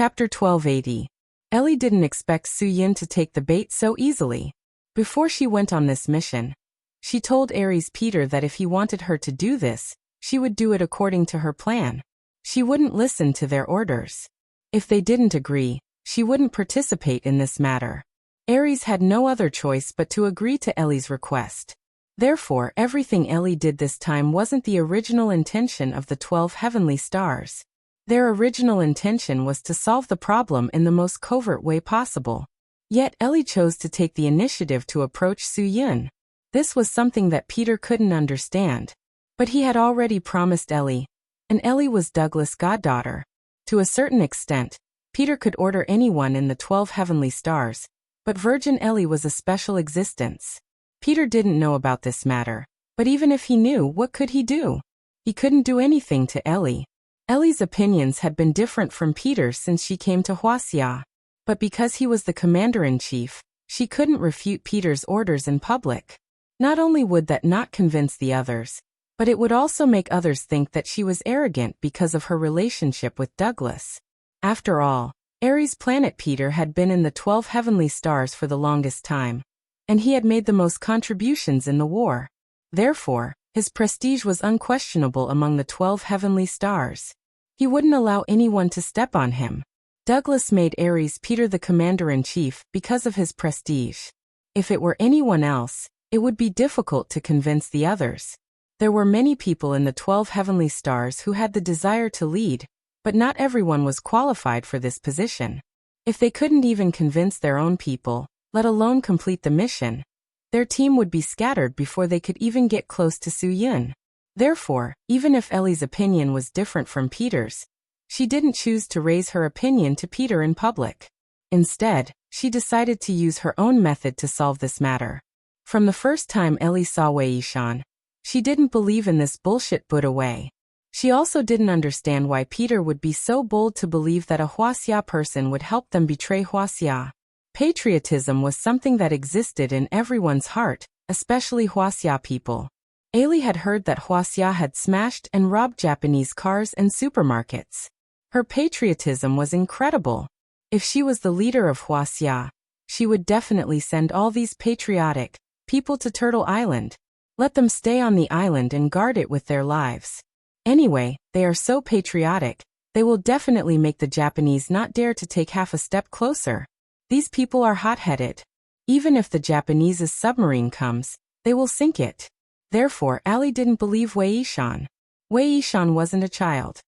Chapter 1280. Ellie didn't expect Su-yin to take the bait so easily. Before she went on this mission, she told Aries Peter that if he wanted her to do this, she would do it according to her plan. She wouldn't listen to their orders. If they didn't agree, she wouldn't participate in this matter. Aries had no other choice but to agree to Ellie's request. Therefore, everything Ellie did this time wasn't the original intention of the 12 heavenly stars. Their original intention was to solve the problem in the most covert way possible. Yet Ellie chose to take the initiative to approach Su-yin. This was something that Peter couldn't understand. But he had already promised Ellie, and Ellie was Douglas' goddaughter. To a certain extent, Peter could order anyone in the 12 heavenly stars, but Virgin Ellie was a special existence. Peter didn't know about this matter, but even if he knew, what could he do? He couldn't do anything to Ellie. Ellie's opinions had been different from Peter's since she came to Huaxia. But because he was the commander-in-chief, she couldn't refute Peter's orders in public. Not only would that not convince the others, but it would also make others think that she was arrogant because of her relationship with Douglas. After all, Ares' planet Peter had been in the 12 heavenly stars for the longest time, and he had made the most contributions in the war. Therefore, his prestige was unquestionable among the 12 heavenly stars. He wouldn't allow anyone to step on him. Douglas made Ares Peter the commander-in-chief because of his prestige. If it were anyone else, it would be difficult to convince the others. There were many people in the 12 heavenly stars who had the desire to lead, but not everyone was qualified for this position. If they couldn't even convince their own people, let alone complete the mission, their team would be scattered before they could even get close to Su-yin. Therefore, even if Ellie's opinion was different from Peter's, she didn't choose to raise her opinion to Peter in public. Instead, she decided to use her own method to solve this matter. From the first time Ellie saw Wei Yishan, she didn't believe in this bullshit Buddha way. She also didn't understand why Peter would be so bold to believe that a Huaxia person would help them betray Huaxia. Patriotism was something that existed in everyone's heart, especially Huaxia people. Ellie had heard that Huaxia had smashed and robbed Japanese cars and supermarkets. Her patriotism was incredible. If she was the leader of Huaxia, she would definitely send all these patriotic people to Turtle Island. Let them stay on the island and guard it with their lives. Anyway, they are so patriotic, they will definitely make the Japanese not dare to take half a step closer. These people are hot-headed. Even if the Japanese's submarine comes, they will sink it. Therefore, Ellie didn't believe Wei Yishan. Wei Yishan wasn't a child.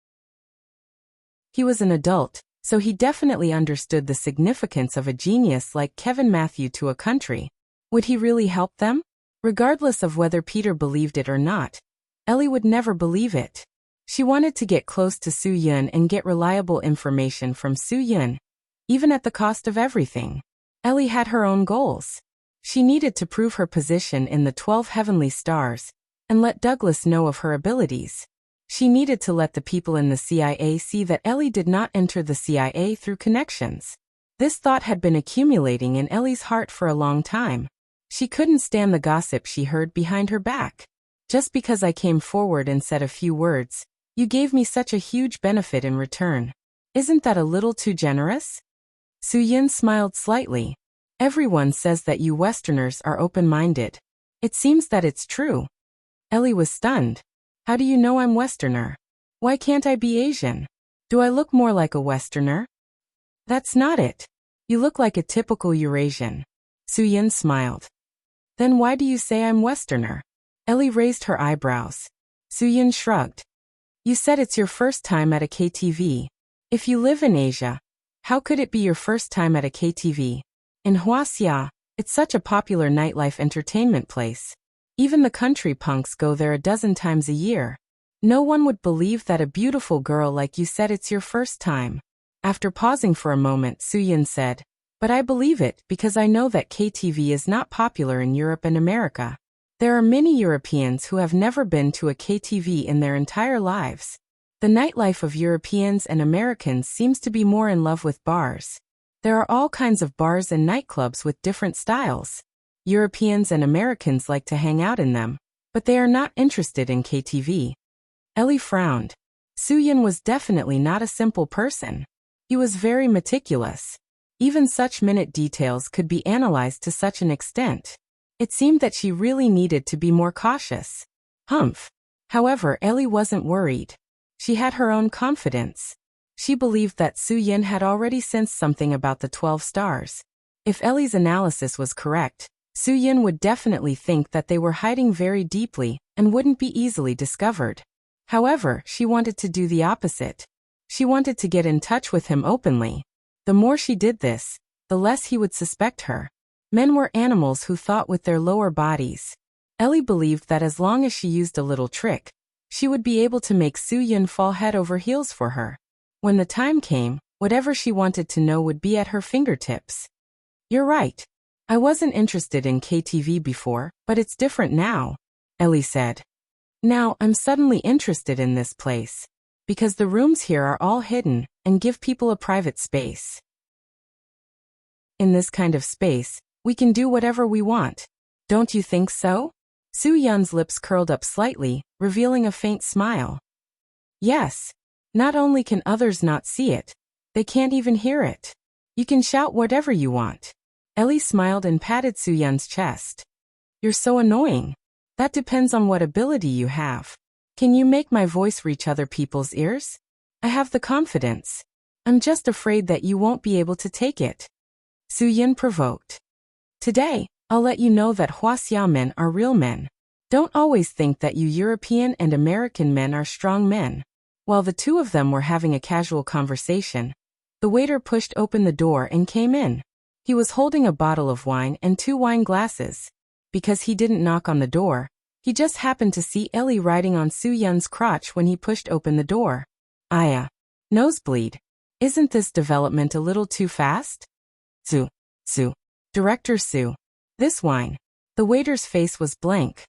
He was an adult, so he definitely understood the significance of a genius like Kevin Matthew to a country. Would he really help them? Regardless of whether Peter believed it or not, Ellie would never believe it. She wanted to get close to Su-yin and get reliable information from Su-yin, even at the cost of everything. Ellie had her own goals. She needed to prove her position in the 12 heavenly stars and let Douglas know of her abilities. She needed to let the people in the CIA see that Ellie did not enter the CIA through connections. This thought had been accumulating in Ellie's heart for a long time. She couldn't stand the gossip she heard behind her back. Just because I came forward and said a few words, you gave me such a huge benefit in return. Isn't that a little too generous? Su-yin smiled slightly. Everyone says that you Westerners are open-minded. It seems that it's true. Ellie was stunned. How do you know I'm Westerner? Why can't I be Asian? Do I look more like a Westerner? That's not it. You look like a typical Eurasian. Su-yin smiled. Then why do you say I'm Westerner? Ellie raised her eyebrows. Su-yin shrugged. You said it's your first time at a KTV. If you live in Asia, how could it be your first time at a KTV? In Huaxia, it's such a popular nightlife entertainment place. Even the country punks go there a dozen times a year. No one would believe that a beautiful girl like you said it's your first time. After pausing for a moment, Su-yin said, but I believe it because I know that KTV is not popular in Europe and America. There are many Europeans who have never been to a KTV in their entire lives. The nightlife of Europeans and Americans seems to be more in love with bars. There are all kinds of bars and nightclubs with different styles. Europeans and Americans like to hang out in them, but they are not interested in KTV. Ellie frowned. Su-yin was definitely not a simple person. He was very meticulous. Even such minute details could be analyzed to such an extent. It seemed that she really needed to be more cautious. Humph. However, Ellie wasn't worried. She had her own confidence. She believed that Su Yin had already sensed something about the 12 stars. If Ellie's analysis was correct, Su Yin would definitely think that they were hiding very deeply and wouldn't be easily discovered. However, she wanted to do the opposite. She wanted to get in touch with him openly. The more she did this, the less he would suspect her. Men were animals who thought with their lower bodies. Ellie believed that as long as she used a little trick, she would be able to make Su Yin fall head over heels for her. When the time came, whatever she wanted to know would be at her fingertips. You're right. I wasn't interested in KTV before, but it's different now, Ellie said. Now I'm suddenly interested in this place. Because the rooms here are all hidden and give people a private space. In this kind of space, we can do whatever we want. Don't you think so? Su Yun's lips curled up slightly, revealing a faint smile. Yes. Not only can others not see it, they can't even hear it. You can shout whatever you want. Ellie smiled and patted Su Yun's chest. You're so annoying. That depends on what ability you have. Can you make my voice reach other people's ears? I have the confidence. I'm just afraid that you won't be able to take it. Su Yin provoked. Today, I'll let you know that Huaxia men are real men. Don't always think that you European and American men are strong men. While the two of them were having a casual conversation, the waiter pushed open the door and came in. He was holding a bottle of wine and 2 wine glasses. Because he didn't knock on the door, he just happened to see Ellie riding on Su Yun's crotch when he pushed open the door. Aya. Nosebleed. Isn't this development a little too fast? Su. Director Su. This wine. The waiter's face was blank.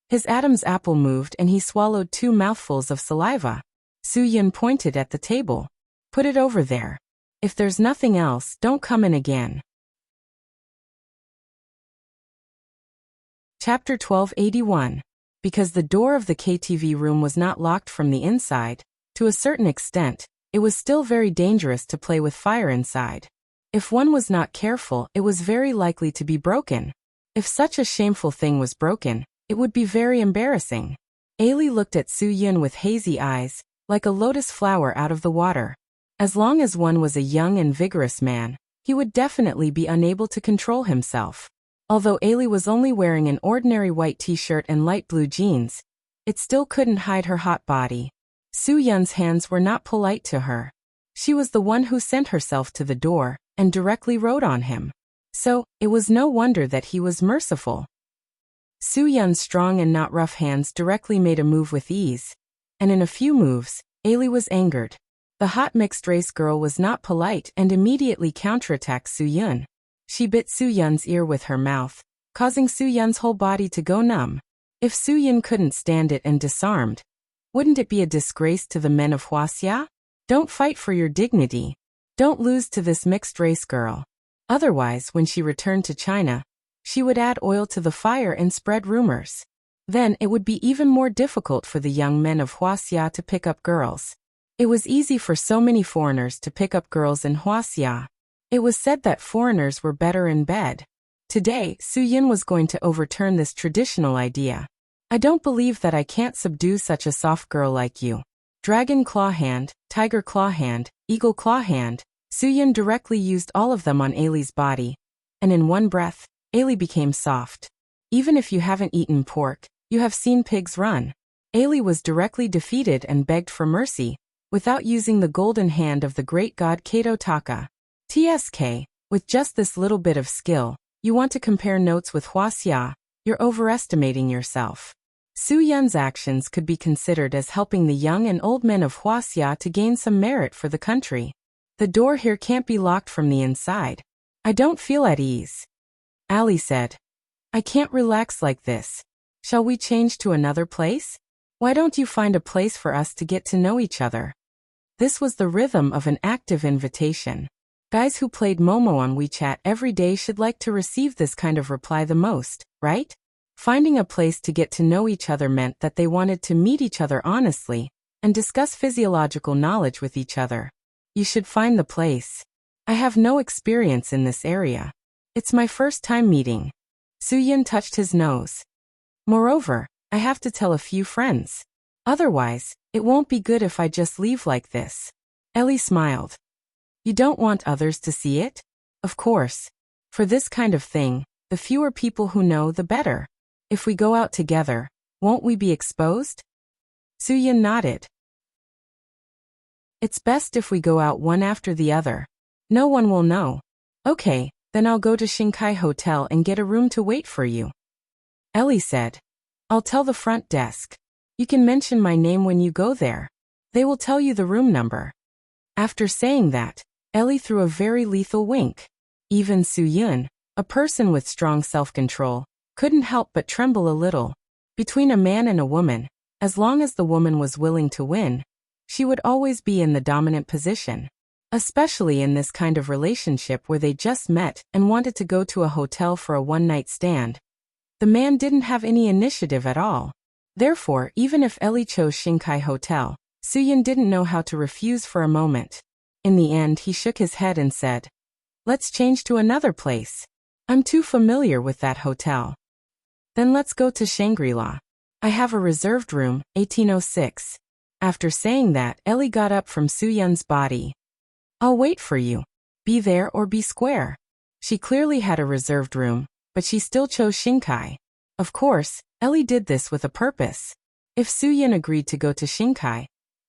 His Adam's apple moved and he swallowed 2 mouthfuls of saliva. Su Yun pointed at the table. Put it over there. If there's nothing else, don't come in again. Chapter 1281. Because the door of the KTV room was not locked from the inside, to a certain extent, it was still very dangerous to play with fire inside. If one was not careful, it was very likely to be broken. If such a shameful thing was broken, it would be very embarrassing. Ailey looked at Su Yun with hazy eyes, like a lotus flower out of the water. As long as one was a young and vigorous man, he would definitely be unable to control himself. Although Ailey was only wearing an ordinary white t-shirt and light blue jeans, it still couldn't hide her hot body. Su Yun's hands were not polite to her. She was the one who sent herself to the door and directly rode on him. So, it was no wonder that he was merciful. Su Yun's strong and not rough hands directly made a move with ease, and in a few moves, Ailey was angered. The hot mixed-race girl was not polite and immediately counterattacked Su Yun. She bit Su Yun's ear with her mouth, causing Su Yun's whole body to go numb. If Su Yun couldn't stand it and disarmed, wouldn't it be a disgrace to the men of Huaxia? Don't fight for your dignity. Don't lose to this mixed-race girl. Otherwise, when she returned to China, she would add oil to the fire and spread rumors. Then it would be even more difficult for the young men of Huaxia to pick up girls. It was easy for so many foreigners to pick up girls in Huaxia. It was said that foreigners were better in bed. Today, Su Yin was going to overturn this traditional idea. I don't believe that I can't subdue such a soft girl like you. Dragon claw hand, tiger claw hand, eagle claw hand. Su Yin directly used all of them on Ailey's body, and in one breath, Ailey became soft. Even if you haven't eaten pork, you have seen pigs run. Ailey was directly defeated and begged for mercy, without using the golden hand of the great god Kato Taka. TSK, with just this little bit of skill, you want to compare notes with Huaxia, you're overestimating yourself. Su Yun's actions could be considered as helping the young and old men of Huaxia to gain some merit for the country. The door here can't be locked from the inside. I don't feel at ease. Ali said. I can't relax like this. Shall we change to another place? Why don't you find a place for us to get to know each other? This was the rhythm of an active invitation. Guys who played Momo on WeChat every day should like to receive this kind of reply the most, right? Finding a place to get to know each other meant that they wanted to meet each other honestly and discuss physiological knowledge with each other. You should find the place. I have no experience in this area. It's my first time meeting. Soo-yin touched his nose. Moreover, I have to tell a few friends. Otherwise, it won't be good if I just leave like this. Ellie smiled. You don't want others to see it? Of course. For this kind of thing, the fewer people who know, the better. If we go out together, won't we be exposed? Soo-yin nodded. It's best if we go out one after the other. No one will know. Okay, then I'll go to Shinkai Hotel and get a room to wait for you. Ellie said. I'll tell the front desk. You can mention my name when you go there. They will tell you the room number. After saying that, Ellie threw a very lethal wink. Even Soo-yin, a person with strong self-control, couldn't help but tremble a little. Between a man and a woman, as long as the woman was willing to win, she would always be in the dominant position. Especially in this kind of relationship where they just met and wanted to go to a hotel for a one-night stand. The man didn't have any initiative at all. Therefore, even if Ellie chose Shinkai Hotel, Soo-yin didn't know how to refuse for a moment. In the end, he shook his head and said, Let's change to another place. I'm too familiar with that hotel. Then let's go to Shangri-La. I have a reserved room, 1806. After saying that, Ellie got up from Soo-yin's body. I'll wait for you. Be there or be square. She clearly had a reserved room, but she still chose Shinkai. Of course, Ellie did this with a purpose. If Soo-yin agreed to go to Shinkai,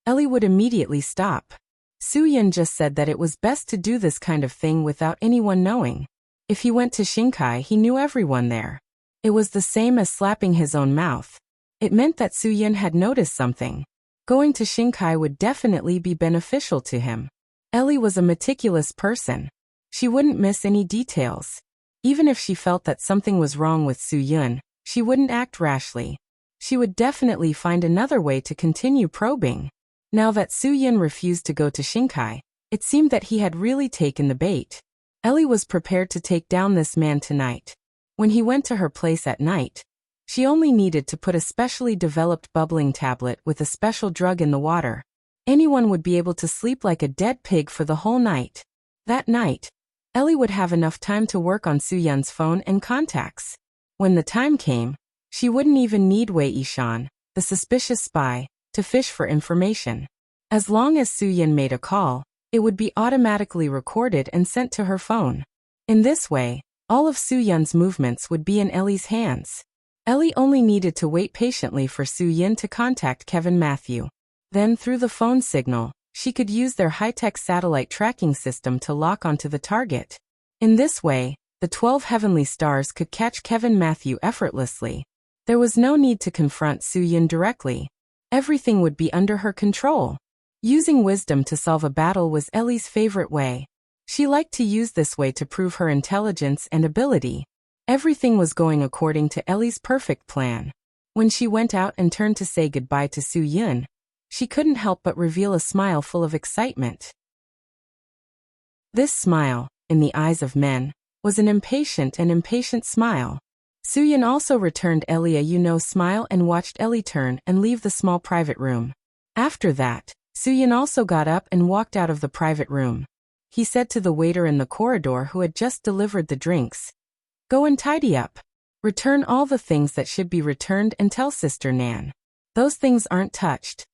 Ellie would immediately stop. Soo-yin just said that it was best to do this kind of thing without anyone knowing. If he went to Shinkai, he knew everyone there. It was the same as slapping his own mouth. It meant that Soo-yin had noticed something. Going to Shinkai would definitely be beneficial to him. Ellie was a meticulous person. She wouldn't miss any details. Even if she felt that something was wrong with Soo-yin, she wouldn't act rashly. She would definitely find another way to continue probing. Now that Soo-yin refused to go to Shinkai, it seemed that he had really taken the bait. Ellie was prepared to take down this man tonight. When he went to her place at night, she only needed to put a specially developed bubbling tablet with a special drug in the water. Anyone would be able to sleep like a dead pig for the whole night. That night, Ellie would have enough time to work on Soo-yin's phone and contacts. When the time came, she wouldn't even need Wei Yishan, the suspicious spy, to fish for information. As long as Soo-yin made a call, it would be automatically recorded and sent to her phone. In this way, all of Soo-yin's movements would be in Ellie's hands. Ellie only needed to wait patiently for Soo-yin to contact Kevin Matthew. Then through the phone signal, she could use their high-tech satellite tracking system to lock onto the target. In this way, the 12 heavenly stars could catch Kevin Matthew effortlessly. There was no need to confront Soo-yin directly. Everything would be under her control. Using wisdom to solve a battle was Ellie's favorite way. She liked to use this way to prove her intelligence and ability. Everything was going according to Ellie's perfect plan. When she went out and turned to say goodbye to Soo-yin, she couldn't help but reveal a smile full of excitement. This smile, in the eyes of men, was an impatient smile. Soo-yin also returned Ellie a smile and watched Ellie turn and leave the small private room. After that, Soo-yin also got up and walked out of the private room. He said to the waiter in the corridor who had just delivered the drinks, Go and tidy up. Return all the things that should be returned and tell Sister Nan. Those things aren't touched.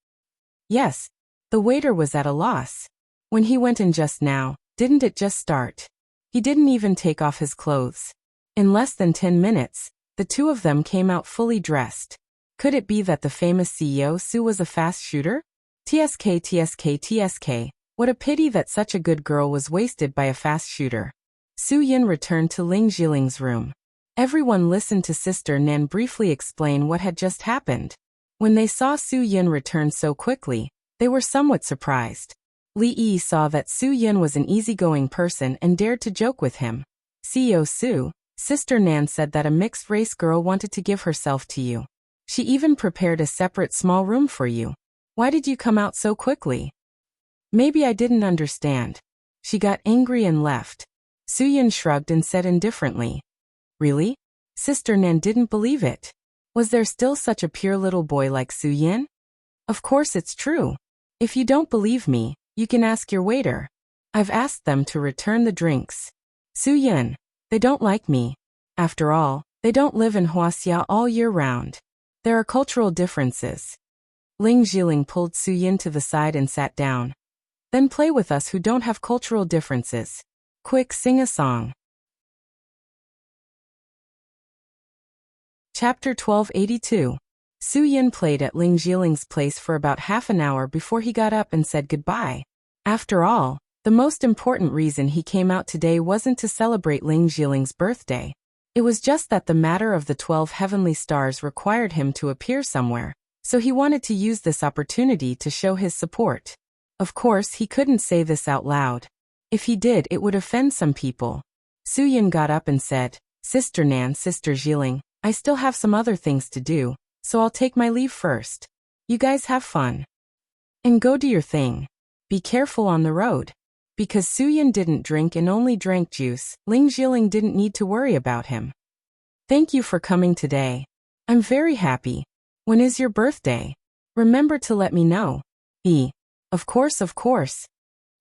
Yes, the waiter was at a loss. When he went in just now, didn't it just start? He didn't even take off his clothes. In less than 10 minutes, the two of them came out fully dressed. Could it be that the famous CEO Sue was a fast shooter? TSK. What a pity that such a good girl was wasted by a fast shooter. Soo-yin returned to Ling Jiling's room. Everyone listened to Sister Nan briefly explain what had just happened. When they saw Soo-yin return so quickly, they were somewhat surprised. Li Yi saw that Soo-yin was an easygoing person and dared to joke with him. CEO Sue, Sister Nan said that a mixed-race girl wanted to give herself to you. She even prepared a separate small room for you. Why did you come out so quickly? Maybe I didn't understand. She got angry and left. Soo-yin shrugged and said indifferently. Really? Sister Nan didn't believe it. Was there still such a pure little boy like Soo-yin? Of course it's true. If you don't believe me, You can ask your waiter. I've asked them to return the drinks. Su-yin. They don't like me. After all, they don't live in Huaxia all year round. There are cultural differences. Ling Jiling pulled Su-yin to the side and sat down. Then play with us who don't have cultural differences. Quick, sing a song. Chapter 1282. Su-yin played at Ling Jiling's place for about half an hour before he got up and said goodbye. After all, the most important reason he came out today wasn't to celebrate Ling Jiling's birthday. It was just that the matter of the 12 heavenly stars required him to appear somewhere, so he wanted to use this opportunity to show his support. Of course, he couldn't say this out loud. If he did, it would offend some people. Su-yin got up and said, Sister Nan, Sister Jiling, I still have some other things to do, so I'll take my leave first. You guys have fun. And go do your thing. Be careful on the road. Because Su-yin didn't drink and only drank juice, Ling Jiling didn't need to worry about him. Thank you for coming today. I'm very happy. When is your birthday? Remember to let me know. Of course, of course.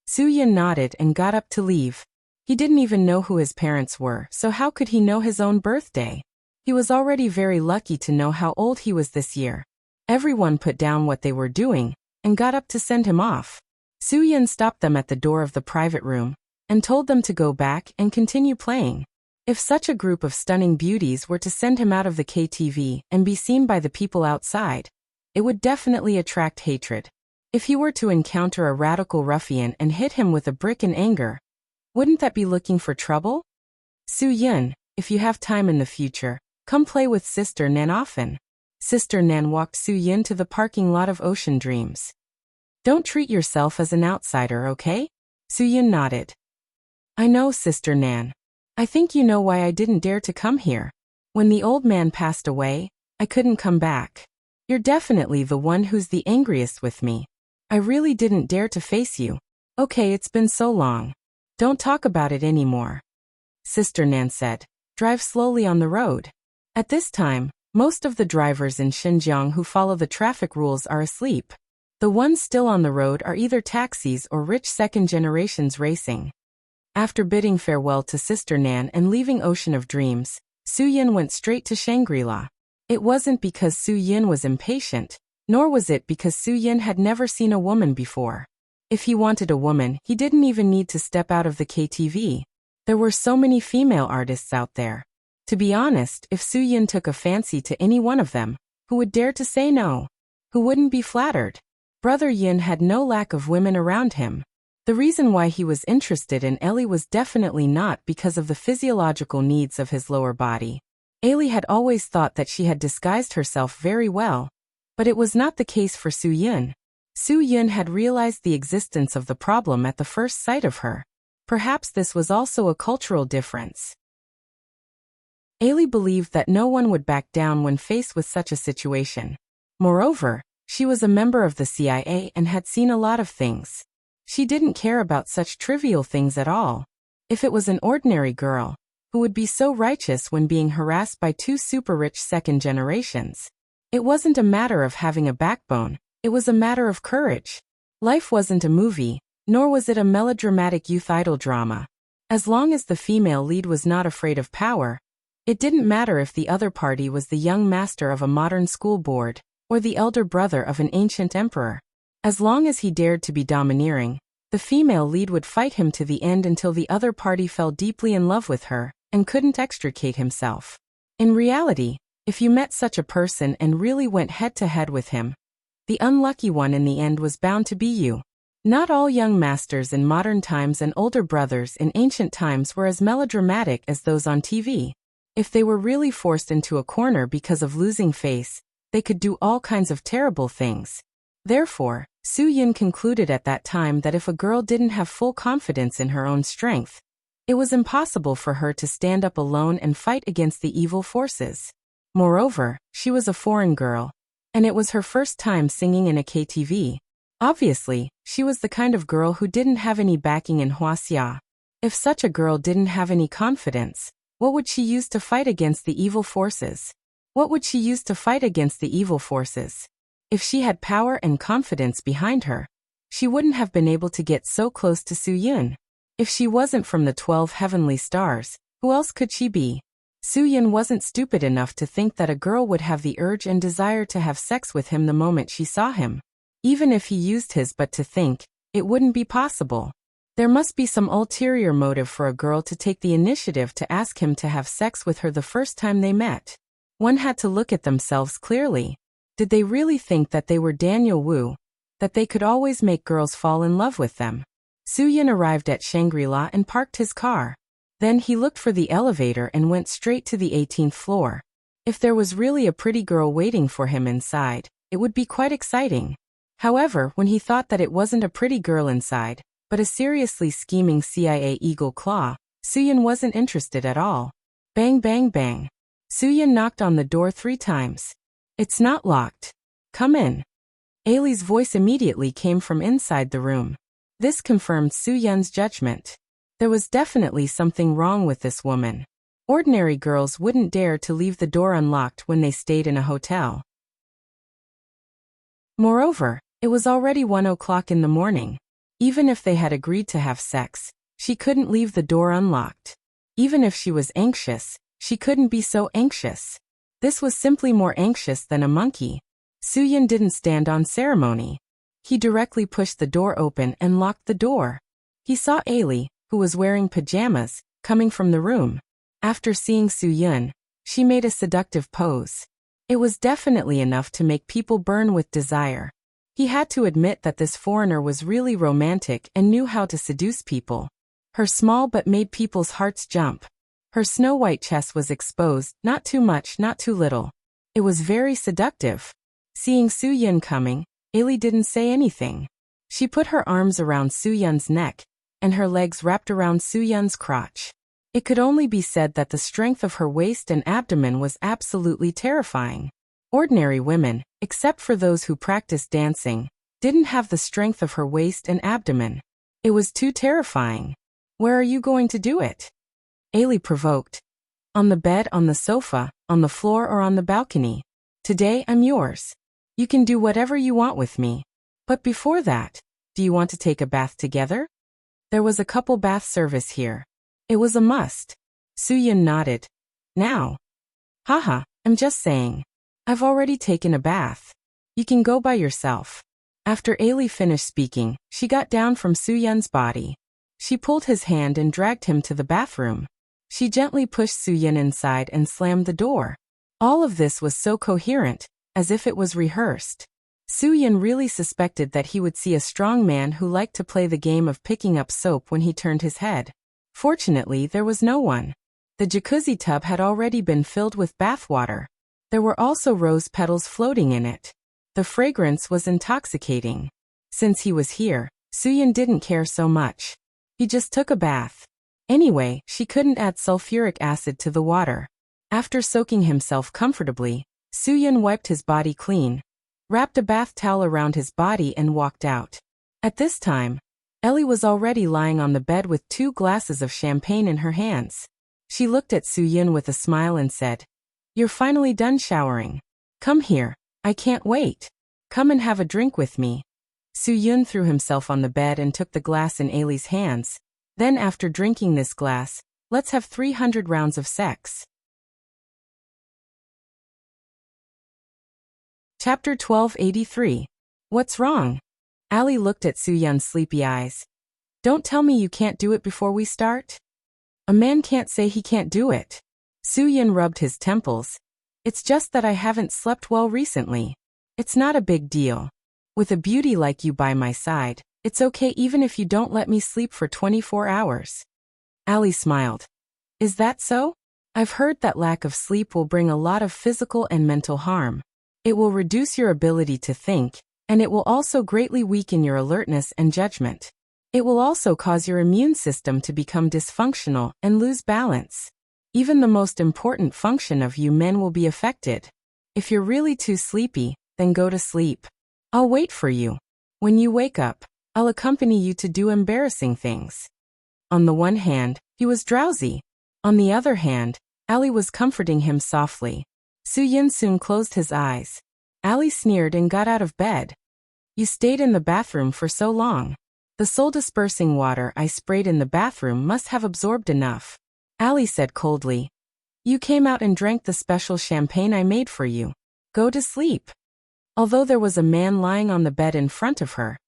Su-yin nodded and got up to leave. He didn't even know who his parents were, so how could he know his own birthday? He was already very lucky to know how old he was this year. Everyone put down what they were doing and got up to send him off. Su-yin stopped them at the door of the private room and told them to go back and continue playing. If such a group of stunning beauties were to send him out of the KTV and be seen by the people outside, it would definitely attract hatred. If he were to encounter a radical ruffian and hit him with a brick in anger, wouldn't that be looking for trouble? Su-yin, if you have time in the future, come play with Sister Nan often. Sister Nan walked Su-yin to the parking lot of Ocean Dreams. Don't treat yourself as an outsider, okay? Su-yin nodded. I know, Sister Nan. I think you know why I didn't dare to come here. When the old man passed away, I couldn't come back. You're definitely the one who's the angriest with me. I really didn't dare to face you. Okay, it's been so long. Don't talk about it anymore. Sister Nan said. Drive slowly on the road. At this time, most of the drivers in Xinjiang who follow the traffic rules are asleep. The ones still on the road are either taxis or rich second generations racing. After bidding farewell to Sister Nan and leaving Ocean of Dreams, Su-yin went straight to Shangri-La. It wasn't because Su-yin was impatient, nor was it because Su-yin had never seen a woman before. If he wanted a woman, he didn't even need to step out of the KTV. There were so many female artists out there. To be honest, if Su-yin took a fancy to any one of them, who would dare to say no? Who wouldn't be flattered? Brother Yin had no lack of women around him. The reason why he was interested in Ellie was definitely not because of the physiological needs of his lower body. Ellie had always thought that she had disguised herself very well, but it was not the case for Su-yin. Su-yin had realized the existence of the problem at the first sight of her. Perhaps this was also a cultural difference. Ellie believed that no one would back down when faced with such a situation. Moreover, she was a member of the CIA and had seen a lot of things. She didn't care about such trivial things at all. If it was an ordinary girl, who would be so righteous when being harassed by two super-rich second generations? It wasn't a matter of having a backbone, it was a matter of courage. Life wasn't a movie, nor was it a melodramatic youth idol drama. As long as the female lead was not afraid of power, it didn't matter if the other party was the young master of a modern school board, or the elder brother of an ancient emperor. As long as he dared to be domineering, the female lead would fight him to the end until the other party fell deeply in love with her and couldn't extricate himself. In reality, if you met such a person and really went head-to-head with him, the unlucky one in the end was bound to be you. Not all young masters in modern times and older brothers in ancient times were as melodramatic as those on TV. If they were really forced into a corner because of losing face, they could do all kinds of terrible things. Therefore, Su-yin concluded at that time that if a girl didn't have full confidence in her own strength, it was impossible for her to stand up alone and fight against the evil forces. Moreover, she was a foreign girl, and it was her first time singing in a KTV. Obviously, she was the kind of girl who didn't have any backing in Huaxia. If such a girl didn't have any confidence, what would she use to fight against the evil forces? What would she use to fight against the evil forces? If she had power and confidence behind her, she wouldn't have been able to get so close to Soo-Yun. If she wasn't from the 12 heavenly stars, who else could she be? Soo-Yun wasn't stupid enough to think that a girl would have the urge and desire to have sex with him the moment she saw him. Even if he used his butt to think, it wouldn't be possible. There must be some ulterior motive for a girl to take the initiative to ask him to have sex with her the first time they met. One had to look at themselves clearly. Did they really think that they were Daniel Wu, that they could always make girls fall in love with them? Soo-Yun arrived at Shangri-La and parked his car. Then he looked for the elevator and went straight to the 18th floor. If there was really a pretty girl waiting for him inside, it would be quite exciting. However, when he thought that it wasn't a pretty girl inside, but a seriously scheming CIA Eagle Claw, Soo-Yun wasn't interested at all. Bang bang bang. Soo-Yun knocked on the door 3 times. It's not locked. Come in. Ailey's voice immediately came from inside the room. This confirmed Soo-Yun's judgment. There was definitely something wrong with this woman. Ordinary girls wouldn't dare to leave the door unlocked when they stayed in a hotel. Moreover, it was already 1 o'clock in the morning. Even if they had agreed to have sex, she couldn't leave the door unlocked. Even if she was anxious, she couldn't be so anxious. This was simply more anxious than a monkey. Soo-Yun didn't stand on ceremony. He directly pushed the door open and locked the door. He saw Ailey, who was wearing pajamas, coming from the room. After seeing Soo-Yun, she made a seductive pose. It was definitely enough to make people burn with desire. He had to admit that this foreigner was really romantic and knew how to seduce people. Her small butt made people's hearts jump. Her snow-white chest was exposed, not too much, not too little. It was very seductive. Seeing Soo-Yun coming, Ailey didn't say anything. She put her arms around Soo-Yun's neck, and her legs wrapped around Soo-Yun's crotch. It could only be said that the strength of her waist and abdomen was absolutely terrifying. Ordinary women, except for those who practiced dancing, didn't have the strength of her waist and abdomen. It was too terrifying. Where are you going to do it? Ailey provoked. On the bed, on the sofa, on the floor, or on the balcony. Today I'm yours. You can do whatever you want with me. But before that, do you want to take a bath together? There was a couple bath service here. It was a must. Soo-Yun nodded. Now? Haha, I'm just saying. I've already taken a bath. You can go by yourself. After Ailey finished speaking, she got down from Soo-Yun's body. She pulled his hand and dragged him to the bathroom. She gently pushed Soo-Yun inside and slammed the door. All of this was so coherent, as if it was rehearsed. Soo-Yun really suspected that he would see a strong man who liked to play the game of picking up soap when he turned his head. Fortunately, there was no one. The jacuzzi tub had already been filled with bath water. There were also rose petals floating in it. The fragrance was intoxicating. Since he was here, Soo-Yun didn't care so much. He just took a bath. Anyway, she couldn't add sulfuric acid to the water. After soaking himself comfortably, Soo-Yun wiped his body clean, wrapped a bath towel around his body and walked out. At this time, Ellie was already lying on the bed with 2 glasses of champagne in her hands. She looked at Soo-Yun with a smile and said, "You're finally done showering. Come here, I can't wait. Come and have a drink with me." Soo-Yun threw himself on the bed and took the glass in Ailey's hands. Then after drinking this glass, let's have 300 rounds of sex. Chapter 1283. What's wrong? Ali looked at Soo-Yun's sleepy eyes. Don't tell me you can't do it before we start? A man can't say he can't do it. Soo-Yun rubbed his temples. It's just that I haven't slept well recently. It's not a big deal. With a beauty like you by my side, it's okay even if you don't let me sleep for 24 hours. Ali smiled. Is that so? I've heard that lack of sleep will bring a lot of physical and mental harm. It will reduce your ability to think, and it will also greatly weaken your alertness and judgment. It will also cause your immune system to become dysfunctional and lose balance. Even the most important function of you men will be affected. If you're really too sleepy, then go to sleep. I'll wait for you. When you wake up, I'll accompany you to do embarrassing things. On the one hand, he was drowsy. On the other hand, Ali was comforting him softly. Soo-Yun soon closed his eyes. Ali sneered and got out of bed. You stayed in the bathroom for so long. The soul-dispersing water I sprayed in the bathroom must have absorbed enough. Allie said coldly. You came out and drank the special champagne I made for you. Go to sleep. Although there was a man lying on the bed in front of her,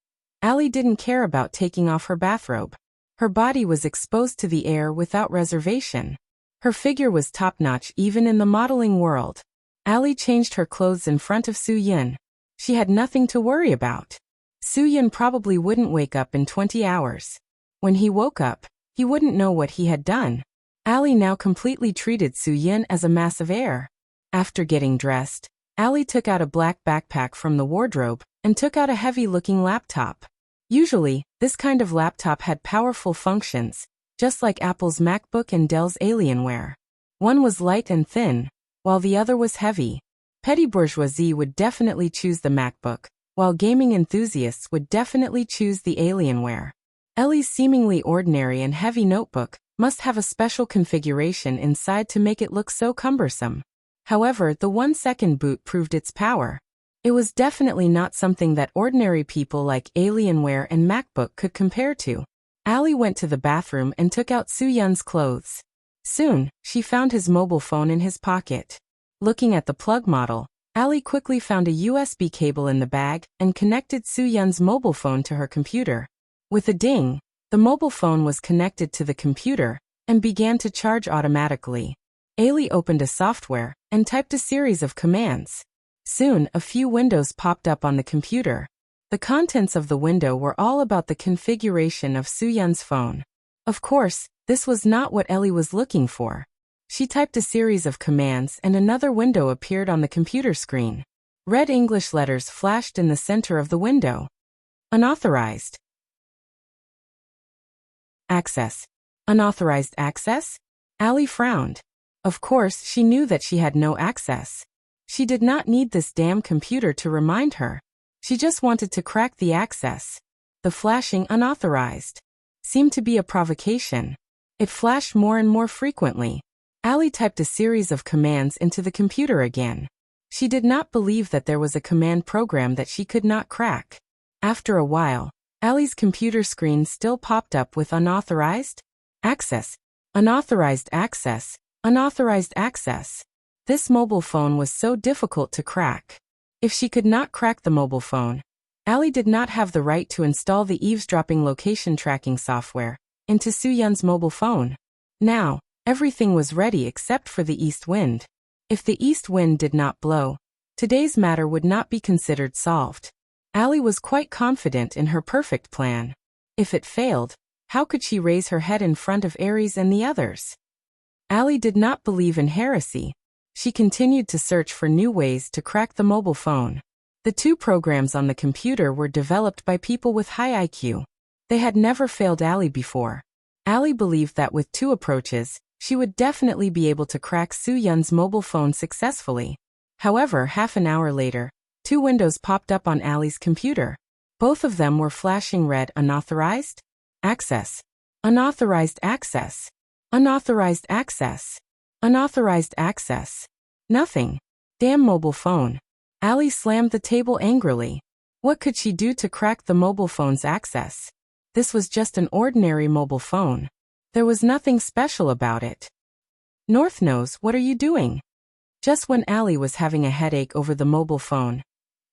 Allie didn't care about taking off her bathrobe. Her body was exposed to the air without reservation. Her figure was top-notch even in the modeling world. Allie changed her clothes in front of Soo-Yun. She had nothing to worry about. Soo-Yun probably wouldn't wake up in 20 hours. When he woke up, he wouldn't know what he had done. Allie now completely treated Soo-Yun as a mass of air. After getting dressed, Allie took out a black backpack from the wardrobe and took out a heavy-looking laptop. Usually, this kind of laptop had powerful functions, just like Apple's MacBook and Dell's Alienware. One was light and thin, while the other was heavy. Petty bourgeoisie would definitely choose the MacBook, while gaming enthusiasts would definitely choose the Alienware. Ellie's seemingly ordinary and heavy notebook must have a special configuration inside to make it look so cumbersome. However, the 1-second boot proved its power. It was definitely not something that ordinary people like Alienware and MacBook could compare to. Allie went to the bathroom and took out Soo-Yun's clothes. Soon, she found his mobile phone in his pocket. Looking at the plug model, Allie quickly found a USB cable in the bag and connected Soo-Yun's mobile phone to her computer. With a ding, the mobile phone was connected to the computer and began to charge automatically. Allie opened a software and typed a series of commands. Soon, a few windows popped up on the computer. The contents of the window were all about the configuration of Soo-Yun's phone. Of course, this was not what Ellie was looking for. She typed a series of commands and another window appeared on the computer screen. Red English letters flashed in the center of the window. Unauthorized access. Unauthorized access? Allie frowned. Of course, she knew that she had no access. She did not need this damn computer to remind her. She just wanted to crack the access. The flashing unauthorized seemed to be a provocation. It flashed more and more frequently. Allie typed a series of commands into the computer again. She did not believe that there was a command program that she could not crack. After a while, Allie's computer screen still popped up with unauthorized access. Unauthorized access. Unauthorized access. This mobile phone was so difficult to crack. If she could not crack the mobile phone, Allie did not have the right to install the eavesdropping location tracking software into Soo-Yun's mobile phone. Now, everything was ready except for the east wind. If the east wind did not blow, today's matter would not be considered solved. Allie was quite confident in her perfect plan. If it failed, how could she raise her head in front of Aries and the others? Allie did not believe in heresy. She continued to search for new ways to crack the mobile phone. The two programs on the computer were developed by people with high IQ. They had never failed Allie before. Allie believed that with two approaches, she would definitely be able to crack Soo-Yun's mobile phone successfully. However, half an hour later, two windows popped up on Allie's computer. Both of them were flashing red unauthorized access. Unauthorized access. Unauthorized access. Unauthorized access. Nothing. Damn mobile phone. Allie slammed the table angrily. What could she do to crack the mobile phone's access? This was just an ordinary mobile phone. There was nothing special about it. North knows, what are you doing? Just when Allie was having a headache over the mobile phone,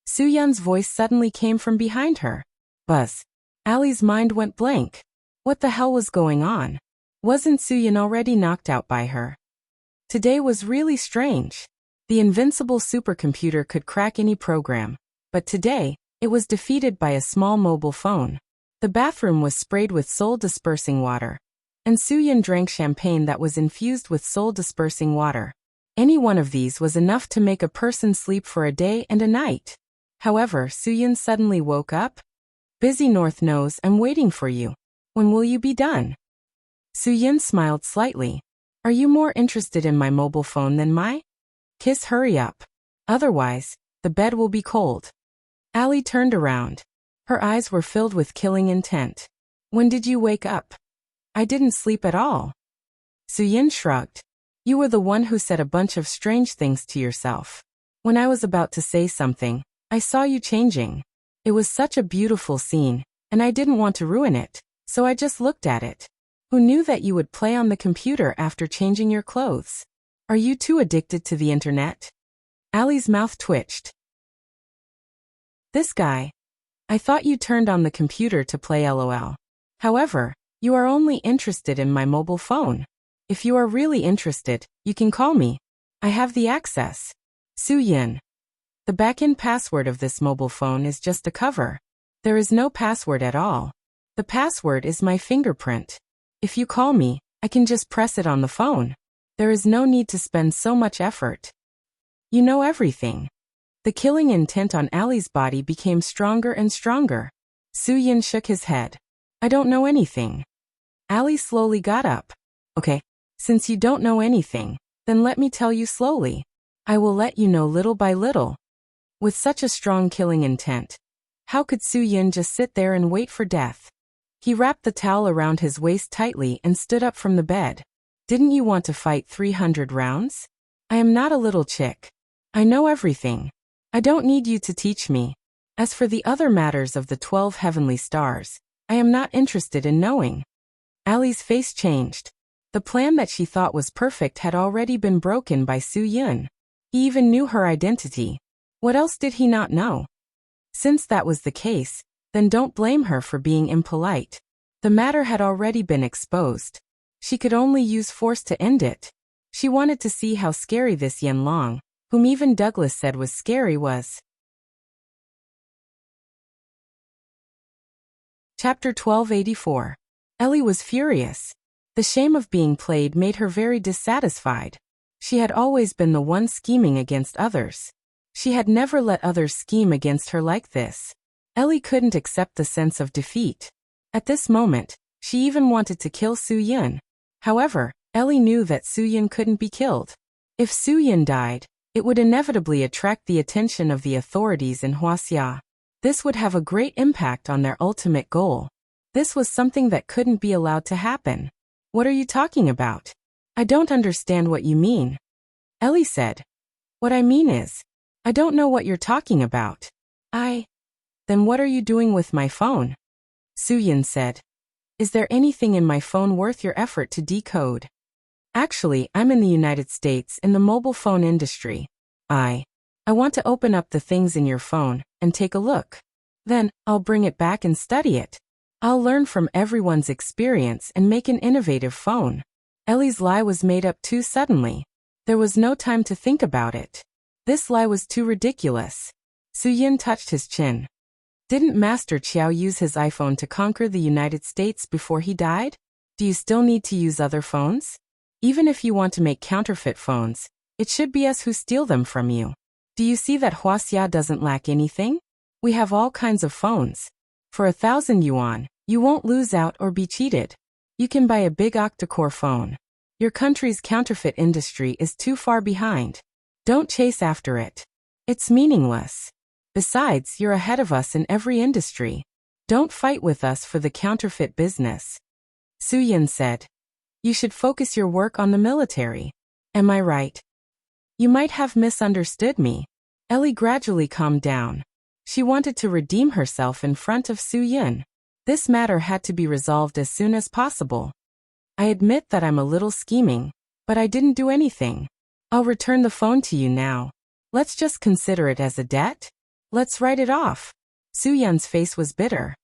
Soo-Yun's voice suddenly came from behind her. Buzz. Allie's mind went blank. What the hell was going on? Wasn't Soo-Yun already knocked out by her? Today was really strange. The invincible supercomputer could crack any program, but today, it was defeated by a small mobile phone. The bathroom was sprayed with soul-dispersing water, and Soo-Yun drank champagne that was infused with soul-dispersing water. Any one of these was enough to make a person sleep for a day and a night. However, Soo-Yun suddenly woke up. Busy North knows, I'm waiting for you. When will you be done? Soo-Yun smiled slightly. Are you more interested in my mobile phone than my kiss? Hurry up. Otherwise, the bed will be cold. Allie turned around. Her eyes were filled with killing intent. When did you wake up? I didn't sleep at all. Soo-Yun shrugged. You were the one who said a bunch of strange things to yourself. When I was about to say something, I saw you changing. It was such a beautiful scene, and I didn't want to ruin it, so I just looked at it. Who knew that you would play on the computer after changing your clothes? Are you too addicted to the internet? Allie's mouth twitched. This guy. I thought you turned on the computer to play LOL. However, you are only interested in my mobile phone. If you are really interested, you can call me. I have the access. Su-yin. The back-end password of this mobile phone is just a cover. There is no password at all. The password is my fingerprint. If you call me, I can just press it on the phone. There is no need to spend so much effort. You know everything. The killing intent on Allie's body became stronger and stronger. Su-yin shook his head. I don't know anything. Allie slowly got up. Okay, since you don't know anything, then let me tell you slowly. I will let you know little by little. With such a strong killing intent, how could Su-yin just sit there and wait for death? He wrapped the towel around his waist tightly and stood up from the bed. Didn't you want to fight 300 rounds? I am not a little chick. I know everything. I don't need you to teach me. As for the other matters of the 12 heavenly stars, I am not interested in knowing. Allie's face changed. The plan that she thought was perfect had already been broken by Su-yin. He even knew her identity. What else did he not know? Since that was the case, then don't blame her for being impolite. The matter had already been exposed. She could only use force to end it. She wanted to see how scary this Yen Long, whom even Douglas said was scary, was. Chapter 1284. Ellie was furious. The shame of being played made her very dissatisfied. She had always been the one scheming against others. She had never let others scheme against her like this. Ellie couldn't accept the sense of defeat. At this moment, she even wanted to kill Su-yin. However, Ellie knew that Su-yin couldn't be killed. If Su-yin died, it would inevitably attract the attention of the authorities in Huaxia. This would have a great impact on their ultimate goal. This was something that couldn't be allowed to happen. What are you talking about? I don't understand what you mean. Ellie said. What I mean is, I don't know what you're talking about. Then what are you doing with my phone? Su-yin said. Is there anything in my phone worth your effort to decode? Actually, I'm in the United States in the mobile phone industry. I want to open up the things in your phone and take a look. Then, I'll bring it back and study it. I'll learn from everyone's experience and make an innovative phone. Ellie's lie was made up too suddenly. There was no time to think about it. This lie was too ridiculous. Su-yin touched his chin. Didn't Master Qiao use his iPhone to conquer the United States before he died? Do you still need to use other phones? Even if you want to make counterfeit phones, it should be us who steal them from you. Do you see that Huaxia doesn't lack anything? We have all kinds of phones. For 1,000 yuan, you won't lose out or be cheated. You can buy a big octa-core phone. Your country's counterfeit industry is too far behind. Don't chase after it. It's meaningless. Besides, you're ahead of us in every industry. Don't fight with us for the counterfeit business. Su-yin said. You should focus your work on the military. Am I right? You might have misunderstood me. Ellie gradually calmed down. She wanted to redeem herself in front of Su-yin. This matter had to be resolved as soon as possible. I admit that I'm a little scheming, but I didn't do anything. I'll return the phone to you now. Let's just consider it as a debt. Let's write it off. Su-yin's face was bitter.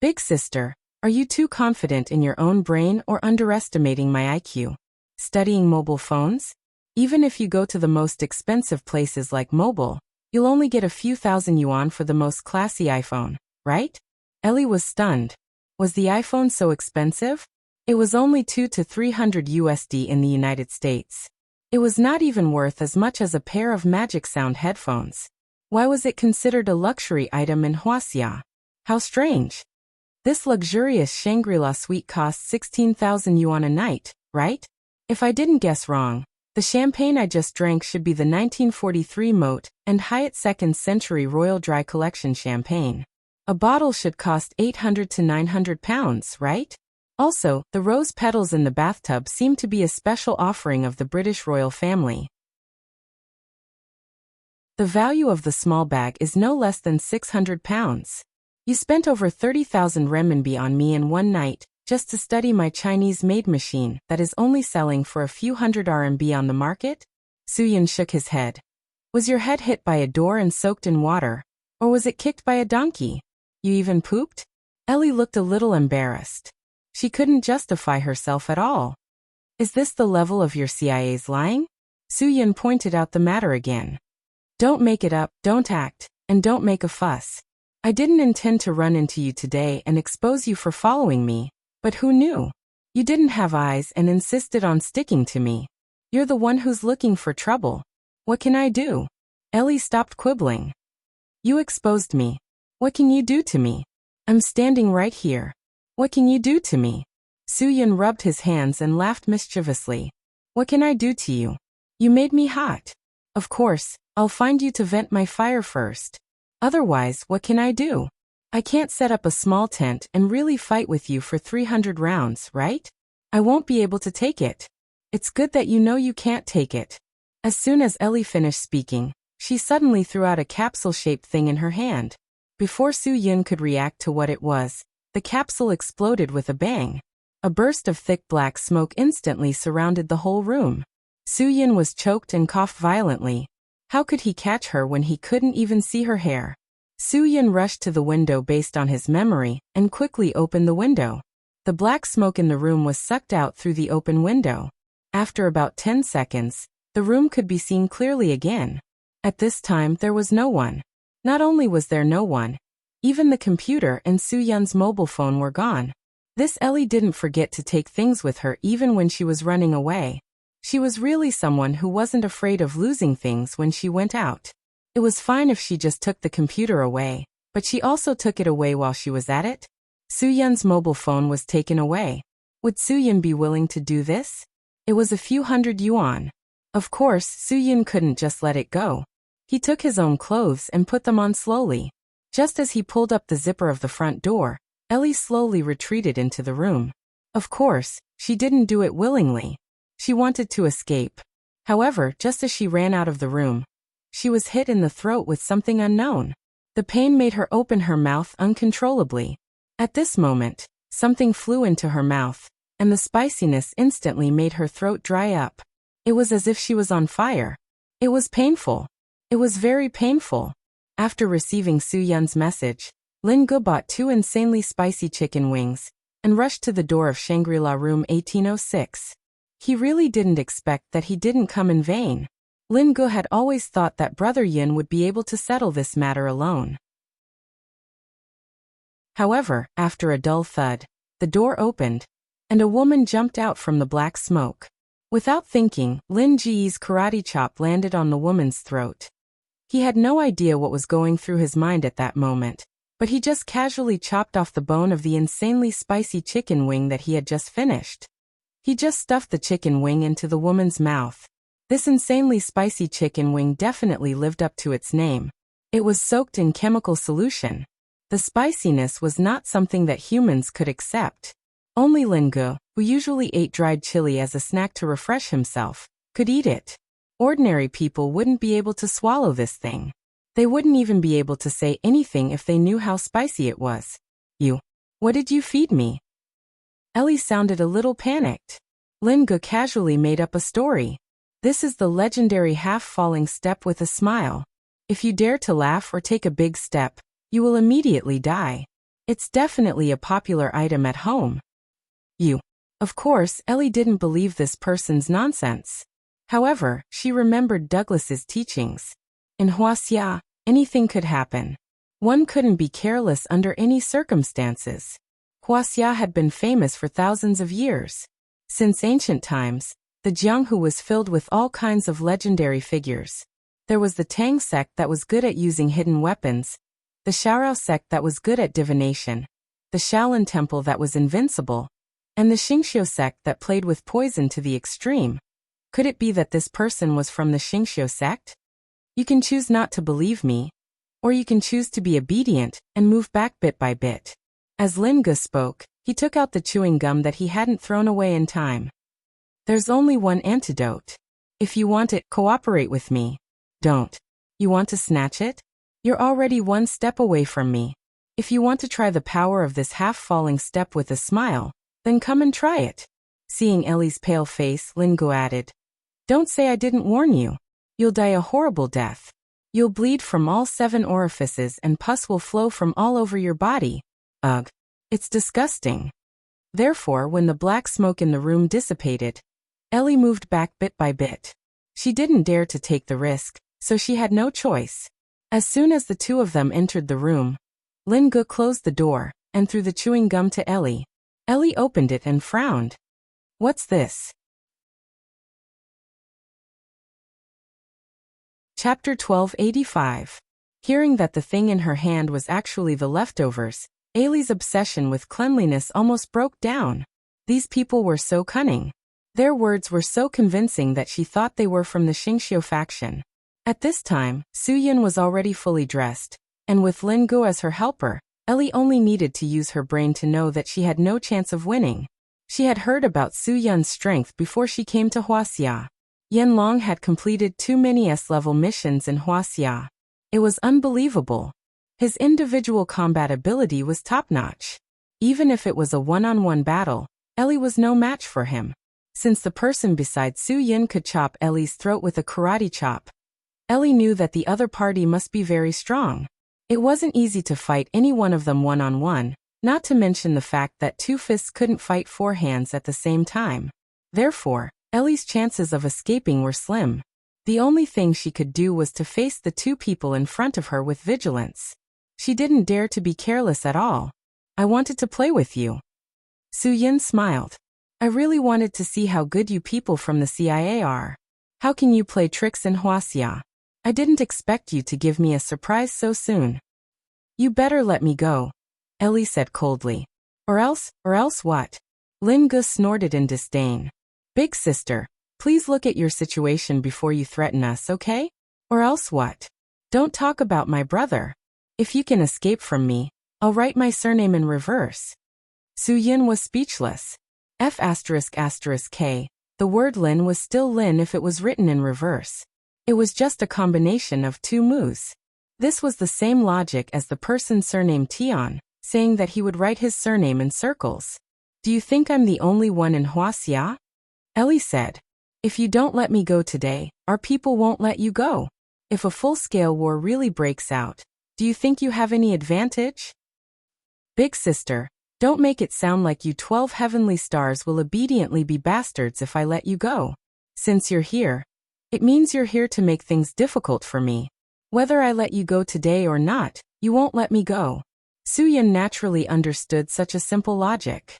Big sister, are you too confident in your own brain or underestimating my IQ? Studying mobile phones? Even if you go to the most expensive places like mobile, you'll only get a few thousand yuan for the most classy iPhone, right? Ellie was stunned. Was the iPhone so expensive? It was only 200 to 300 USD in the United States. It was not even worth as much as a pair of Magic Sound headphones. Why was it considered a luxury item in Huaxia? How strange. This luxurious Shangri-La suite costs 16,000 yuan a night, right? If I didn't guess wrong, the champagne I just drank should be the 1943 Moët and Hyatt 2nd Century Royal Dry Collection champagne. A bottle should cost 800 to 900 pounds, right? Also, the rose petals in the bathtub seem to be a special offering of the British royal family. The value of the small bag is no less than 600 pounds. You spent over 30,000 renminbi on me in one night, just to study my Chinese-made machine that is only selling for a few hundred RMB on the market? Suyin shook his head. Was your head hit by a door and soaked in water? Or was it kicked by a donkey? You even pooped? Ellie looked a little embarrassed. She couldn't justify herself at all. Is this the level of your CIA's lying? Suyin pointed out the matter again. Don't make it up, don't act, and don't make a fuss. I didn't intend to run into you today and expose you for following me, but who knew? You didn't have eyes and insisted on sticking to me. You're the one who's looking for trouble. What can I do? Ellie stopped quibbling. You exposed me. What can you do to me? I'm standing right here. What can you do to me? Suyin rubbed his hands and laughed mischievously. What can I do to you? You made me hot. Of course, I'll find you to vent my fire first. Otherwise, what can I do? I can't set up a small tent and really fight with you for 300 rounds, right? I won't be able to take it. It's good that you know you can't take it. As soon as Ellie finished speaking, she suddenly threw out a capsule-shaped thing in her hand. Before Suyin could react to what it was, the capsule exploded with a bang. A burst of thick black smoke instantly surrounded the whole room. Suyin was choked and coughed violently. How could he catch her when he couldn't even see her hair? Suyin rushed to the window based on his memory and quickly opened the window. The black smoke in the room was sucked out through the open window. After about 10 seconds, the room could be seen clearly again. At this time, there was no one. Not only was there no one, even the computer and Suyun's mobile phone were gone. This Ellie didn't forget to take things with her even when she was running away. She was really someone who wasn't afraid of losing things when she went out. It was fine if she just took the computer away, but she also took it away while she was at it. Suyun's mobile phone was taken away. Would Suyin be willing to do this? It was a few hundred yuan. Of course, Suyin couldn't just let it go. He took his own clothes and put them on slowly. Just as he pulled up the zipper of the front door, Ellie slowly retreated into the room. Of course, she didn't do it willingly. She wanted to escape. However, just as she ran out of the room, she was hit in the throat with something unknown. The pain made her open her mouth uncontrollably. At this moment, something flew into her mouth, and the spiciness instantly made her throat dry up. It was as if she was on fire. It was painful. It was very painful. After receiving Suyun's message, Lin Gu bought 2 insanely spicy chicken wings and rushed to the door of Shangri-La room 1806. He really didn't expect that he didn't come in vain. Lin Gu had always thought that Brother Yin would be able to settle this matter alone. However, after a dull thud, the door opened, and a woman jumped out from the black smoke. Without thinking, Lin Ji's karate chop landed on the woman's throat. He had no idea what was going through his mind at that moment, but he just casually chopped off the bone of the insanely spicy chicken wing that he had just finished. He just stuffed the chicken wing into the woman's mouth. This insanely spicy chicken wing definitely lived up to its name. It was soaked in chemical solution. The spiciness was not something that humans could accept. Only Lin Gu, who usually ate dried chili as a snack to refresh himself, could eat it. Ordinary people wouldn't be able to swallow this thing. They wouldn't even be able to say anything if they knew how spicy it was. What did you feed me? Ellie sounded a little panicked. Lin Gu casually made up a story. This is the legendary half-falling step with a smile. If you dare to laugh or take a big step, you will immediately die. It's definitely a popular item at home. Of course, Ellie didn't believe this person's nonsense. However, she remembered Douglas's teachings. In Huaxia, anything could happen. One couldn't be careless under any circumstances. Huaxia had been famous for thousands of years. Since ancient times, the Jianghu was filled with all kinds of legendary figures. There was the Tang sect that was good at using hidden weapons, the Xiaorao sect that was good at divination, the Shaolin temple that was invincible, and the Xingqiu sect that played with poison to the extreme. Could it be that this person was from the Xingqiu sect? You can choose not to believe me, or you can choose to be obedient and move back bit by bit. As Lin Gu spoke, he took out the chewing gum that he hadn't thrown away in time. There's only one antidote. If you want it, cooperate with me. Don't. You want to snatch it? You're already one step away from me. If you want to try the power of this half-falling step with a smile, then come and try it. Seeing Ellie's pale face, Lingo added, Don't say I didn't warn you. You'll die a horrible death. You'll bleed from all 7 orifices and pus will flow from all over your body. Ugh. It's disgusting. Therefore, when the black smoke in the room dissipated, Ellie moved back bit by bit. She didn't dare to take the risk, so she had no choice. As soon as the two of them entered the room, Lingo closed the door and threw the chewing gum to Ellie. Ellie opened it and frowned. What's this? Chapter 1285. Hearing that the thing in her hand was actually the leftovers, Ellie's obsession with cleanliness almost broke down. These people were so cunning. Their words were so convincing that she thought they were from the Xingqiu faction. At this time, Suyin was already fully dressed, and with Lingo as her helper, Ellie only needed to use her brain to know that she had no chance of winning. She had heard about Su Yun's strength before she came to Huaxia. Yanlong had completed too many S-level missions in Huaxia. It was unbelievable. His individual combat ability was top-notch. Even if it was a one-on-one battle, Ellie was no match for him. Since the person beside Su Yin could chop Ellie's throat with a karate chop, Ellie knew that the other party must be very strong. It wasn't easy to fight any one of them one-on-one, not to mention the fact that 2 fists couldn't fight 4 hands at the same time. Therefore, Ellie's chances of escaping were slim. The only thing she could do was to face the 2 people in front of her with vigilance. She didn't dare to be careless at all. I wanted to play with you. Su Yin smiled. I really wanted to see how good you people from the CIA are. How can you play tricks in Huaxia? I didn't expect you to give me a surprise so soon. You better let me go, Ellie said coldly. Or else what? Lingo snorted in disdain. Big sister, please look at your situation before you threaten us, okay? Or else what? Don't talk about my brother. If you can escape from me, I'll write my surname in reverse. Su Yin was speechless. F***K, the word Lin was still Lin if it was written in reverse. It was just a combination of 2 moos. This was the same logic as the person's surname Tian, saying that he would write his surname in circles. Do you think I'm the only one in Huaxia? Ellie said. If you don't let me go today, our people won't let you go. If a full-scale war really breaks out, do you think you have any advantage? Big sister, don't make it sound like you 12 heavenly stars will obediently be bastards if I let you go. Since you're here, it means you're here to make things difficult for me. Whether I let you go today or not, you won't let me go. Su Yin naturally understood such a simple logic.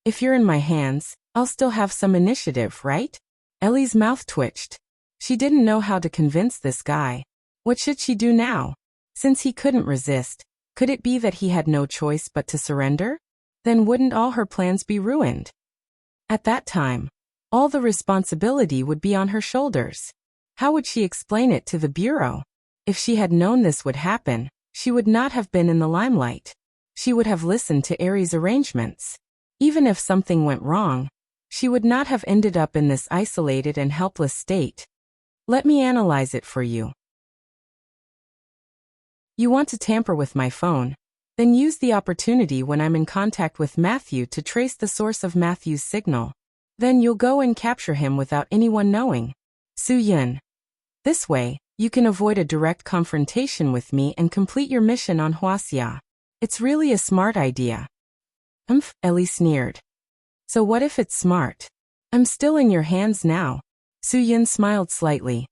If you're in my hands, I'll still have some initiative, right? Ellie's mouth twitched. She didn't know how to convince this guy. What should she do now? Since he couldn't resist, could it be that he had no choice but to surrender? Then wouldn't all her plans be ruined? At that time, all the responsibility would be on her shoulders. How would she explain it to the Bureau? If she had known this would happen, she would not have been in the limelight. She would have listened to Aries' arrangements. Even if something went wrong, she would not have ended up in this isolated and helpless state. Let me analyze it for you. You want to tamper with my phone? Then use the opportunity when I'm in contact with Matthew to trace the source of Matthew's signal. Then you'll go and capture him without anyone knowing. Su Yin. This way, you can avoid a direct confrontation with me and complete your mission on Huaxia. It's really a smart idea. Ellie sneered. So what if it's smart? I'm still in your hands now. Su Yin smiled slightly.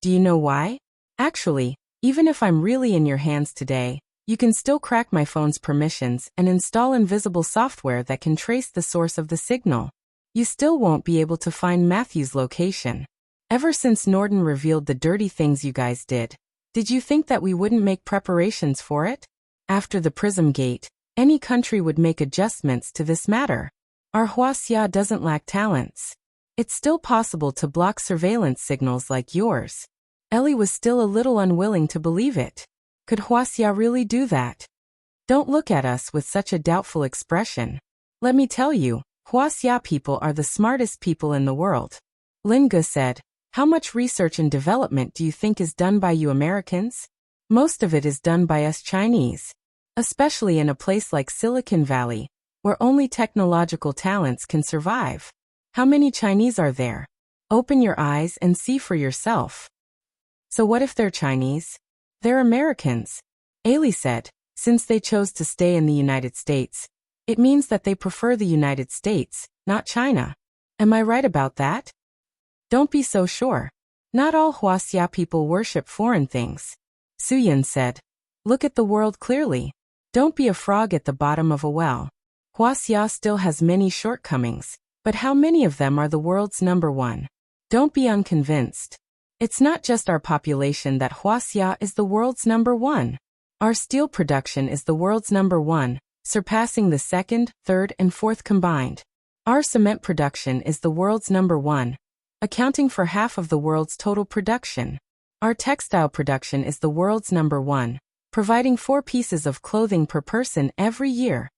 Do you know why? Actually, even if I'm really in your hands today, you can still crack my phone's permissions and install invisible software that can trace the source of the signal. You still won't be able to find Matthew's location. Ever since Norden revealed the dirty things you guys did you think that we wouldn't make preparations for it? After the Prism Gate, any country would make adjustments to this matter. Our Huaxia doesn't lack talents. It's still possible to block surveillance signals like yours. Ellie was still a little unwilling to believe it. Could Huaxia really do that? Don't look at us with such a doubtful expression. Let me tell you, Huaxia people are the smartest people in the world. Linga said, How much research and development do you think is done by you Americans? Most of it is done by us Chinese. Especially in a place like Silicon Valley, where only technological talents can survive. How many Chinese are there? Open your eyes and see for yourself. So what if they're Chinese? They're Americans. Ailey said, since they chose to stay in the United States, it means that they prefer the United States, not China. Am I right about that? Don't be so sure. Not all Huaxia people worship foreign things. Suyin said. Look at the world clearly. Don't be a frog at the bottom of a well. Huaxia still has many shortcomings, but how many of them are the world's number one? Don't be unconvinced. It's not just our population that Huaxia is the world's number one. Our steel production is the world's number one, surpassing the second, third, and fourth combined. Our cement production is the world's number one, accounting for half of the world's total production. Our textile production is the world's number one, providing 4 pieces of clothing per person every year.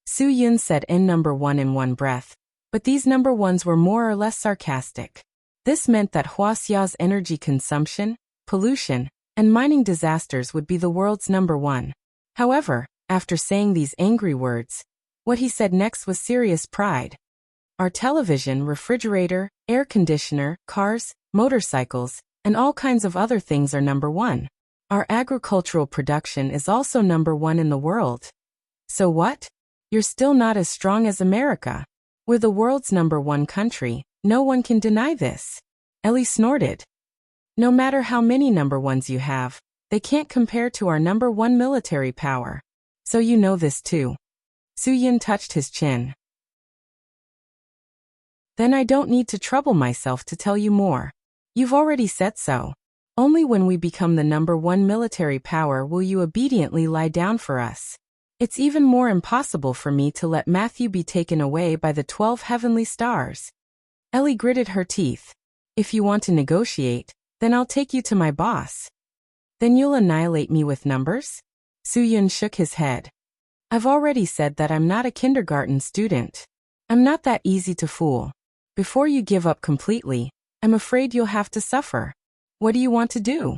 Su Yun said number one in one breath, but these number ones were more or less sarcastic. This meant that Huaxia's energy consumption, pollution, and mining disasters would be the world's number one. However, after saying these angry words, what he said next was serious pride. Our television, refrigerator, air conditioner, cars, motorcycles, and all kinds of other things are number one. Our agricultural production is also number one in the world. So what? You're still not as strong as America. We're the world's number one country. No one can deny this. Ellie snorted. No matter how many number ones you have, they can't compare to our number one military power. So you know this too. Su Yin touched his chin. Then I don't need to trouble myself to tell you more. You've already said so. Only when we become the number one military power will you obediently lie down for us. It's even more impossible for me to let Matthew be taken away by the 12 heavenly stars. Ellie gritted her teeth. If you want to negotiate, then I'll take you to my boss. Then you'll annihilate me with numbers? Su Yun shook his head. I've already said that I'm not a kindergarten student. I'm not that easy to fool. Before you give up completely, I'm afraid you'll have to suffer. What do you want to do?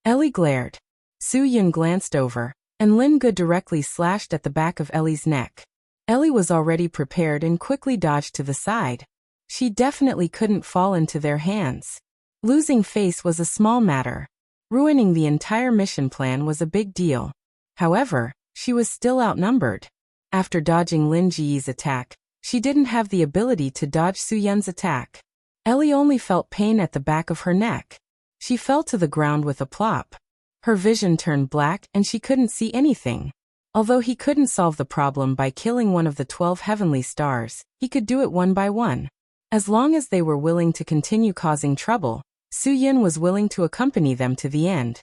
Ellie glared. Su Yun glanced over, and Lin Ge directly slashed at the back of Ellie's neck. Ellie was already prepared and quickly dodged to the side. She definitely couldn't fall into their hands. Losing face was a small matter. Ruining the entire mission plan was a big deal. However, she was still outnumbered. After dodging Lin Ji's attack, she didn't have the ability to dodge Su Yun's attack. Ellie only felt pain at the back of her neck. She fell to the ground with a plop. Her vision turned black and she couldn't see anything. Although he couldn't solve the problem by killing one of the 12 heavenly stars, he could do it one by one. As long as they were willing to continue causing trouble, Su Yun was willing to accompany them to the end.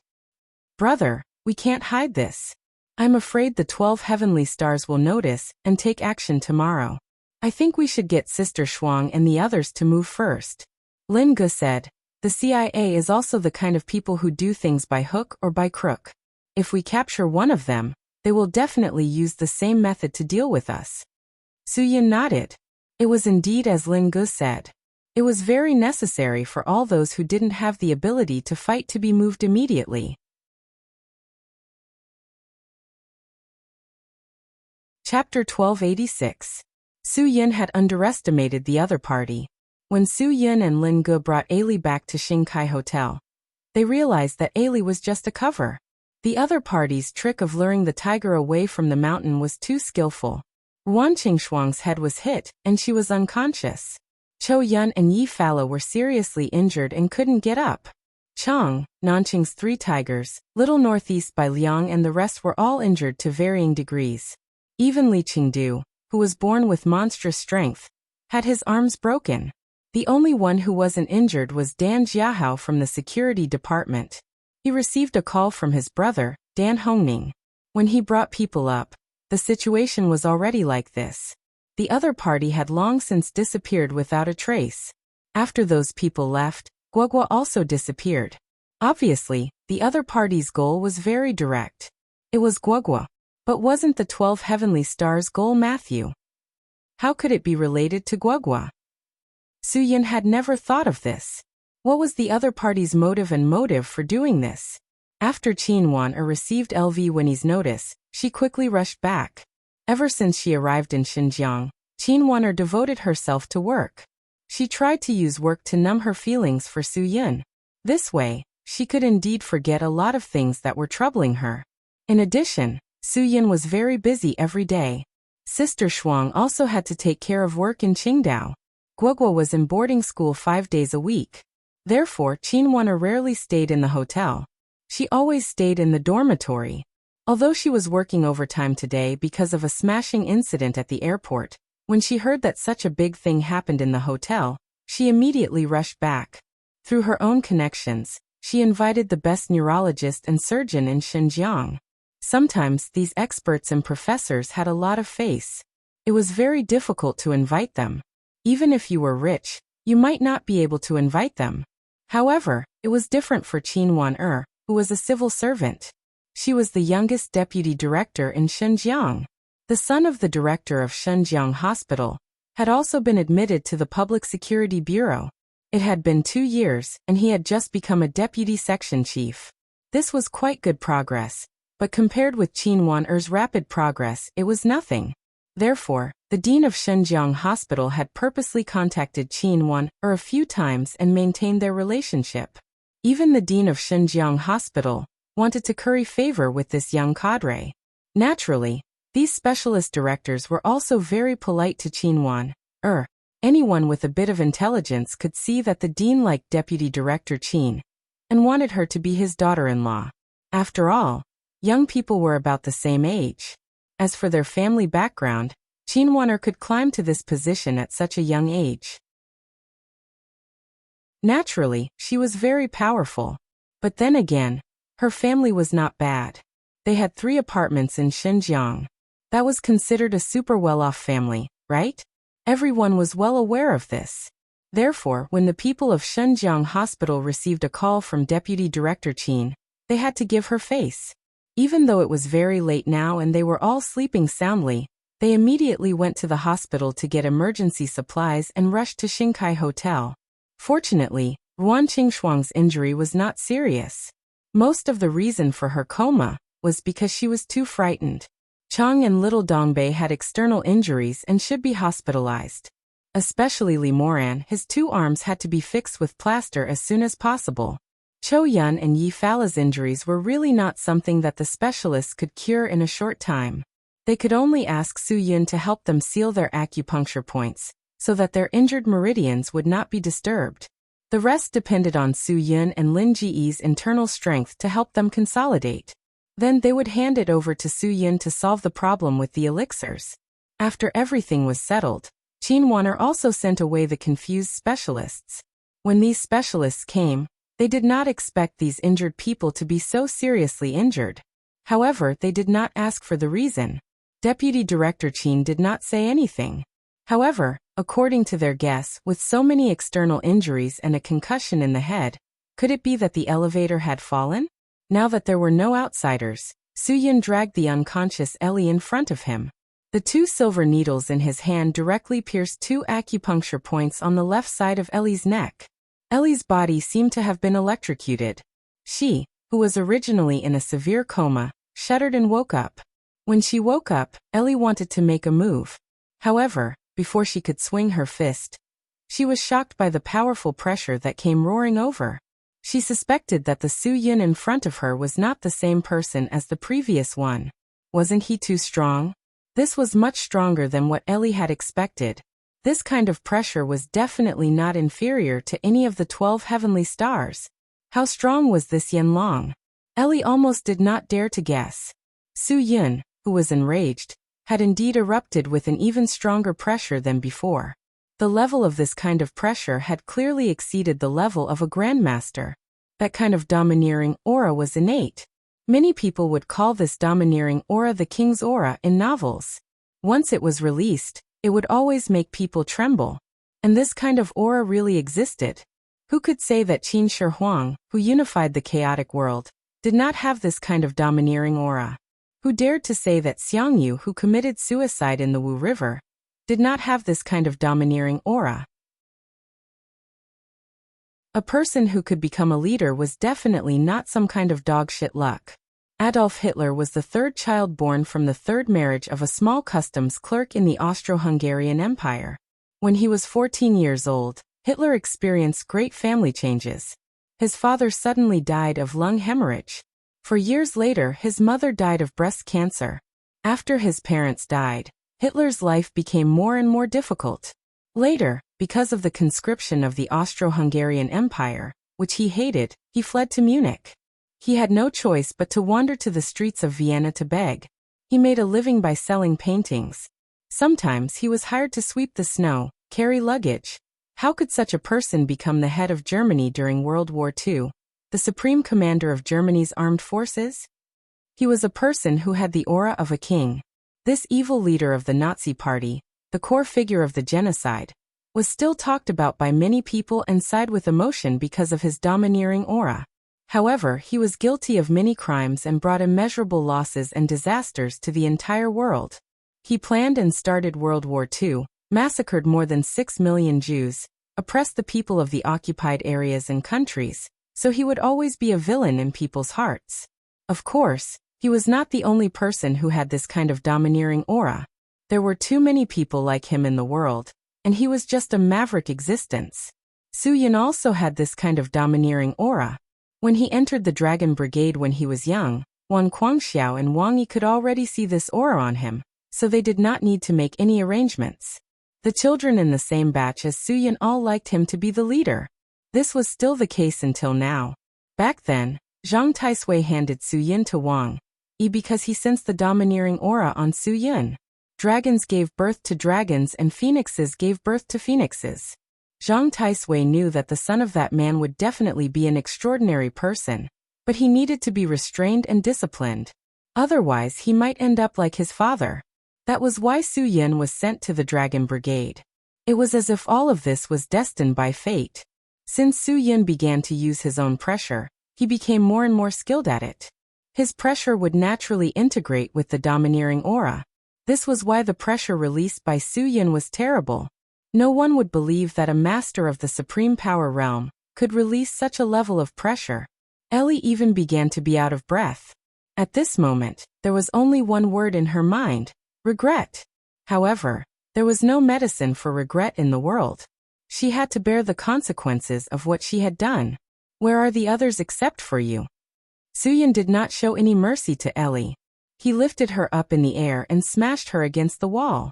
Brother, we can't hide this. I'm afraid the 12 heavenly stars will notice and take action tomorrow. I think we should get Sister Shuang and the others to move first. Lin Ge said, the CIA is also the kind of people who do things by hook or by crook. If we capture one of them, they will definitely use the same method to deal with us. Su Yun nodded. It was indeed as Lin Ge said. It was very necessary for all those who didn't have the ability to fight to be moved immediately. Chapter 1286. Su Yun had underestimated the other party. When Su Yun and Lin Ge brought Ailey back to Xingkai Hotel, they realized that Ailey was just a cover. The other party's trick of luring the tiger away from the mountain was too skillful. Ruan Qingshuang's head was hit, and she was unconscious. Chou Yun and Yi Fala were seriously injured and couldn't get up. Chang, Nanqing's 3 tigers, Little Northeast by Liang and the rest were all injured to varying degrees. Even Li Qingdu, who was born with monstrous strength, had his arms broken. The only one who wasn't injured was Dan Jiahao from the security department. He received a call from his brother, Dan Hongning. When he brought people up, the situation was already like this. The other party had long since disappeared without a trace. After those people left, Guogua also disappeared. Obviously, the other party's goal was very direct. It was Guogua. But wasn't the 12 heavenly stars' goal Matthew? How could it be related to Guogua? Su Yun had never thought of this. What was the other party's motive for doing this? After Qin Wan-er received LV Winnie's notice, she quickly rushed back. Ever since she arrived in Xinjiang, Qin Wan-er devoted herself to work. She tried to use work to numb her feelings for Su Yun. This way, she could indeed forget a lot of things that were troubling her. In addition, Su Yun was very busy every day. Sister Shuang also had to take care of work in Qingdao. Guoguo was in boarding school 5 days a week. Therefore, Qin Wan-er rarely stayed in the hotel. She always stayed in the dormitory. Although she was working overtime today because of a smashing incident at the airport, when she heard that such a big thing happened in the hotel, she immediately rushed back. Through her own connections, she invited the best neurologist and surgeon in Xinjiang. Sometimes these experts and professors had a lot of face. It was very difficult to invite them. Even if you were rich, you might not be able to invite them. However, it was different for Qin Wan-er, who was a civil servant. She was the youngest deputy director in Xinjiang. The son of the director of Xinjiang Hospital had also been admitted to the Public Security Bureau. It had been 2 years, and he had just become a deputy section chief. This was quite good progress, but compared with Qin Wan-er's rapid progress, it was nothing. Therefore, the dean of Xinjiang Hospital had purposely contacted Qin Wan-er a few times and maintained their relationship. Even the dean of Xinjiang Hospital wanted to curry favor with this young cadre. Naturally, these specialist directors were also very polite to Qin Wan-er. Anyone with a bit of intelligence could see that the dean liked Deputy Director Qin and wanted her to be his daughter-in-law. After all, young people were about the same age. As for their family background, Qin Wan-er could climb to this position at such a young age. Naturally, she was very powerful. But then again, her family was not bad. They had 3 apartments in Xinjiang. That was considered a super well-off family, right? Everyone was well aware of this. Therefore, when the people of Xinjiang Hospital received a call from Deputy Director Qin, they had to give her face. Even though it was very late now and they were all sleeping soundly, they immediately went to the hospital to get emergency supplies and rushed to Xinkai Hotel. Fortunately, Ruan Qingshuang's injury was not serious. Most of the reason for her coma was because she was too frightened. Chang and little Dongbei had external injuries and should be hospitalized. Especially Li Moran, his 2 arms had to be fixed with plaster as soon as possible. Chou Yun and Yi Fala's injuries were really not something that the specialists could cure in a short time. They could only ask Su Yun to help them seal their acupuncture points, so that their injured meridians would not be disturbed. The rest depended on Su Yun and Lin Ji's internal strength to help them consolidate. Then they would hand it over to Su Yun to solve the problem with the elixirs. After everything was settled, Qin Wan-er also sent away the confused specialists. When these specialists came, they did not expect these injured people to be so seriously injured. However, they did not ask for the reason. Deputy Director Qin did not say anything. However, according to their guess, with so many external injuries and a concussion in the head, could it be that the elevator had fallen? Now that there were no outsiders, Su Yun dragged the unconscious Ellie in front of him. The 2 silver needles in his hand directly pierced 2 acupuncture points on the left side of Ellie's neck. Ellie's body seemed to have been electrocuted. She, who was originally in a severe coma, shuddered and woke up. When she woke up, Ellie wanted to make a move. However, before she could swing her fist, she was shocked by the powerful pressure that came roaring over. She suspected that the Su Yun in front of her was not the same person as the previous one. Wasn't he too strong? This was much stronger than what Ellie had expected. This kind of pressure was definitely not inferior to any of the 12 heavenly stars. How strong was this Yen Long? Ellie almost did not dare to guess. Su Yun, who was enraged, had indeed erupted with an even stronger pressure than before. The level of this kind of pressure had clearly exceeded the level of a grandmaster. That kind of domineering aura was innate. Many people would call this domineering aura the king's aura in novels. Once it was released, it would always make people tremble. And this kind of aura really existed. Who could say that Qin Shi Huang, who unified the chaotic world, did not have this kind of domineering aura? Who dared to say that Xiang Yu, who committed suicide in the Wu River, did not have this kind of domineering aura? A person who could become a leader was definitely not some kind of dog shit luck. Adolf Hitler was the third child born from the third marriage of a small customs clerk in the Austro-Hungarian Empire. When he was 14 years old, Hitler experienced great family changes. His father suddenly died of lung hemorrhage. For years later, his mother died of breast cancer. After his parents died, Hitler's life became more and more difficult. Later, because of the conscription of the Austro-Hungarian Empire, which he hated, he fled to Munich. He had no choice but to wander to the streets of Vienna to beg. He made a living by selling paintings. Sometimes he was hired to sweep the snow, carry luggage. How could such a person become the head of Germany during World War II, the supreme commander of Germany's armed forces? He was a person who had the aura of a king. This evil leader of the Nazi Party, the core figure of the genocide, was still talked about by many people and sighed with emotion because of his domineering aura. However, he was guilty of many crimes and brought immeasurable losses and disasters to the entire world. He planned and started World War II, massacred more than 6 million Jews, oppressed the people of the occupied areas and countries, so he would always be a villain in people's hearts. Of course, he was not the only person who had this kind of domineering aura. There were too many people like him in the world, and he was just a maverick existence. Su Yun also had this kind of domineering aura. When he entered the Dragon Brigade when he was young, Wang Guangxiao and Wang Yi could already see this aura on him, so they did not need to make any arrangements. The children in the same batch as Su Yun all liked him to be the leader. This was still the case until now. Back then, Zhang Taisui handed Su Yun to Wang Yi because he sensed the domineering aura on Su Yun. Dragons gave birth to dragons and phoenixes gave birth to phoenixes. Zhang Taisui knew that the son of that man would definitely be an extraordinary person, but he needed to be restrained and disciplined. Otherwise, he might end up like his father. That was why Su Yun was sent to the Dragon Brigade. It was as if all of this was destined by fate. Since Su Yun began to use his own pressure, he became more and more skilled at it. His pressure would naturally integrate with the domineering aura. This was why the pressure released by Su Yun was terrible. No one would believe that a master of the supreme power realm could release such a level of pressure. Ellie even began to be out of breath. At this moment, there was only one word in her mind: regret. However, there was no medicine for regret in the world. She had to bear the consequences of what she had done. Where are the others except for you? Su Yun did not show any mercy to Ellie. He lifted her up in the air and smashed her against the wall.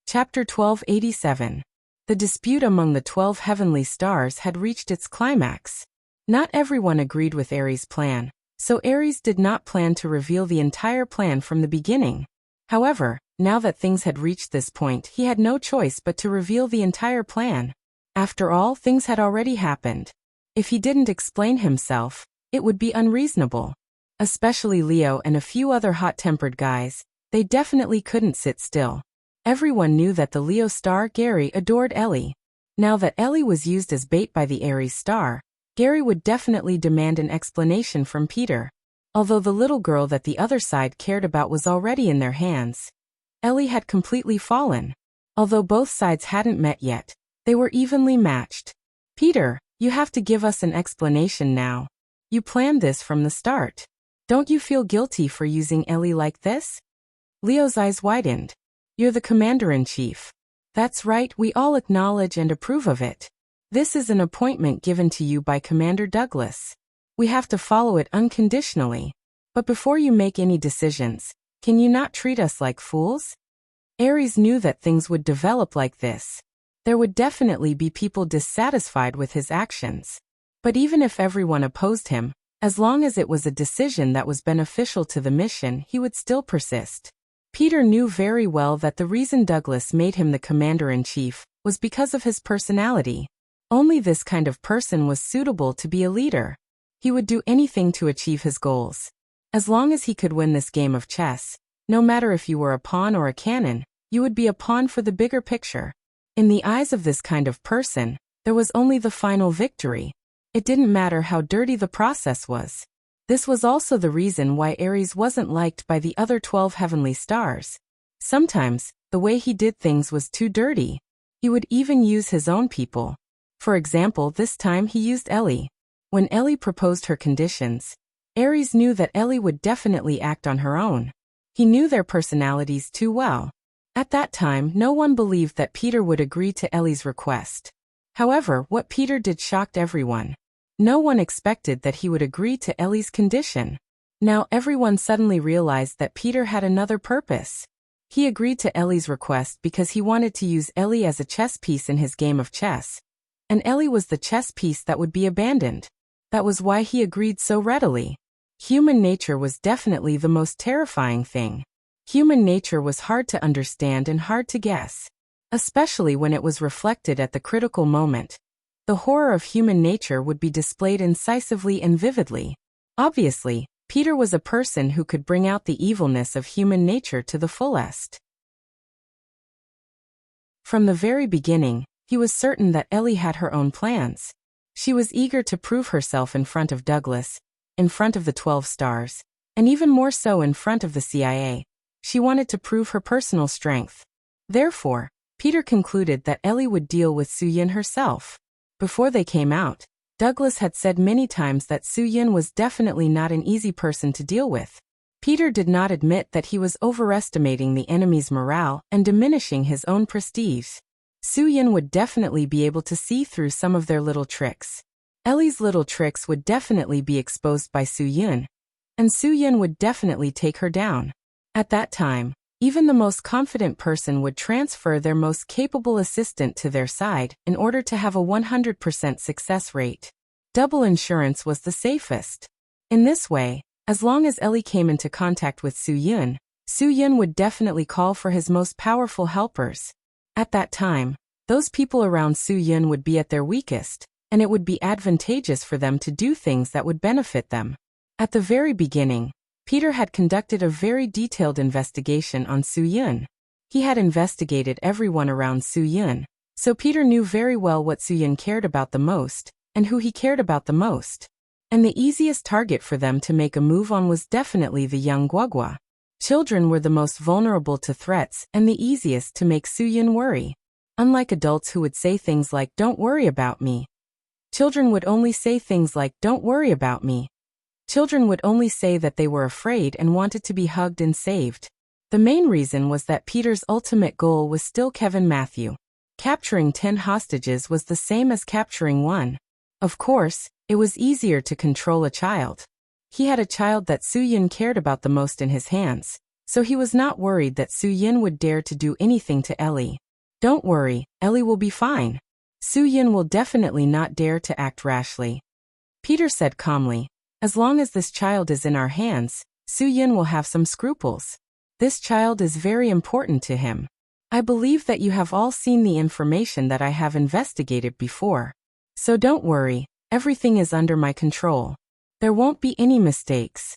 Chapter 1287. The dispute among the 12 heavenly stars had reached its climax. Not everyone agreed with Ares' plan, so Ares did not plan to reveal the entire plan from the beginning. However, now that things had reached this point, he had no choice but to reveal the entire plan. After all, things had already happened. If he didn't explain himself, it would be unreasonable. Especially Leo and a few other hot-tempered guys, they definitely couldn't sit still. Everyone knew that the Leo star Gary adored Ellie. Now that Ellie was used as bait by the Ares star, Gary would definitely demand an explanation from Peter. Although the little girl that the other side cared about was already in their hands, Ellie had completely fallen. Although both sides hadn't met yet, they were evenly matched. Peter, you have to give us an explanation now. You planned this from the start. Don't you feel guilty for using Ellie like this? Leo's eyes widened. You're the commander-in-chief. That's right, we all acknowledge and approve of it. This is an appointment given to you by Commander Douglas. We have to follow it unconditionally. But before you make any decisions, can you not treat us like fools? Ares knew that things would develop like this. There would definitely be people dissatisfied with his actions. But even if everyone opposed him, as long as it was a decision that was beneficial to the mission, he would still persist. Peter knew very well that the reason Douglas made him the commander-in-chief was because of his personality. Only this kind of person was suitable to be a leader. He would do anything to achieve his goals. As long as he could win this game of chess, no matter if you were a pawn or a cannon, you would be a pawn for the bigger picture. In the eyes of this kind of person, there was only the final victory. It didn't matter how dirty the process was. This was also the reason why Ares wasn't liked by the other 12 heavenly stars. Sometimes, The way he did things was too dirty. He would even use his own people. For example, this time he used Ellie. When Ellie proposed her conditions, Aries knew that Ellie would definitely act on her own. He knew their personalities too well. At that time, no one believed that Peter would agree to Ellie's request. However, what Peter did shocked everyone. No one expected that he would agree to Ellie's condition. Now everyone suddenly realized that Peter had another purpose. He agreed to Ellie's request because he wanted to use Ellie as a chess piece in his game of chess. And Ellie was the chess piece that would be abandoned. That was why he agreed so readily. Human nature was definitely the most terrifying thing. Human nature was hard to understand and hard to guess, especially when it was reflected at the critical moment. The horror of human nature would be displayed incisively and vividly. Obviously, Peter was a person who could bring out the evilness of human nature to the fullest. From the very beginning, he was certain that Ellie had her own plans. She was eager to prove herself in front of Douglas, in front of the 12 stars, and even more so in front of the CIA. She wanted to prove her personal strength. Therefore, Peter concluded that Ellie would deal with Su-yin herself. Before they came out, Douglas had said many times that Su-yin was definitely not an easy person to deal with. Peter did not admit that he was overestimating the enemy's morale and diminishing his own prestige. Su-yin would definitely be able to see through some of their little tricks. Ellie's little tricks would definitely be exposed by Su-yin, and Su-yin would definitely take her down. At that time, even the most confident person would transfer their most capable assistant to their side in order to have a 100% success rate. Double insurance was the safest. In this way, as long as Ellie came into contact with Su-yin, Su-yin would definitely call for his most powerful helpers. At that time, those people around Su-yin would be at their weakest, and it would be advantageous for them to do things that would benefit them. At the very beginning, Peter had conducted a very detailed investigation on Su-yin. He had investigated everyone around Su-yin, so Peter knew very well what Su-yin cared about the most, and who he cared about the most. And the easiest target for them to make a move on was definitely the young Guagua. Children were the most vulnerable to threats and the easiest to make Su-yin worry. Unlike adults who would say things like, "Don't worry about me," children would only say things like, "Don't worry about me." Children would only say that they were afraid and wanted to be hugged and saved. The main reason was that Peter's ultimate goal was still Kevin Matthew. Capturing 10 hostages was the same as capturing one. Of course, it was easier to control a child. He had a child that Su-yin cared about the most in his hands, so he was not worried that Su-yin would dare to do anything to Ellie. "Don't worry, Ellie will be fine. Su-yin will definitely not dare to act rashly," Peter said calmly. "As long as this child is in our hands, Su-yin will have some scruples. This child is very important to him. I believe that you have all seen the information that I have investigated before. So don't worry, everything is under my control. There won't be any mistakes."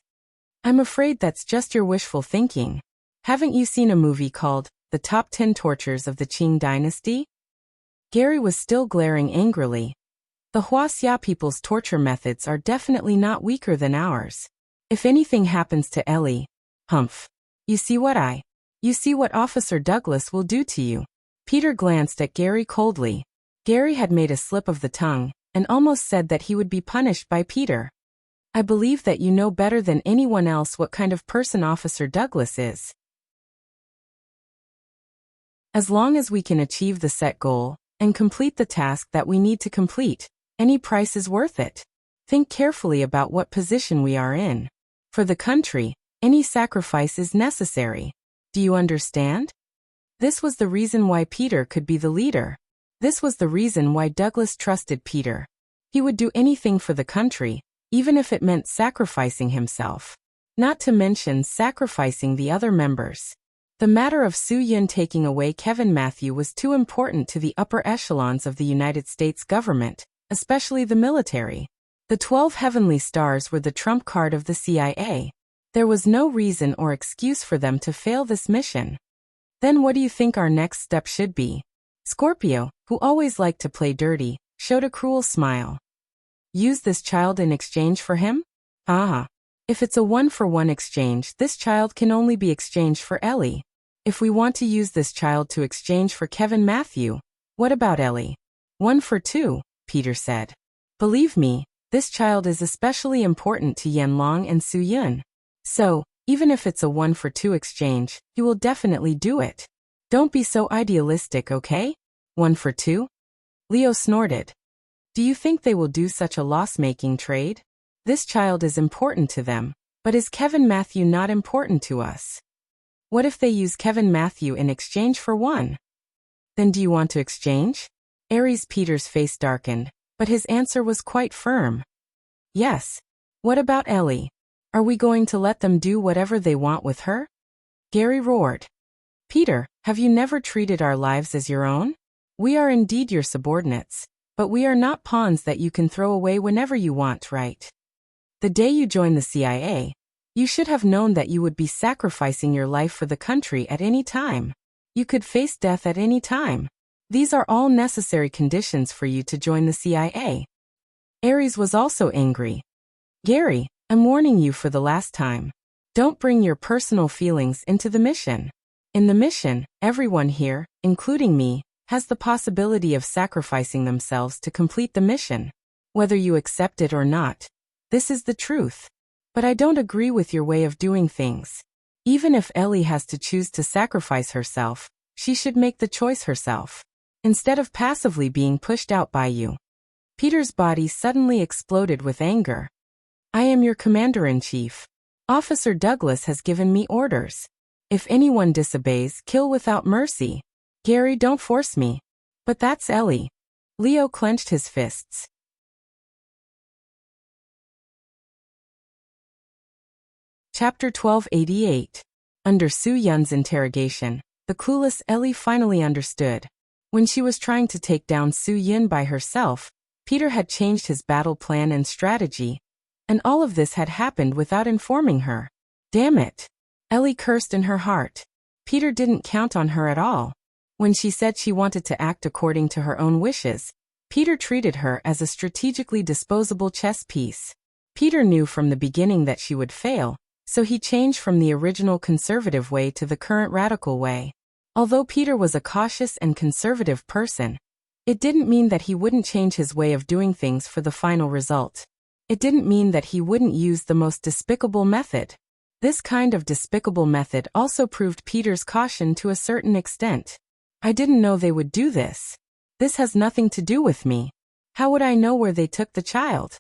"I'm afraid that's just your wishful thinking. Haven't you seen a movie called The Top 10 Tortures of the Qing Dynasty?" Gary was still glaring angrily. "The Huaxia people's torture methods are definitely not weaker than ours. If anything happens to Ellie, humph. You see what Officer Douglas will do to you." Peter glanced at Gary coldly. Gary had made a slip of the tongue, and almost said that he would be punished by Peter. "I believe that you know better than anyone else what kind of person Officer Douglas is. As long as we can achieve the set goal, and complete the task that we need to complete, any price is worth it. Think carefully about what position we are in. For the country, any sacrifice is necessary. Do you understand?" This was the reason why Peter could be the leader. This was the reason why Douglas trusted Peter. He would do anything for the country, even if it meant sacrificing himself. Not to mention sacrificing the other members. The matter of Su-yin taking away Kevin Matthew was too important to the upper echelons of the United States government, especially the military. The 12 heavenly stars were the trump card of the CIA. There was no reason or excuse for them to fail this mission. Then what do you think our next step should be? Scorpio, who always liked to play dirty, showed a cruel smile. "Use this child in exchange for him? Ah. If it's a one-for-one exchange, this child can only be exchanged for Ellie. If we want to use this child to exchange for Kevin Matthew, what about Ellie? 1 for 2, Peter said. Believe me, this child is especially important to Yanlong and Su-yun. So, even if it's a 1 for 2 exchange, he will definitely do it. Don't be so idealistic, okay? 1 for 2? Leo snorted. Do you think they will do such a loss-making trade? This child is important to them, but is Kevin Matthew not important to us? What if they use Kevin Matthew in exchange for 1? Then do you want to exchange? Aries Peter's face darkened, but his answer was quite firm. Yes. What about Ellie? Are we going to let them do whatever they want with her? Gary roared. Peter, have you never treated our lives as your own? We are indeed your subordinates, but we are not pawns that you can throw away whenever you want, right? The day you joined the CIA, you should have known that you would be sacrificing your life for the country at any time. You could face death at any time. These are all necessary conditions for you to join the CIA. Aries was also angry. Gary, I'm warning you for the last time. Don't bring your personal feelings into the mission. In the mission, everyone here, including me, has the possibility of sacrificing themselves to complete the mission. Whether you accept it or not, this is the truth. But I don't agree with your way of doing things. Even if Ellie has to choose to sacrifice herself, she should make the choice herself, instead of passively being pushed out by you. Peter's body suddenly exploded with anger. I am your commander-in-chief. Officer Douglas has given me orders. If anyone disobeys, kill without mercy. Gary, don't force me. But that's Ellie. Leo clenched his fists. Chapter 1288. Under Su-yun's interrogation, the clueless Ellie finally understood. When she was trying to take down Su-yun by herself, Peter had changed his battle plan and strategy, and all of this had happened without informing her. Damn it! Ellie cursed in her heart. Peter didn't count on her at all. When she said she wanted to act according to her own wishes, Peter treated her as a strategically disposable chess piece. Peter knew from the beginning that she would fail, so he changed from the original conservative way to the current radical way. Although Peter was a cautious and conservative person, it didn't mean that he wouldn't change his way of doing things for the final result. It didn't mean that he wouldn't use the most despicable method. This kind of despicable method also proved Peter's caution to a certain extent. I didn't know they would do this. This has nothing to do with me. How would I know where they took the child?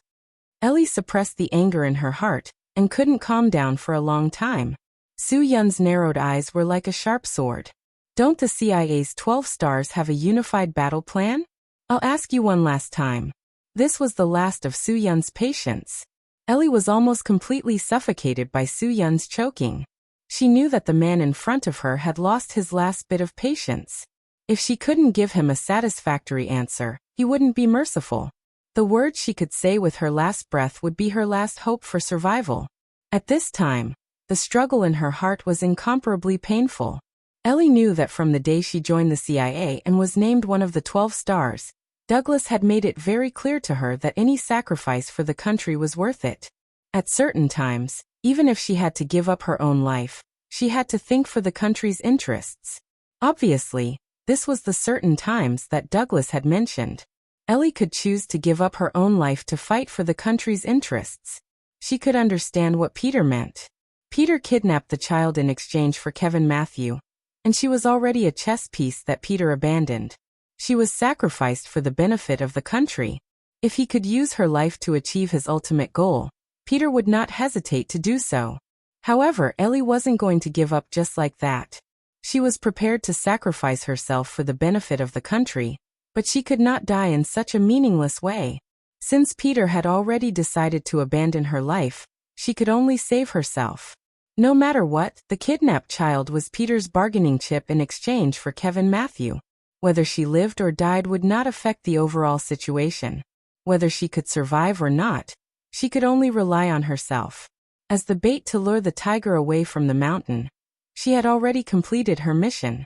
Ellie suppressed the anger in her heart and couldn't calm down for a long time. Su-yun's narrowed eyes were like a sharp sword. Don't the CIA's 12 stars have a unified battle plan? I'll ask you one last time. This was the last of Su-yun's patience. Ellie was almost completely suffocated by Su-yun's choking. She knew that the man in front of her had lost his last bit of patience. If she couldn't give him a satisfactory answer, he wouldn't be merciful. The words she could say with her last breath would be her last hope for survival. At this time, the struggle in her heart was incomparably painful. Ellie knew that from the day she joined the CIA and was named one of the 12 stars, Douglas had made it very clear to her that any sacrifice for the country was worth it. At certain times, even if she had to give up her own life, she had to think for the country's interests. Obviously, this was the certain times that Douglas had mentioned. Ellie could choose to give up her own life to fight for the country's interests. She could understand what Peter meant. Peter kidnapped the child in exchange for Kevin Matthew, and she was already a chess piece that Peter abandoned. She was sacrificed for the benefit of the country. If he could use her life to achieve his ultimate goal, Peter would not hesitate to do so. However, Ellie wasn't going to give up just like that. She was prepared to sacrifice herself for the benefit of the country, but she could not die in such a meaningless way. Since Peter had already decided to abandon her life, she could only save herself. No matter what, the kidnapped child was Peter's bargaining chip in exchange for Kevin Matthew. Whether she lived or died would not affect the overall situation. Whether she could survive or not, she could only rely on herself. As the bait to lure the tiger away from the mountain, she had already completed her mission.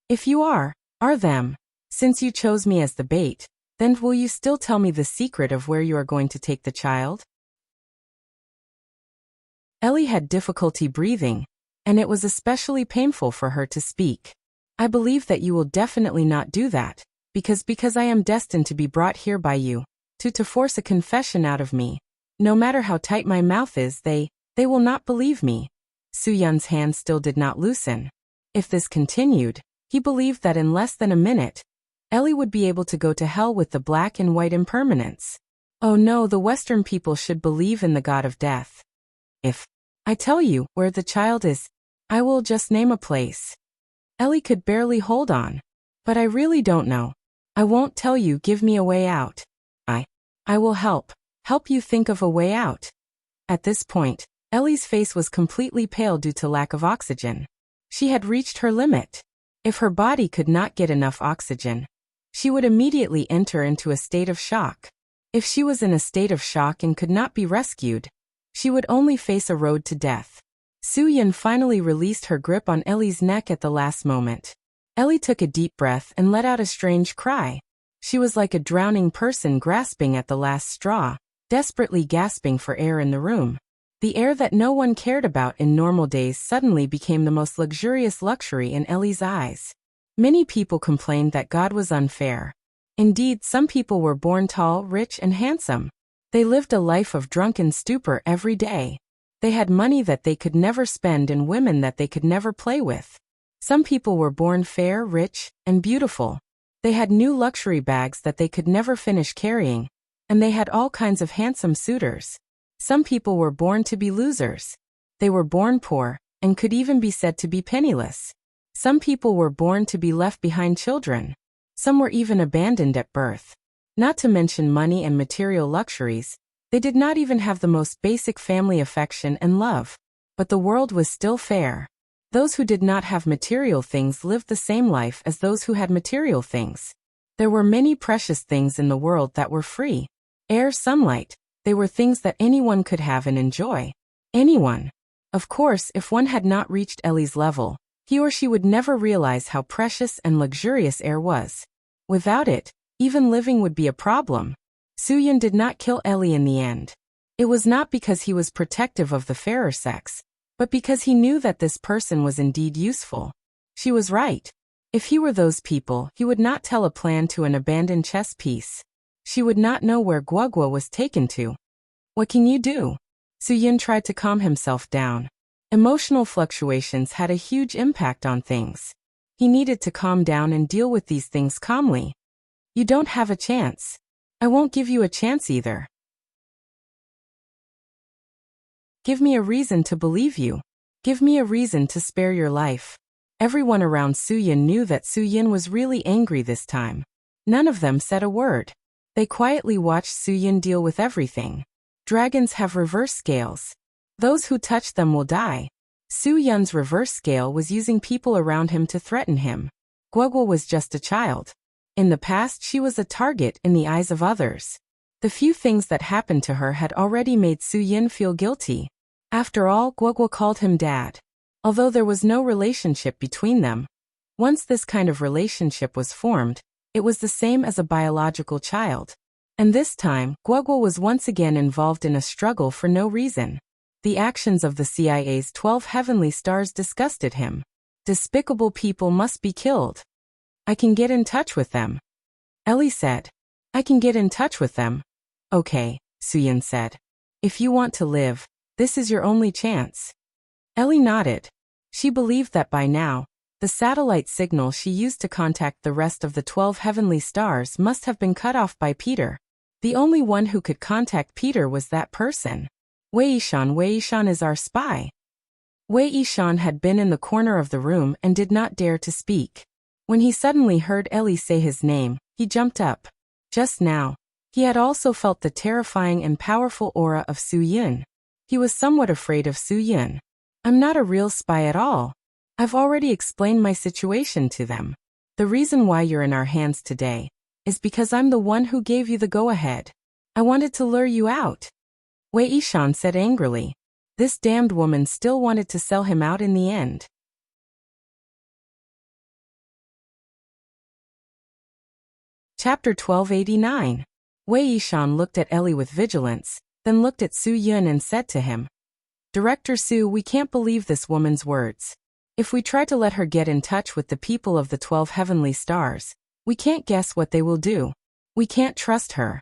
If you are them, since you chose me as the bait, then will you still tell me the secret of where you are going to take the child? Ellie had difficulty breathing, and it was especially painful for her to speak. I believe that you will definitely not do that, because I am destined to be brought here by you, to force a confession out of me. No matter how tight my mouth is, they will not believe me. Soo-yeon's hand still did not loosen. If this continued, he believed that in less than a minute, Ellie would be able to go to hell with the black and white impermanence. Oh no, the Western people should believe in the god of death. If I tell you where the child is, I will just name a place. Ellie could barely hold on. But I really don't know. I won't tell you, give me a way out. I will help you think of a way out. At this point, Ellie's face was completely pale due to lack of oxygen. She had reached her limit. If her body could not get enough oxygen, she would immediately enter into a state of shock. If she was in a state of shock and could not be rescued, she would only face a road to death. Soo-yeon finally released her grip on Ellie's neck at the last moment. Ellie took a deep breath and let out a strange cry. She was like a drowning person grasping at the last straw, desperately gasping for air in the room. The air that no one cared about in normal days suddenly became the most luxurious luxury in Ellie's eyes. Many people complained that God was unfair. Indeed, some people were born tall, rich, and handsome. They lived a life of drunken stupor every day. They had money that they could never spend and women that they could never play with. Some people were born fair, rich, and beautiful. They had new luxury bags that they could never finish carrying, and they had all kinds of handsome suitors. Some people were born to be losers. They were born poor, and could even be said to be penniless. Some people were born to be left behind children. Some were even abandoned at birth. Not to mention money and material luxuries, they did not even have the most basic family affection and love. But the world was still fair. Those who did not have material things lived the same life as those who had material things. There were many precious things in the world that were free. Air, sunlight, they were things that anyone could have and enjoy. Anyone. Of course, if one had not reached Ellie's level, he or she would never realize how precious and luxurious air was. Without it, even living would be a problem. Soo-yeon did not kill Ellie in the end. It was not because he was protective of the fairer sex, but because he knew that this person was indeed useful. She was right. If he were those people, he would not tell a plan to an abandoned chess piece. She would not know where Gwagwa was taken to. What can you do? Soo-yeon tried to calm himself down. Emotional fluctuations had a huge impact on things. He needed to calm down and deal with these things calmly. You don't have a chance. I won't give you a chance either. Give me a reason to believe you. Give me a reason to spare your life. Everyone around Soo-yeon knew that Soo-yeon was really angry this time. None of them said a word. They quietly watched Soo-yeon deal with everything. Dragons have reverse scales. Those who touch them will die. Soo-yeon's reverse scale was using people around him to threaten him. Gwagwa was just a child. In the past, she was a target in the eyes of others. The few things that happened to her had already made Soo-yeon feel guilty. After all, Gwagwa called him dad. Although there was no relationship between them, once this kind of relationship was formed, it was the same as a biological child. And this time, Gwagwa was once again involved in a struggle for no reason. The actions of the CIA's 12 heavenly stars disgusted him. Despicable people must be killed. I can get in touch with them. Ellie said. I can get in touch with them. Okay, Soo-yeon said. If you want to live, this is your only chance. Ellie nodded. She believed that by now, the satellite signal she used to contact the rest of the 12 heavenly stars must have been cut off by Peter. The only one who could contact Peter was that person. Wei Yishan is our spy. Wei Yishan had been in the corner of the room and did not dare to speak. When he suddenly heard Ellie say his name, he jumped up. Just now, he had also felt the terrifying and powerful aura of Soo-yeon. He was somewhat afraid of Soo-yeon. I'm not a real spy at all. I've already explained my situation to them. The reason why you're in our hands today is because I'm the one who gave you the go-ahead. I wanted to lure you out. Wei Yishan said angrily. This damned woman still wanted to sell him out in the end. Chapter 1289. Wei Yishan looked at Ellie with vigilance, then looked at Soo-yeon and said to him. Director Sue, we can't believe this woman's words. If we try to let her get in touch with the people of the 12 heavenly stars, we can't guess what they will do. We can't trust her.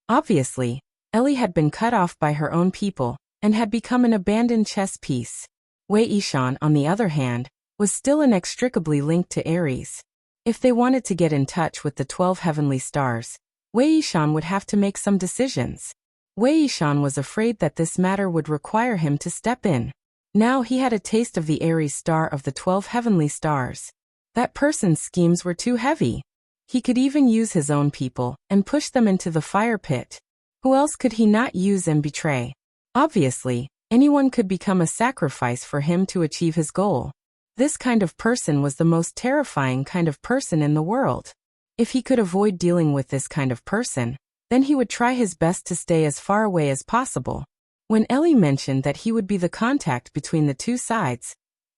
Obviously, Ellie had been cut off by her own people and had become an abandoned chess piece. Wei Yishan, on the other hand, was still inextricably linked to Aries. If they wanted to get in touch with the 12 heavenly stars, Wei Yishan would have to make some decisions. Wei Yishan was afraid that this matter would require him to step in. Now he had a taste of the Aries star of the 12 heavenly stars. That person's schemes were too heavy. He could even use his own people and push them into the fire pit. Who else could he not use and betray? Obviously, anyone could become a sacrifice for him to achieve his goal. This kind of person was the most terrifying kind of person in the world. If he could avoid dealing with this kind of person, then he would try his best to stay as far away as possible. When Ellie mentioned that he would be the contact between the two sides,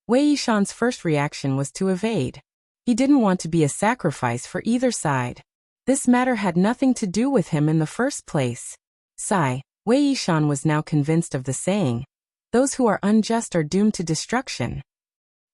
Wei Yishan's first reaction was to evade. He didn't want to be a sacrifice for either side. This matter had nothing to do with him in the first place. Sigh, Wei Yishan was now convinced of the saying, "Those who are unjust are doomed to destruction."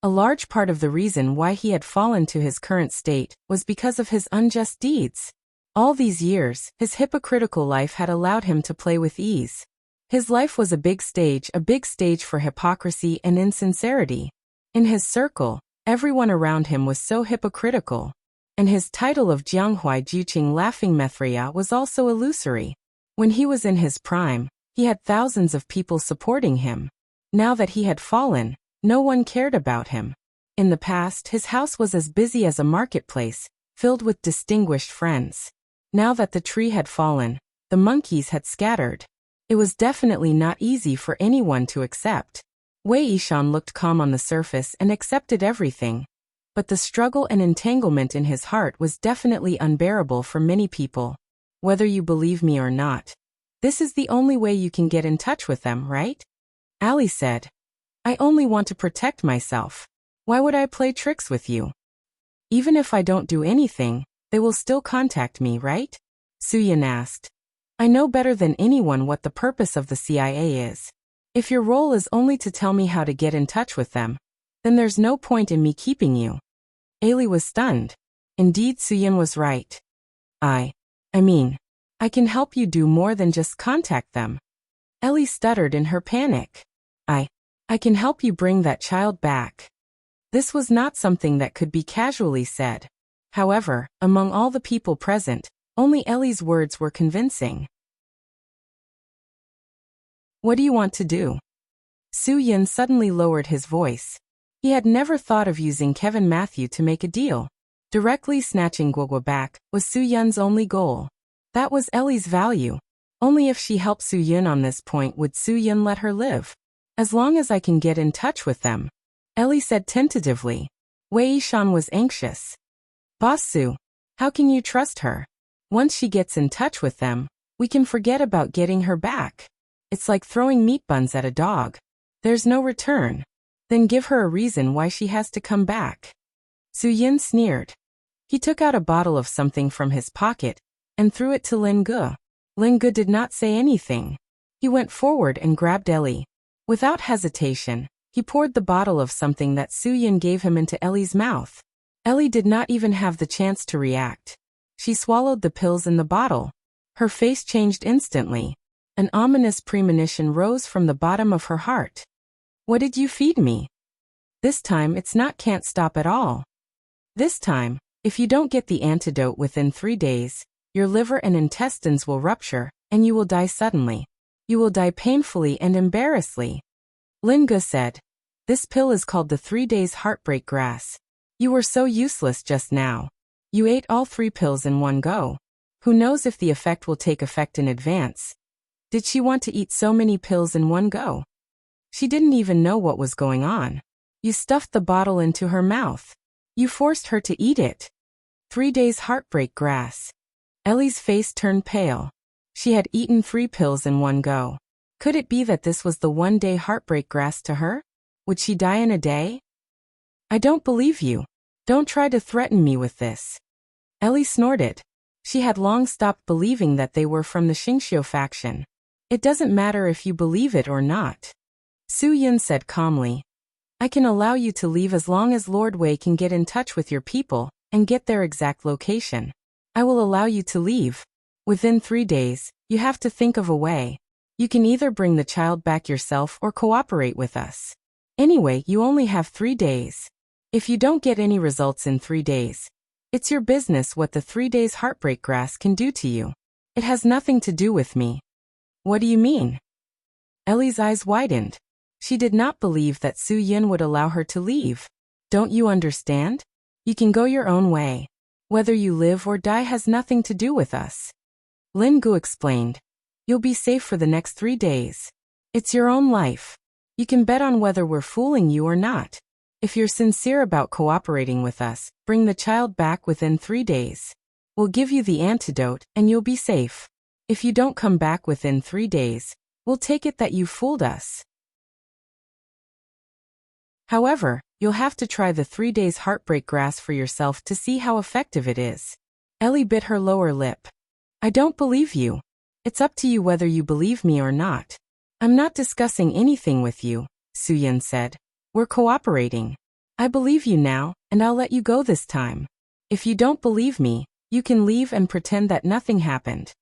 A large part of the reason why he had fallen to his current state was because of his unjust deeds. All these years, his hypocritical life had allowed him to play with ease. His life was a big stage for hypocrisy and insincerity. In his circle, everyone around him was so hypocritical. And his title of Jianghuai Juqing Laughing Methria was also illusory. When he was in his prime, he had thousands of people supporting him. Now that he had fallen, no one cared about him. In the past, his house was as busy as a marketplace, filled with distinguished friends. Now that the tree had fallen, the monkeys had scattered. It was definitely not easy for anyone to accept. Wei Yishan looked calm on the surface and accepted everything. But the struggle and entanglement in his heart was definitely unbearable for many people. Whether you believe me or not, this is the only way you can get in touch with them, right? Ali said. I only want to protect myself. Why would I play tricks with you? Even if I don't do anything, they will still contact me, right? Suyin asked. I know better than anyone what the purpose of the CIA is. If your role is only to tell me how to get in touch with them, then there's no point in me keeping you. Ailey was stunned. Indeed, Suyin was right. I mean, I can help you do more than just contact them. Ellie stuttered in her panic. I can help you bring that child back. This was not something that could be casually said. However, among all the people present, only Ellie's words were convincing. What do you want to do? Su Yin suddenly lowered his voice. He had never thought of using Kevin Matthew to make a deal. Directly snatching Guogua back was Su Yun's only goal. That was Ellie's value. Only if she helped Su Yun on this point would Su Yun let her live. As long as I can get in touch with them, Ellie said tentatively. Wei Yishan was anxious. Boss Su, how can you trust her? Once she gets in touch with them, we can forget about getting her back. It's like throwing meat buns at a dog. There's no return. Then give her a reason why she has to come back. Su Yin sneered. He took out a bottle of something from his pocket and threw it to Lin Ge. Lin Ge did not say anything. He went forward and grabbed Ellie. Without hesitation, he poured the bottle of something that Su Yin gave him into Ellie's mouth. Ellie did not even have the chance to react. She swallowed the pills in the bottle. Her face changed instantly. An ominous premonition rose from the bottom of her heart. What did you feed me? This time it's not can't stop at all. This time, if you don't get the antidote within 3 days, your liver and intestines will rupture, and you will die suddenly. You will die painfully and embarrassingly. Lin Ge said. This pill is called the 3 days heartbreak grass. You were so useless just now. You ate all 3 pills in one go. Who knows if the effect will take effect in advance? Did she want to eat so many pills in one go? She didn't even know what was going on. You stuffed the bottle into her mouth. You forced her to eat it. 3 days heartbreak grass. Ellie's face turned pale. She had eaten 3 pills in one go. Could it be that this was the 1-day heartbreak grass to her? Would she die in a day? I don't believe you. Don't try to threaten me with this. Ellie snorted. She had long stopped believing that they were from the Xingqiu faction. It doesn't matter if you believe it or not. Su Yun said calmly. I can allow you to leave as long as Lord Wei can get in touch with your people and get their exact location. I will allow you to leave. Within 3 days, you have to think of a way. You can either bring the child back yourself or cooperate with us. Anyway, you only have 3 days. If you don't get any results in 3 days, it's your business what the 3 days heartbreak grass can do to you. It has nothing to do with me. What do you mean? Ellie's eyes widened. She did not believe that Su Yun would allow her to leave. Don't you understand? You can go your own way. Whether you live or die has nothing to do with us. Lin Gu explained. You'll be safe for the next 3 days. It's your own life. You can bet on whether we're fooling you or not. If you're sincere about cooperating with us, bring the child back within 3 days. We'll give you the antidote and you'll be safe. If you don't come back within 3 days, we'll take it that you fooled us. However, you'll have to try the 3 days heartbreak grass for yourself to see how effective it is. Ellie bit her lower lip. I don't believe you. It's up to you whether you believe me or not. I'm not discussing anything with you, Su Yun said. We're cooperating. I believe you now, and I'll let you go this time. If you don't believe me, you can leave and pretend that nothing happened.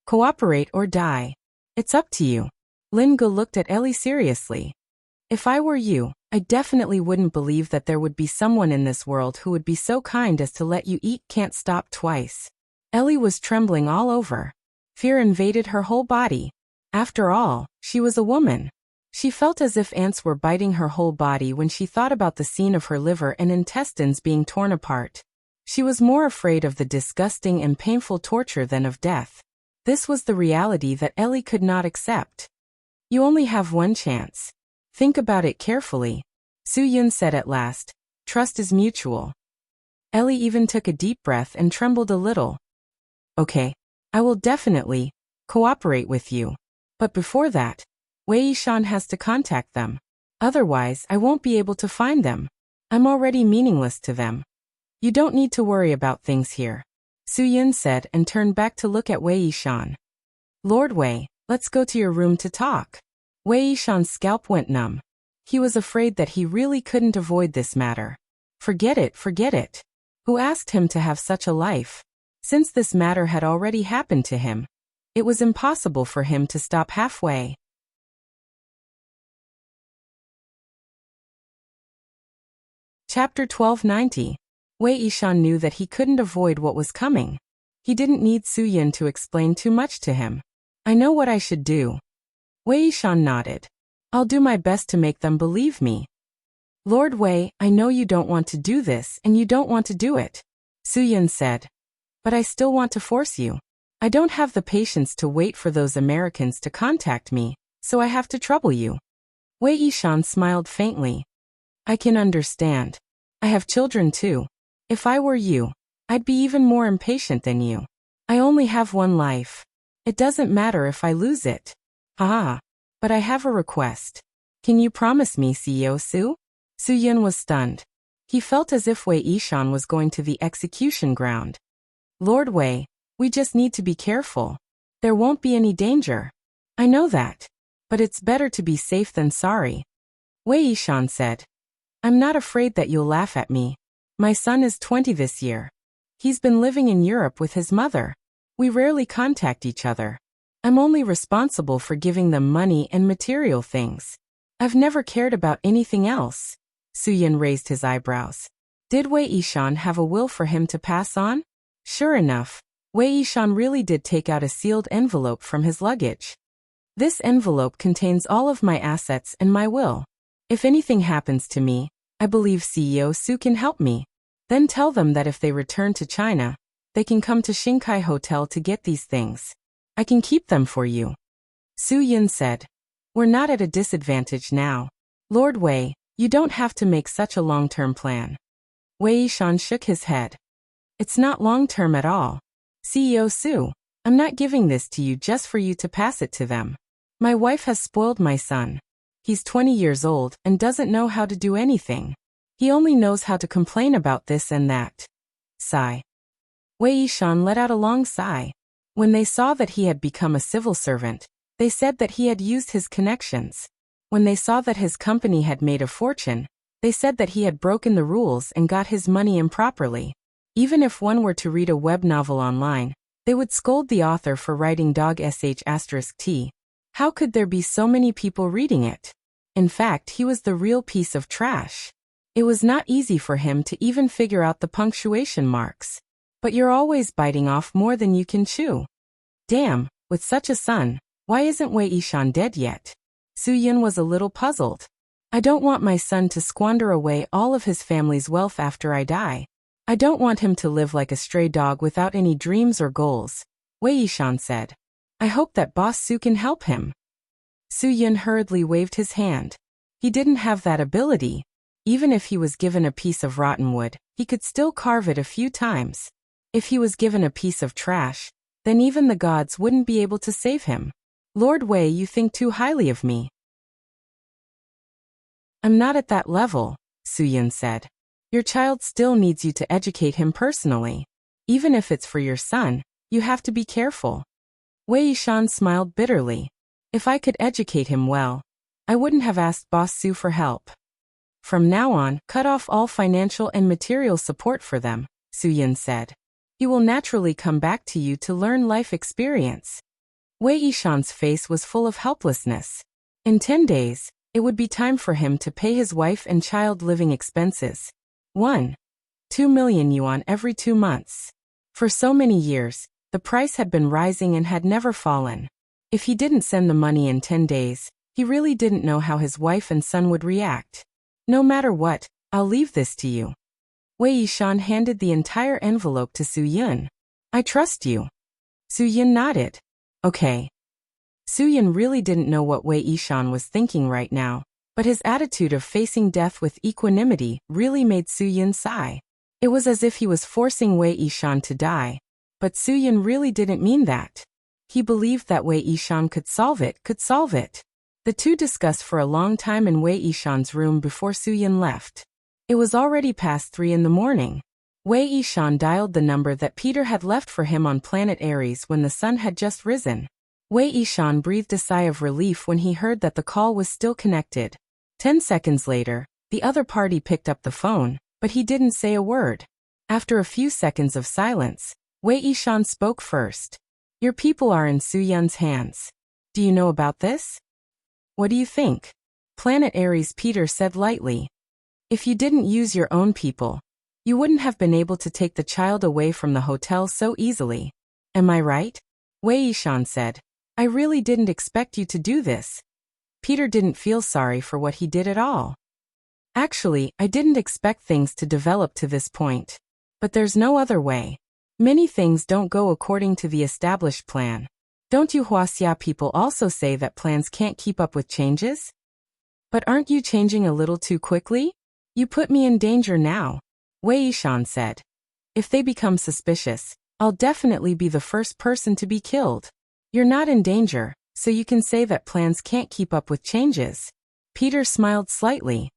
Cooperate or die. It's up to you. Lin Gu looked at Ellie seriously. If I were you, I definitely wouldn't believe that there would be someone in this world who would be so kind as to let you eat can't stop twice. Ellie was trembling all over. Fear invaded her whole body. After all, she was a woman. She felt as if ants were biting her whole body when she thought about the scene of her liver and intestines being torn apart. She was more afraid of the disgusting and painful torture than of death. This was the reality that Ellie could not accept. You only have one chance. Think about it carefully, Su Yun said at last. Trust is mutual. Ellie even took a deep breath and trembled a little. Okay, I will definitely cooperate with you. But before that, Wei Yishan has to contact them. Otherwise, I won't be able to find them. I'm already meaningless to them. You don't need to worry about things here, Su Yun said and turned back to look at Wei Yishan. Lord Wei, let's go to your room to talk. Wei Yishan's scalp went numb. He was afraid that he really couldn't avoid this matter. Forget it, forget it. Who asked him to have such a life? Since this matter had already happened to him, it was impossible for him to stop halfway. Chapter 1290. Wei Yishan knew that he couldn't avoid what was coming. He didn't need Su Yun to explain too much to him. I know what I should do. Wei Yishan nodded. I'll do my best to make them believe me. Lord Wei, I know you don't want to do this and you don't want to do it, Su Yun said. But I still want to force you. I don't have the patience to wait for those Americans to contact me, so I have to trouble you. Wei Yishan smiled faintly. I can understand. I have children too. If I were you, I'd be even more impatient than you. I only have one life. It doesn't matter if I lose it. Ah, but I have a request. Can you promise me, CEO Su? Su Yun was stunned. He felt as if Wei Yishan was going to the execution ground. Lord Wei, we just need to be careful. There won't be any danger. I know that. But it's better to be safe than sorry. Wei Yishan said. I'm not afraid that you'll laugh at me. My son is 20 this year. He's been living in Europe with his mother. We rarely contact each other. I'm only responsible for giving them money and material things. I've never cared about anything else. Su Yun raised his eyebrows. Did Wei Yishan have a will for him to pass on? Sure enough, Wei Yishan really did take out a sealed envelope from his luggage. This envelope contains all of my assets and my will. If anything happens to me, I believe CEO Su can help me. Then tell them that if they return to China, they can come to Xinkai Hotel to get these things. I can keep them for you. Su Yun said. We're not at a disadvantage now. Lord Wei, you don't have to make such a long-term plan. Wei Yishan shook his head. It's not long-term at all. CEO Su, I'm not giving this to you just for you to pass it to them. My wife has spoiled my son. He's 20 years old and doesn't know how to do anything. He only knows how to complain about this and that. Sigh. Wei Yishan let out a long sigh. When they saw that he had become a civil servant, they said that he had used his connections. When they saw that his company had made a fortune, they said that he had broken the rules and got his money improperly. Even if one were to read a web novel online, they would scold the author for writing dog sh*t. How could there be so many people reading it? In fact, he was the real piece of trash. It was not easy for him to even figure out the punctuation marks. But you're always biting off more than you can chew. Damn, with such a son, why isn't Wei Yishan dead yet? Su-yin was a little puzzled. I don't want my son to squander away all of his family's wealth after I die. I don't want him to live like a stray dog without any dreams or goals, Wei Yishan said. I hope that Boss Su can help him. Su-yin hurriedly waved his hand. He didn't have that ability. Even if he was given a piece of rotten wood, he could still carve it a few times. If he was given a piece of trash, then even the gods wouldn't be able to save him. Lord Wei, you think too highly of me. I'm not at that level, Su-yin said. Your child still needs you to educate him personally. Even if it's for your son, you have to be careful. Wei Yishan smiled bitterly. If I could educate him well, I wouldn't have asked Boss Su for help. From now on, cut off all financial and material support for them, Su-yin said. He will naturally come back to you to learn life experience. Wei Yishan's face was full of helplessness. In 10 days, it would be time for him to pay his wife and child living expenses. 2 million yuan every 2 months. For so many years, the price had been rising and had never fallen. If he didn't send the money in 10 days, he really didn't know how his wife and son would react. No matter what, I'll leave this to you. Wei Yishan handed the entire envelope to Su-yin. I trust you. Su-yin nodded. Okay. Su-yin really didn't know what Wei Yishan was thinking right now, but his attitude of facing death with equanimity really made Su-yin sigh. It was as if he was forcing Wei Yishan to die, but Su-yin really didn't mean that. He believed that Wei Yishan could solve it. The two discussed for a long time in Wei Yishan's room before Su-yin left. It was already past 3 in the morning. Wei Yishan dialed the number that Peter had left for him on planet Aries when the sun had just risen. Wei Yishan breathed a sigh of relief when he heard that the call was still connected. 10 seconds later, the other party picked up the phone, but he didn't say a word. After a few seconds of silence, Wei Yishan spoke first. Your people are in Su-yin's hands. Do you know about this? What do you think? Planet Aries Peter said lightly. If you didn't use your own people, you wouldn't have been able to take the child away from the hotel so easily. Am I right? Wei Yishan said. I really didn't expect you to do this. Peter didn't feel sorry for what he did at all. Actually, I didn't expect things to develop to this point. But there's no other way. Many things don't go according to the established plan. Don't you Huaxia people also say that plans can't keep up with changes? But aren't you changing a little too quickly? You put me in danger now, Wei Yishan said. If they become suspicious, I'll definitely be the first person to be killed. You're not in danger, so you can say that plans can't keep up with changes. Peter smiled slightly.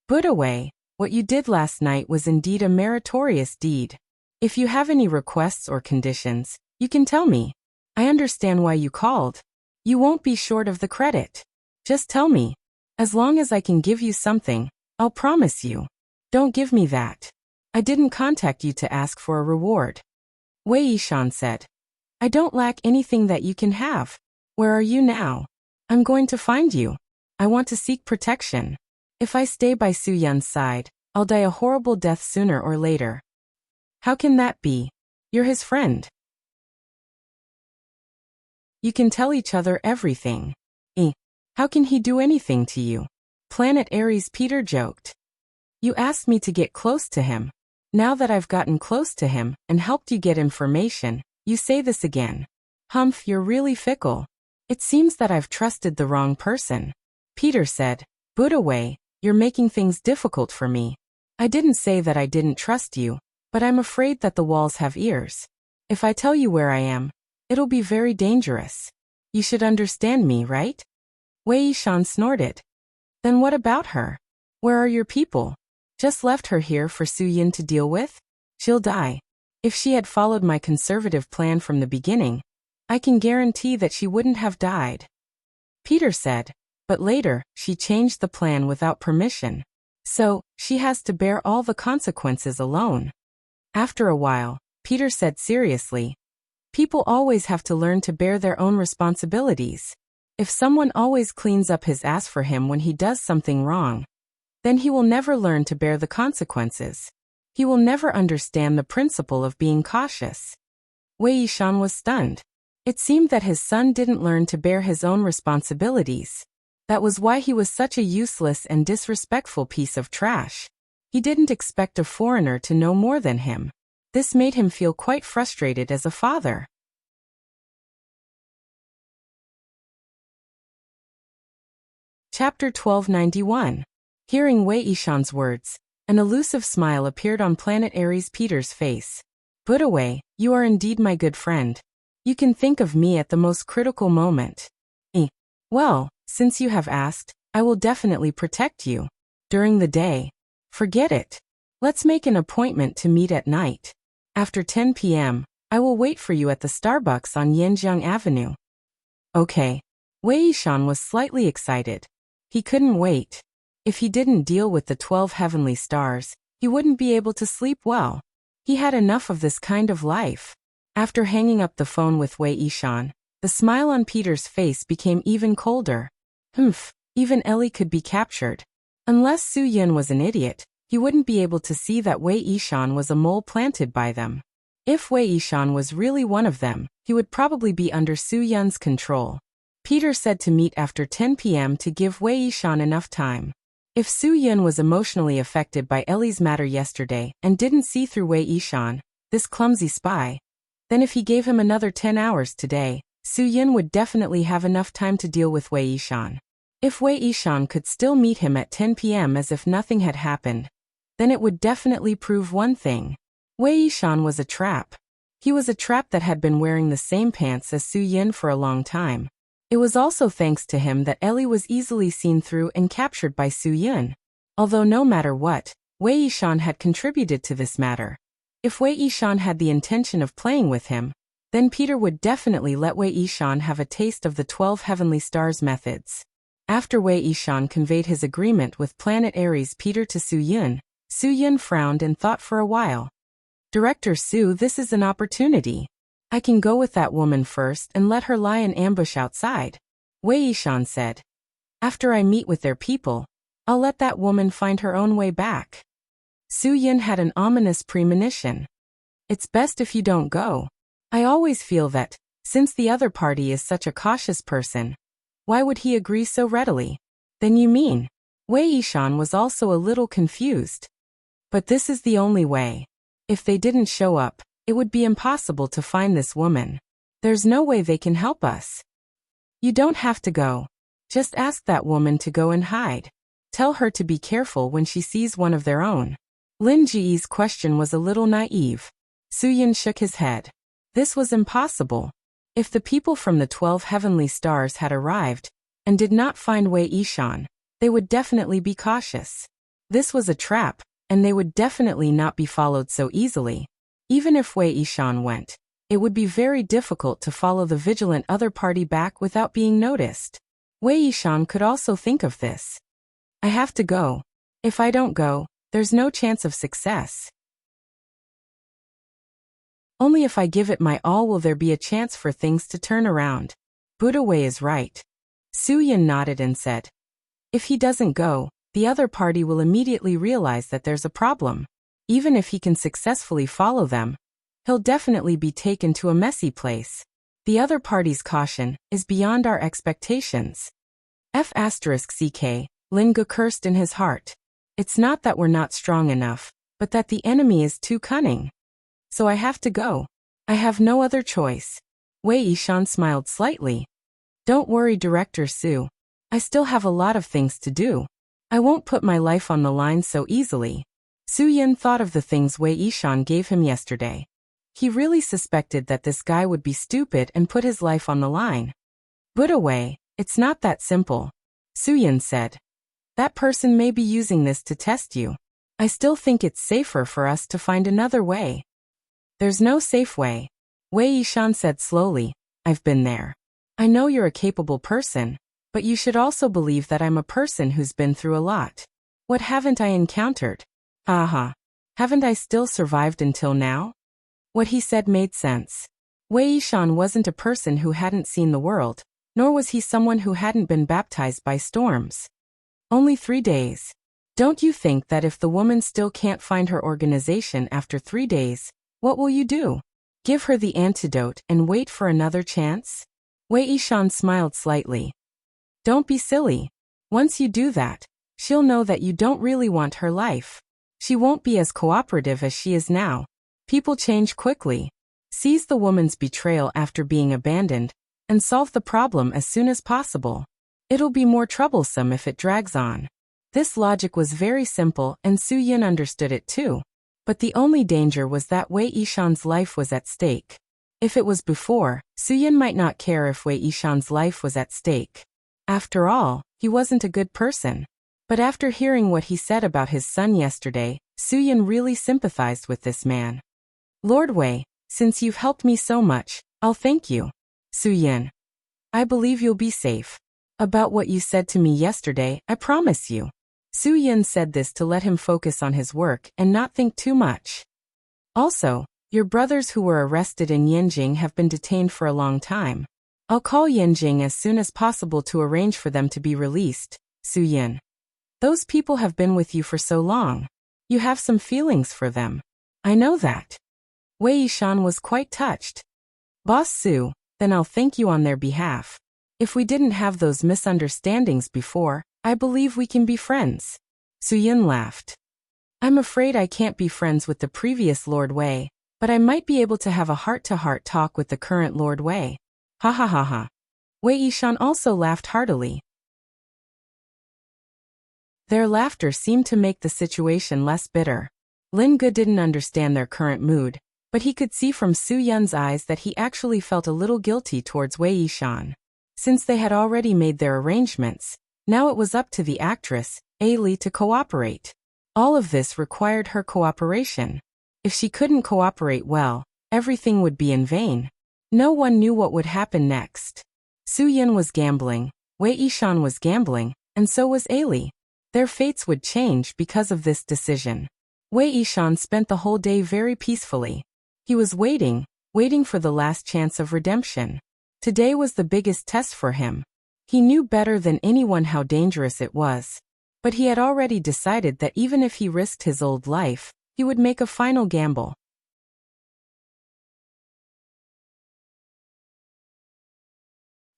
Buddha Wei, what you did last night was indeed a meritorious deed. If you have any requests or conditions, you can tell me. I understand why you called. You won't be short of the credit. Just tell me. As long as I can give you something, I'll promise you. Don't give me that. I didn't contact you to ask for a reward. Wei Yishan said. I don't lack anything that you can have. Where are you now? I'm going to find you. I want to seek protection. If I stay by Su-yin's side, I'll die a horrible death sooner or later. How can that be? You're his friend. You can tell each other everything. How can he do anything to you? Planet Aries Peter joked. You asked me to get close to him. Now that I've gotten close to him and helped you get information, you say this again. Humph, you're really fickle. It seems that I've trusted the wrong person. Peter said, Buddha Wei, you're making things difficult for me. I didn't say that I didn't trust you, but I'm afraid that the walls have ears. If I tell you where I am, it'll be very dangerous. You should understand me, right? Wei Yishan snorted. Then what about her? Where are your people? Just left her here for Su-yin to deal with? She'll die. If she had followed my conservative plan from the beginning, I can guarantee that she wouldn't have died. Peter said, But later, she changed the plan without permission. So, she has to bear all the consequences alone. After a while, Peter said seriously, "People always have to learn to bear their own responsibilities. If someone always cleans up his ass for him when he does something wrong, then he will never learn to bear the consequences. He will never understand the principle of being cautious." Wei Yishan was stunned. It seemed that his son didn't learn to bear his own responsibilities. That was why he was such a useless and disrespectful piece of trash. He didn't expect a foreigner to know more than him. This made him feel quite frustrated as a father. Chapter 1291. Hearing Wei Yishan's words, an elusive smile appeared on Planet Aries Peter's face. "Budawei, you are indeed my good friend. You can think of me at the most critical moment. Well, since you have asked, I will definitely protect you. During the day, forget it. Let's make an appointment to meet at night. After 10 p.m., I will wait for you at the Starbucks on Yanjiang Avenue." Okay. Wei Yishan was slightly excited. He couldn't wait. If he didn't deal with the 12 heavenly stars, he wouldn't be able to sleep well. He had enough of this kind of life. After hanging up the phone with Wei Yishan, the smile on Peter's face became even colder. Even Ellie could be captured. Unless Su Yun was an idiot, he wouldn't be able to see that Wei Yishan was a mole planted by them. If Wei Yishan was really one of them, he would probably be under Su Yun's control. Peter said to meet after 10 p.m. to give Wei Yishan enough time. If Su Yun was emotionally affected by Ellie's matter yesterday and didn't see through Wei Yishan, this clumsy spy, then if he gave him another 10 hours today, Su Yun would definitely have enough time to deal with Wei Yishan. If Wei Yishan could still meet him at 10 p.m. as if nothing had happened, then it would definitely prove one thing. Wei Yishan was a trap. He was a trap that had been wearing the same pants as Su Yun for a long time. It was also thanks to him that Ellie was easily seen through and captured by Su Yun. Although no matter what, Wei Yishan had contributed to this matter. If Wei Yishan had the intention of playing with him, then Peter would definitely let Wei Yishan have a taste of the 12 heavenly stars methods. After Wei Yishan conveyed his agreement with Planet Aries Peter to Su Yun frowned and thought for a while. "Director Su, this is an opportunity. I can go with that woman first and let her lie in ambush outside," Wei Yishan said. "After I meet with their people, I'll let that woman find her own way back." Su Yun had an ominous premonition. "It's best if you don't go. I always feel that, since the other party is such a cautious person, why would he agree so readily?" "Then you mean?" Wei Yishan was also a little confused. "But this is the only way. If they didn't show up, it would be impossible to find this woman. There's no way they can help us." "You don't have to go. Just ask that woman to go and hide. Tell her to be careful when she sees one of their own." Lin Ji's question was a little naive. Su Yun shook his head. This was impossible. If the people from the 12 heavenly stars had arrived and did not find Wei Yishan, they would definitely be cautious. This was a trap, and they would definitely not be followed so easily. Even if Wei Yishan went, it would be very difficult to follow the vigilant other party back without being noticed. Wei Yishan could also think of this. "I have to go. If I don't go, there's no chance of success. Only if I give it my all will there be a chance for things to turn around. Buddha Wei is right." Su Yun nodded and said, "If he doesn't go, the other party will immediately realize that there's a problem. Even if he can successfully follow them, he'll definitely be taken to a messy place. The other party's caution is beyond our expectations." F***ck, Linga cursed in his heart. "It's not that we're not strong enough, but that the enemy is too cunning. So I have to go. I have no other choice." Wei Yishan smiled slightly. "Don't worry, Director Su. I still have a lot of things to do. I won't put my life on the line so easily." Su Yun thought of the things Wei Yishan gave him yesterday. He really suspected that this guy would be stupid and put his life on the line. "Buddha Wei, it's not that simple," Su Yun said. "That person may be using this to test you. I still think it's safer for us to find another way." "There's no safe way," Wei Yishan said slowly. "I've been there. I know you're a capable person, But you should also believe that I'm a person who's been through a lot. What haven't I encountered? Aha. Haven't I still survived until now? What he said made sense. Wei Yishan wasn't a person who hadn't seen the world, nor was he someone who hadn't been baptized by storms. Only 3 days. Don't you think that if the woman still can't find her organization after 3 days, what will you do? Give her the antidote and wait for another chance? Wei Yishan smiled slightly. Don't be silly. Once you do that, she'll know that you don't really want her life. She won't be as cooperative as she is now. People change quickly. Seize the woman's betrayal after being abandoned, and solve the problem as soon as possible. It'll be more troublesome if it drags on. This logic was very simple and Su Yin understood it too. But the only danger was that Wei Yishan's life was at stake. If it was before, Su Yin might not care if Wei Yishan's life was at stake. After all, he wasn't a good person. But after hearing what he said about his son yesterday, Su Yin really sympathized with this man. Lord Wei, since you've helped me so much, I'll thank you. Su Yin. I believe you'll be safe. About what you said to me yesterday, I promise you. Su Yin said this to let him focus on his work and not think too much. Also, your brothers who were arrested in Yanjing have been detained for a long time. I'll call Yanjing as soon as possible to arrange for them to be released, Su Yin. Those people have been with you for so long. You have some feelings for them. I know that. Wei Yishan was quite touched. Boss Su, then I'll thank you on their behalf. If we didn't have those misunderstandings before, I believe we can be friends. Su Yin laughed. I'm afraid I can't be friends with the previous Lord Wei, but I might be able to have a heart-to-heart talk with the current Lord Wei. Ha ha ha ha. Wei Yishan also laughed heartily. Their laughter seemed to make the situation less bitter. Lin Ge didn't understand their current mood, but he could see from Su Yun's eyes that he actually felt a little guilty towards Wei Yishan. Since they had already made their arrangements, now it was up to the actress, A Li, to cooperate. All of this required her cooperation. If she couldn't cooperate well, everything would be in vain. No one knew what would happen next. Su Yin was gambling, Wei Yishan was gambling, and so was A Li. Their fates would change because of this decision. Wei Yishan spent the whole day very peacefully. He was waiting for the last chance of redemption. Today was the biggest test for him. He knew better than anyone how dangerous it was. But he had already decided that even if he risked his old life, he would make a final gamble.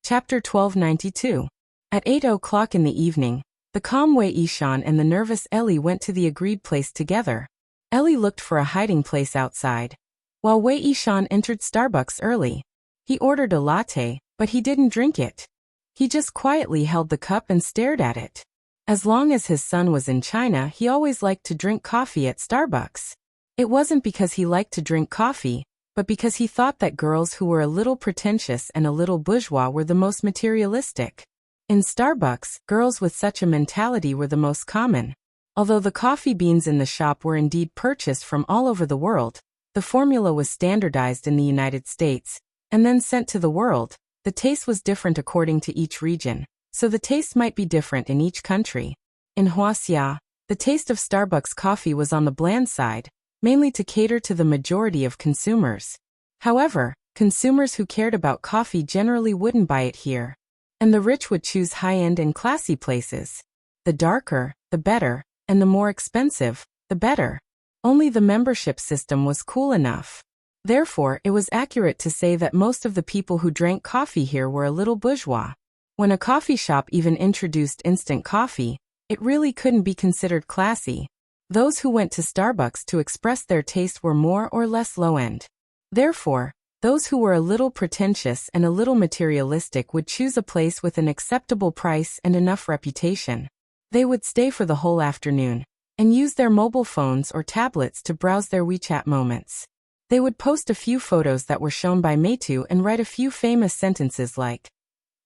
Chapter 1292. At 8 o'clock in the evening, the calm Wei Yishan and the nervous Ellie went to the agreed place together. Ellie looked for a hiding place outside, while Wei Yishan entered Starbucks early. He ordered a latte, but he didn't drink it. He just quietly held the cup and stared at it. As long as his son was in China, he always liked to drink coffee at Starbucks. It wasn't because he liked to drink coffee, but because he thought that girls who were a little pretentious and a little bourgeois were the most materialistic. In Starbucks, girls with such a mentality were the most common. Although the coffee beans in the shop were indeed purchased from all over the world, the formula was standardized in the United States, and then sent to the world. The taste was different according to each region, so the taste might be different in each country. In Huaxia, the taste of Starbucks coffee was on the bland side, mainly to cater to the majority of consumers. However, consumers who cared about coffee generally wouldn't buy it here. And the rich would choose high-end and classy places. The darker, the better, and the more expensive, the better. Only the membership system was cool enough. Therefore, it was accurate to say that most of the people who drank coffee here were a little bourgeois. When a coffee shop even introduced instant coffee, it really couldn't be considered classy. Those who went to Starbucks to express their taste were more or less low-end. Therefore, those who were a little pretentious and a little materialistic would choose a place with an acceptable price and enough reputation. They would stay for the whole afternoon, and use their mobile phones or tablets to browse their WeChat moments. They would post a few photos that were shown by Meitu and write a few famous sentences like,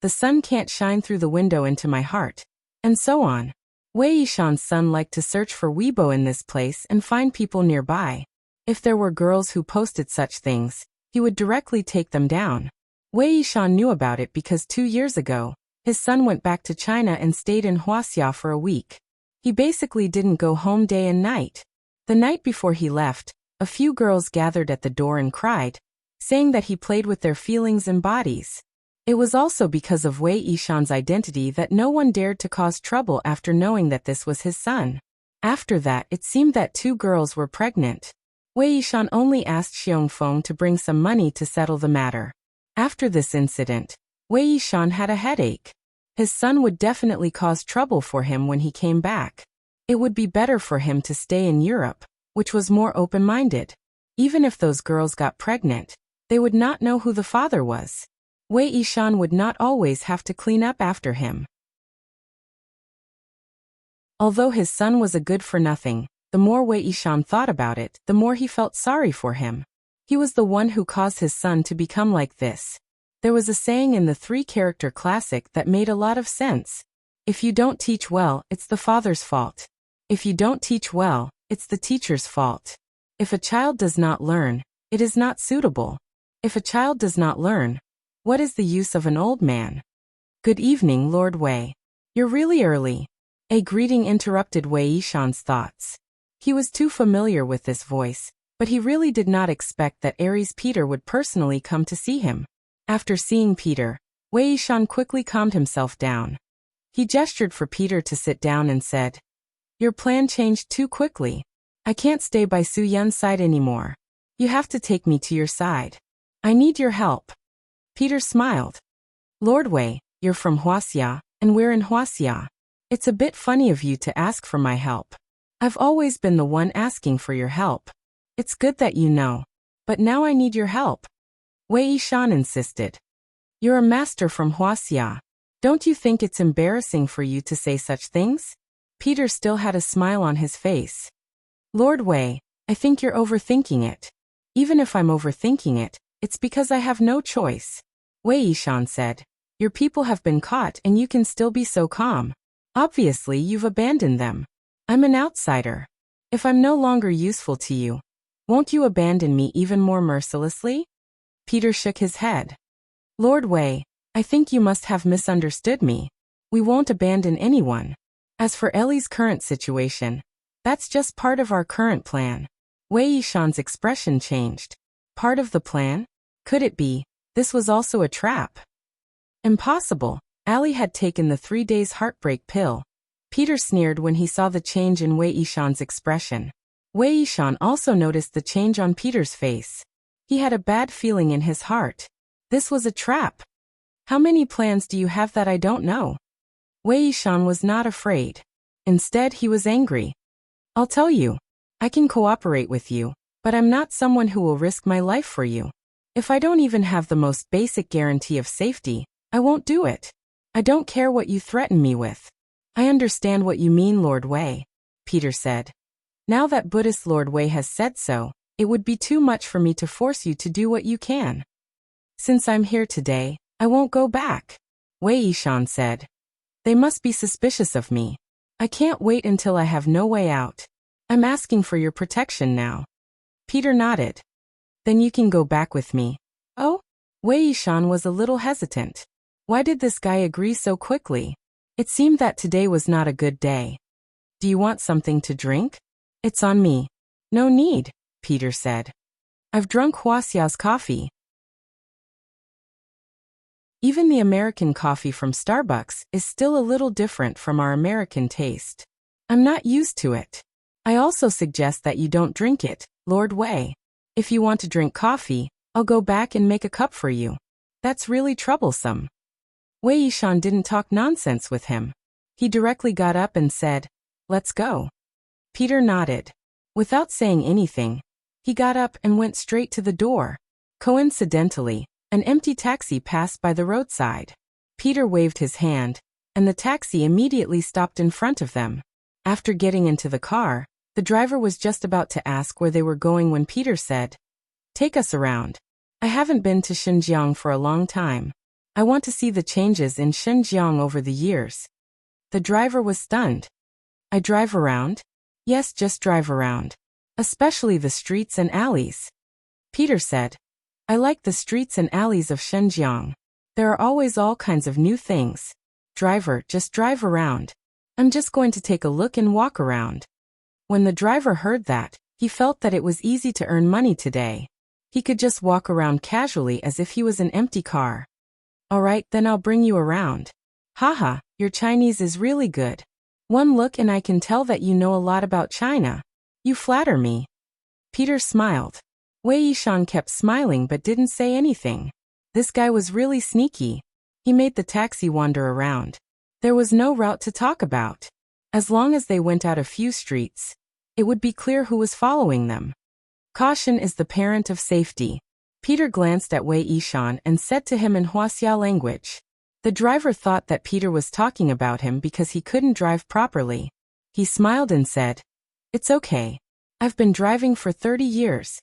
"The sun can't shine through the window into my heart," and so on. Wei Yishan's son liked to search for Weibo in this place and find people nearby. If there were girls who posted such things, he would directly take them down. Wei Yishan knew about it because 2 years ago, His son went back to China and stayed in Huaxia for a week. He basically didn't go home day and night. The night before he left, a few girls gathered at the door and cried, saying that he played with their feelings and bodies. It was also because of Wei Yishan's identity that no one dared to cause trouble after knowing that this was his son. After that, it seemed that 2 girls were pregnant. Wei Yishan only asked Xiongfeng to bring some money to settle the matter. After this incident, Wei Yishan had a headache. His son would definitely cause trouble for him when he came back. It would be better for him to stay in Europe, which was more open-minded. Even if those girls got pregnant, they would not know who the father was. Wei Yishan would not always have to clean up after him. Although his son was a good-for-nothing, the more Wei Yishan thought about it, the more he felt sorry for him. He was the one who caused his son to become like this. There was a saying in the 3-character classic that made a lot of sense. If you don't teach well, it's the father's fault. If you don't teach well, it's the teacher's fault. If a child does not learn, it is not suitable. If a child does not learn, what is the use of an old man? Good evening, Lord Wei. You're really early. A greeting interrupted Wei Yishan's thoughts. He was too familiar with this voice, but he really did not expect that Aries Peter would personally come to see him. After seeing Peter, Wei Yishan quickly calmed himself down. He gestured for Peter to sit down and said, "Your plan changed too quickly. I can't stay by Su Yun's side anymore. You have to take me to your side. I need your help." Peter smiled. "Lord Wei, you're from Huaxia, and we're in Huaxia. It's a bit funny of you to ask for my help. I've always been the one asking for your help. It's good that you know. But now I need your help." Wei Yishan insisted. "You're a master from Huaxia. Don't you think it's embarrassing for you to say such things?" Peter still had a smile on his face. "Lord Wei, I think you're overthinking it. Even if I'm overthinking it, it's because I have no choice." Wei Yishan said, "Your people have been caught and you can still be so calm. Obviously you've abandoned them. I'm an outsider. If I'm no longer useful to you, won't you abandon me even more mercilessly?" Peter shook his head. "Lord Wei, I think you must have misunderstood me. We won't abandon anyone. As for Ellie's current situation, that's just part of our current plan." Wei Yishan's expression changed. Part of the plan? Could it be, this was also a trap? Impossible. Allie had taken the 3 days heartbreak pill. Peter sneered when he saw the change in Wei Yishan's expression. Wei Yishan also noticed the change on Peter's face. He had a bad feeling in his heart. This was a trap. "How many plans do you have that I don't know?" Wei Yishan was not afraid. Instead, he was angry. "I'll tell you. I can cooperate with you, but I'm not someone who will risk my life for you. If I don't even have the most basic guarantee of safety, I won't do it. I don't care what you threaten me with." "I understand what you mean, Lord Wei," Peter said. "Now that Buddhist Lord Wei has said so, it would be too much for me to force you to do what you can. Since I'm here today, I won't go back," Wei Yishan said. "They must be suspicious of me. I can't wait until I have no way out. I'm asking for your protection now." Peter nodded. "Then you can go back with me." "Oh?" Wei Yishan was a little hesitant. Why did this guy agree so quickly? It seemed that today was not a good day. "Do you want something to drink?" "It's on me." "No need," Peter said. "I've drunk Huaxia's coffee." Even the American coffee from Starbucks is still a little different from our American taste. I'm not used to it. I also suggest that you don't drink it, Lord Wei. If you want to drink coffee, I'll go back and make a cup for you. That's really troublesome. Wei Yishan didn't talk nonsense with him. He directly got up and said, "Let's go." Peter nodded. Without saying anything, he got up and went straight to the door. Coincidentally, an empty taxi passed by the roadside. Peter waved his hand, and the taxi immediately stopped in front of them. After getting into the car, the driver was just about to ask where they were going when Peter said, "Take us around. I haven't been to Xinjiang for a long time. I want to see the changes in Xinjiang over the years." The driver was stunned. "I drive around?" "Yes, just drive around. Especially the streets and alleys." Peter said, "I like the streets and alleys of Xinjiang. There are always all kinds of new things. Driver, just drive around. I'm just going to take a look and walk around. When the driver heard that, he felt that it was easy to earn money today. He could just walk around casually as if he was an empty car. Alright, then I'll bring you around. Haha, your Chinese is really good. One look and I can tell that you know a lot about China. You flatter me. Peter smiled. Wei Yishan kept smiling but didn't say anything. This guy was really sneaky. He made the taxi wander around. There was no route to talk about. As long as they went out a few streets, it would be clear who was following them. Caution is the parent of safety. Peter glanced at Wei Yishan and said to him in Huaxia language. The driver thought that Peter was talking about him because he couldn't drive properly. He smiled and said, It's okay. I've been driving for 30 years.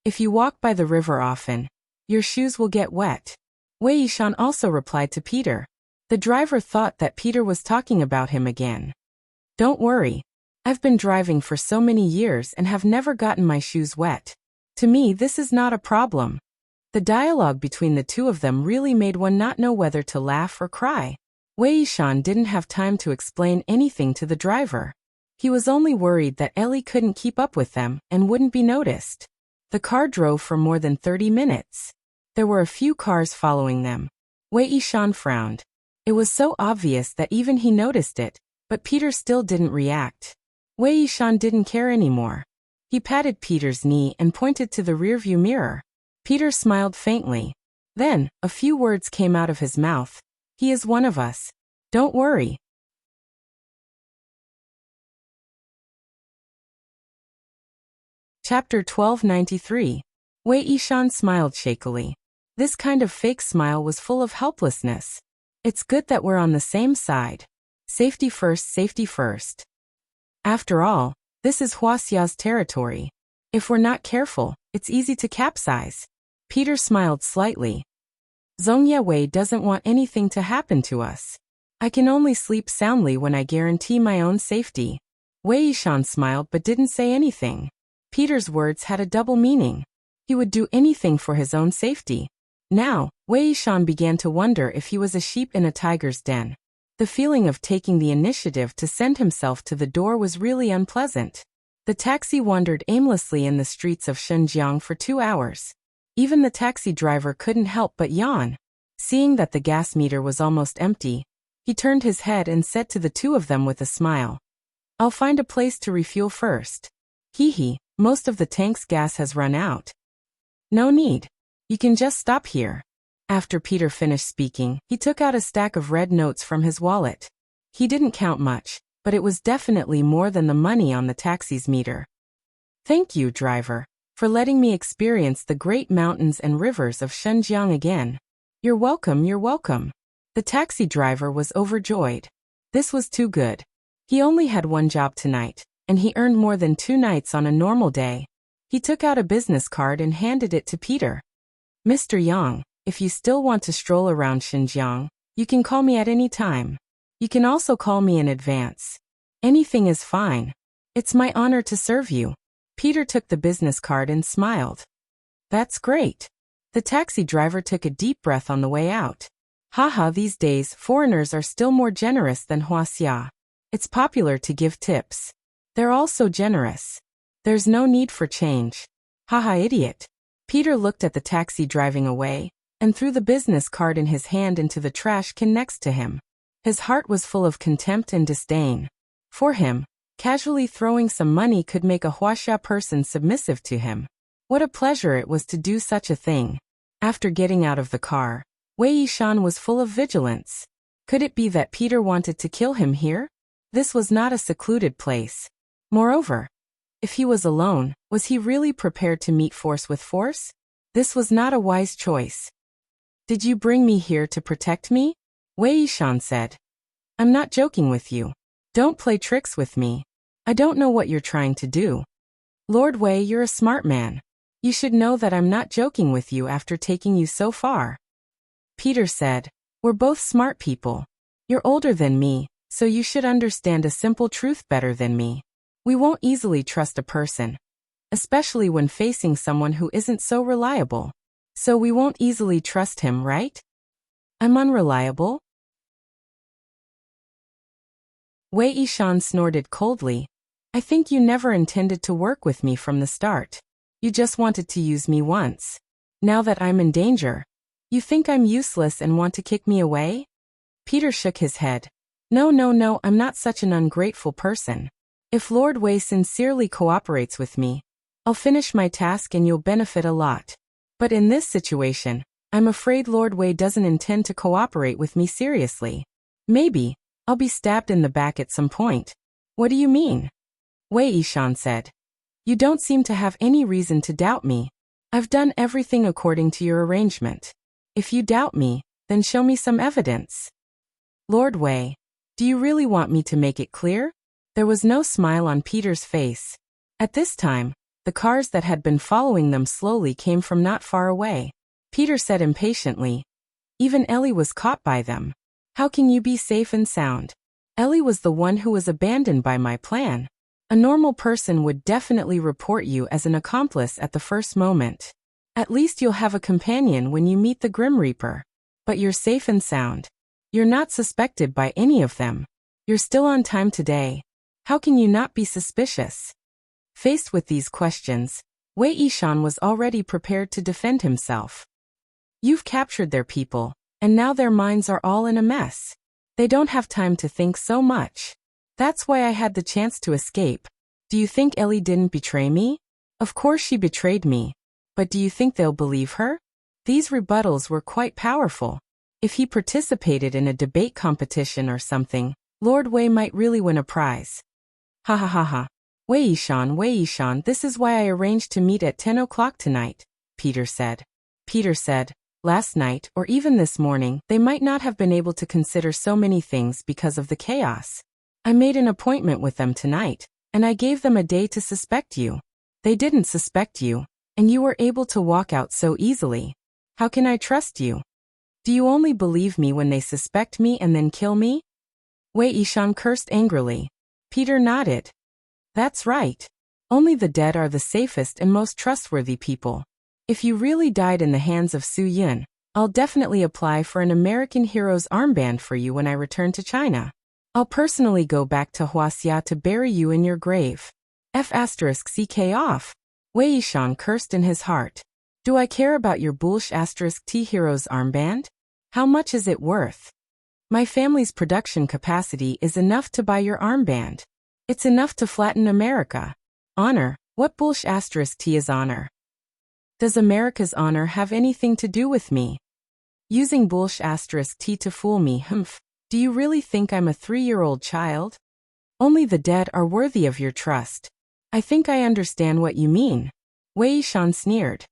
If you walk by the river often, your shoes will get wet. Wei Yishan also replied to Peter. The driver thought that Peter was talking about him again. Don't worry. I've been driving for so many years and have never gotten my shoes wet. To me, this is not a problem. The dialogue between the two of them really made one not know whether to laugh or cry. Wei Yishan didn't have time to explain anything to the driver. He was only worried that Ellie couldn't keep up with them and wouldn't be noticed. The car drove for more than 30 minutes. There were a few cars following them. Wei Yishan frowned. It was so obvious that even he noticed it, but Peter still didn't react. Wei Yishan didn't care anymore. He patted Peter's knee and pointed to the rearview mirror. Peter smiled faintly. Then, a few words came out of his mouth. He is one of us. Don't worry. Chapter 1293. Wei Yishan smiled shakily. This kind of fake smile was full of helplessness. It's good that we're on the same side. Safety first, safety first. After all, this is Huaxia's territory. If we're not careful, it's easy to capsize. Peter smiled slightly. Zhongye Wei doesn't want anything to happen to us. I can only sleep soundly when I guarantee my own safety. Wei Yishan smiled but didn't say anything. Peter's words had a double meaning. He would do anything for his own safety. Now, Wei Yishan began to wonder if he was a sheep in a tiger's den. The feeling of taking the initiative to send himself to the door was really unpleasant. The taxi wandered aimlessly in the streets of Xinjiang for 2 hours. Even the taxi driver couldn't help but yawn. Seeing that the gas meter was almost empty, he turned his head and said to the two of them with a smile, I'll find a place to refuel first. Hee, most of the tank's gas has run out. No need. You can just stop here. After Peter finished speaking, he took out a stack of red notes from his wallet. He didn't count much, but it was definitely more than the money on the taxi's meter. Thank you, driver, for letting me experience the great mountains and rivers of Xinjiang again. You're welcome, you're welcome. The taxi driver was overjoyed. This was too good. He only had one job tonight, and he earned more than 2 nights on a normal day. He took out a business card and handed it to Peter. Mr. Yang, if you still want to stroll around Xinjiang, you can call me at any time. You can also call me in advance. Anything is fine. It's my honor to serve you. Peter took the business card and smiled. That's great. The taxi driver took a deep breath on the way out. Haha, these days, foreigners are still more generous than Huaxia. It's popular to give tips. They're all so generous. There's no need for change. Haha, idiot. Peter looked at the taxi driving away, and threw the business card in his hand into the trash can next to him. His heart was full of contempt and disdain. For him, casually throwing some money could make a Huaxia person submissive to him. What a pleasure it was to do such a thing. After getting out of the car, Wei Yishan was full of vigilance. Could it be that Peter wanted to kill him here? This was not a secluded place. Moreover, if he was alone, was he really prepared to meet force with force? This was not a wise choice. Did you bring me here to protect me? Wei Yishan said. I'm not joking with you. Don't play tricks with me. I don't know what you're trying to do. Lord Wei, you're a smart man. You should know that I'm not joking with you after taking you so far. Peter said, we're both smart people. You're older than me, so you should understand a simple truth better than me. We won't easily trust a person, especially when facing someone who isn't so reliable. So we won't easily trust him, right? I'm unreliable? Wei Yishan snorted coldly. I think you never intended to work with me from the start. You just wanted to use me once. Now that I'm in danger, you think I'm useless and want to kick me away? Peter shook his head. No, I'm not such an ungrateful person. If Lord Wei sincerely cooperates with me, I'll finish my task and you'll benefit a lot. But in this situation, I'm afraid Lord Wei doesn't intend to cooperate with me seriously. Maybe I'll be stabbed in the back at some point. What do you mean? Wei Yishan said. You don't seem to have any reason to doubt me. I've done everything according to your arrangement. If you doubt me, then show me some evidence. Lord Wei, do you really want me to make it clear? There was no smile on Peter's face. At this time, the cars that had been following them slowly came from not far away. Peter said impatiently. Even Ellie was caught by them. How can you be safe and sound? Ellie was the one who was abandoned by my plan. A normal person would definitely report you as an accomplice at the first moment. At least you'll have a companion when you meet the Grim Reaper. But you're safe and sound. You're not suspected by any of them. You're still on time today. How can you not be suspicious? Faced with these questions, Wei Yishan was already prepared to defend himself. You've captured their people, and now their minds are all in a mess. They don't have time to think so much. That's why I had the chance to escape. Do you think Ellie didn't betray me? Of course she betrayed me. But do you think they'll believe her? These rebuttals were quite powerful. If he participated in a debate competition or something, Lord Wei might really win a prize. Ha ha ha ha. Wei Yishan, this is why I arranged to meet at 10 o'clock tonight, Peter said. Peter said, last night, or even this morning, they might not have been able to consider so many things because of the chaos. I made an appointment with them tonight, and I gave them a day to suspect you. They didn't suspect you, and you were able to walk out so easily. How can I trust you? Do you only believe me when they suspect me and then kill me? Wei Yishan cursed angrily. Peter nodded. That's right. Only the dead are the safest and most trustworthy people. If you really died in the hands of Su Yun, I'll definitely apply for an American hero's armband for you when I return to China. I'll personally go back to Huaxia to bury you in your grave. F***ck off. Wei Yishan cursed in his heart. Do I care about your **T hero's armband? How much is it worth? My family's production capacity is enough to buy your armband. It's enough to flatten America. Honor, what **T is honor? Does America's honor have anything to do with me? Using **T to fool me, humph. Do you really think I'm a 3-year-old child? Only the dead are worthy of your trust. I think I understand what you mean. Wei Yishan sneered.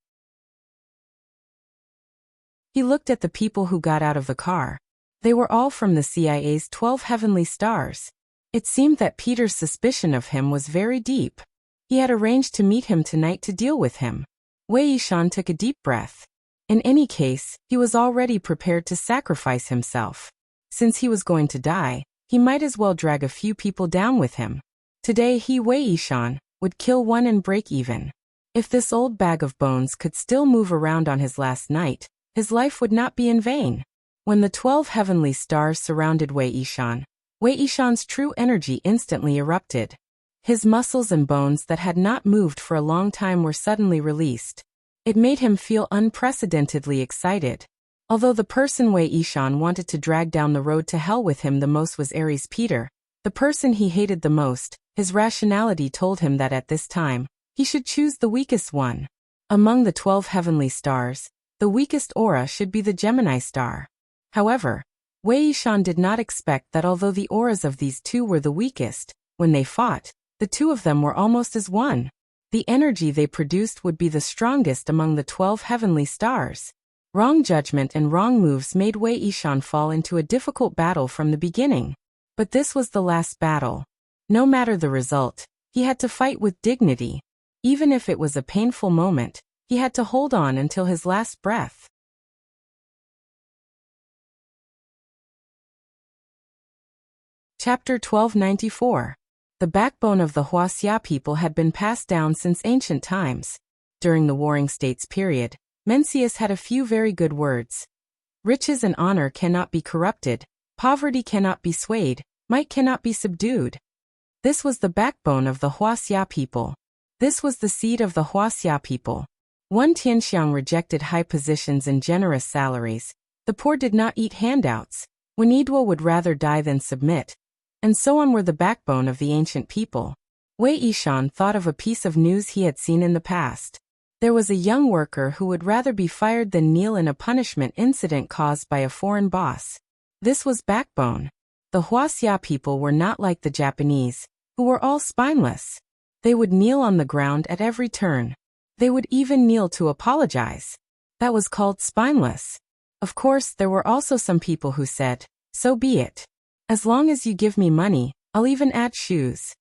He looked at the people who got out of the car. They were all from the CIA's 12 Heavenly Stars. It seemed that Peter's suspicion of him was very deep. He had arranged to meet him tonight to deal with him. Wei Yishan took a deep breath. In any case, he was already prepared to sacrifice himself. Since he was going to die, he might as well drag a few people down with him. Today Wei Yishan, would kill one and break even. If this old bag of bones could still move around on his last night, his life would not be in vain. When the 12 heavenly stars surrounded Wei Yishan's true energy instantly erupted. His muscles and bones that had not moved for a long time were suddenly released. It made him feel unprecedentedly excited. Although the person Wei Yishan wanted to drag down the road to hell with him the most was Aries Peter, the person he hated the most, his rationality told him that at this time, he should choose the weakest one. Among the 12 heavenly stars, the weakest aura should be the Gemini star. However, Wei Yishan did not expect that although the auras of these two were the weakest, when they fought, the two of them were almost as one. The energy they produced would be the strongest among the 12 heavenly stars. Wrong judgment and wrong moves made Wei Yishan fall into a difficult battle from the beginning. But this was the last battle. No matter the result, he had to fight with dignity. Even if it was a painful moment, he had to hold on until his last breath. Chapter 1294. The backbone of the Huaxia people had been passed down since ancient times. During the Warring States period, Mencius had a few very good words. Riches and honor cannot be corrupted, poverty cannot be swayed, Might cannot be subdued. This was the backbone of the Huaxia people. This was the seed of the Huaxia people. One Tianxiang rejected high positions and generous salaries. The poor did not eat handouts. Wenidwa would rather die than submit. And so on were the backbone of the ancient people. Wei Yishan thought of a piece of news he had seen in the past. There was a young worker who would rather be fired than kneel in a punishment incident caused by a foreign boss. This was backbone. The Huaxia people were not like the Japanese, who were all spineless. They would kneel on the ground at every turn. They would even kneel to apologize. That was called spineless. Of course, there were also some people who said, "So be it. As long as you give me money, I'll even add shoes."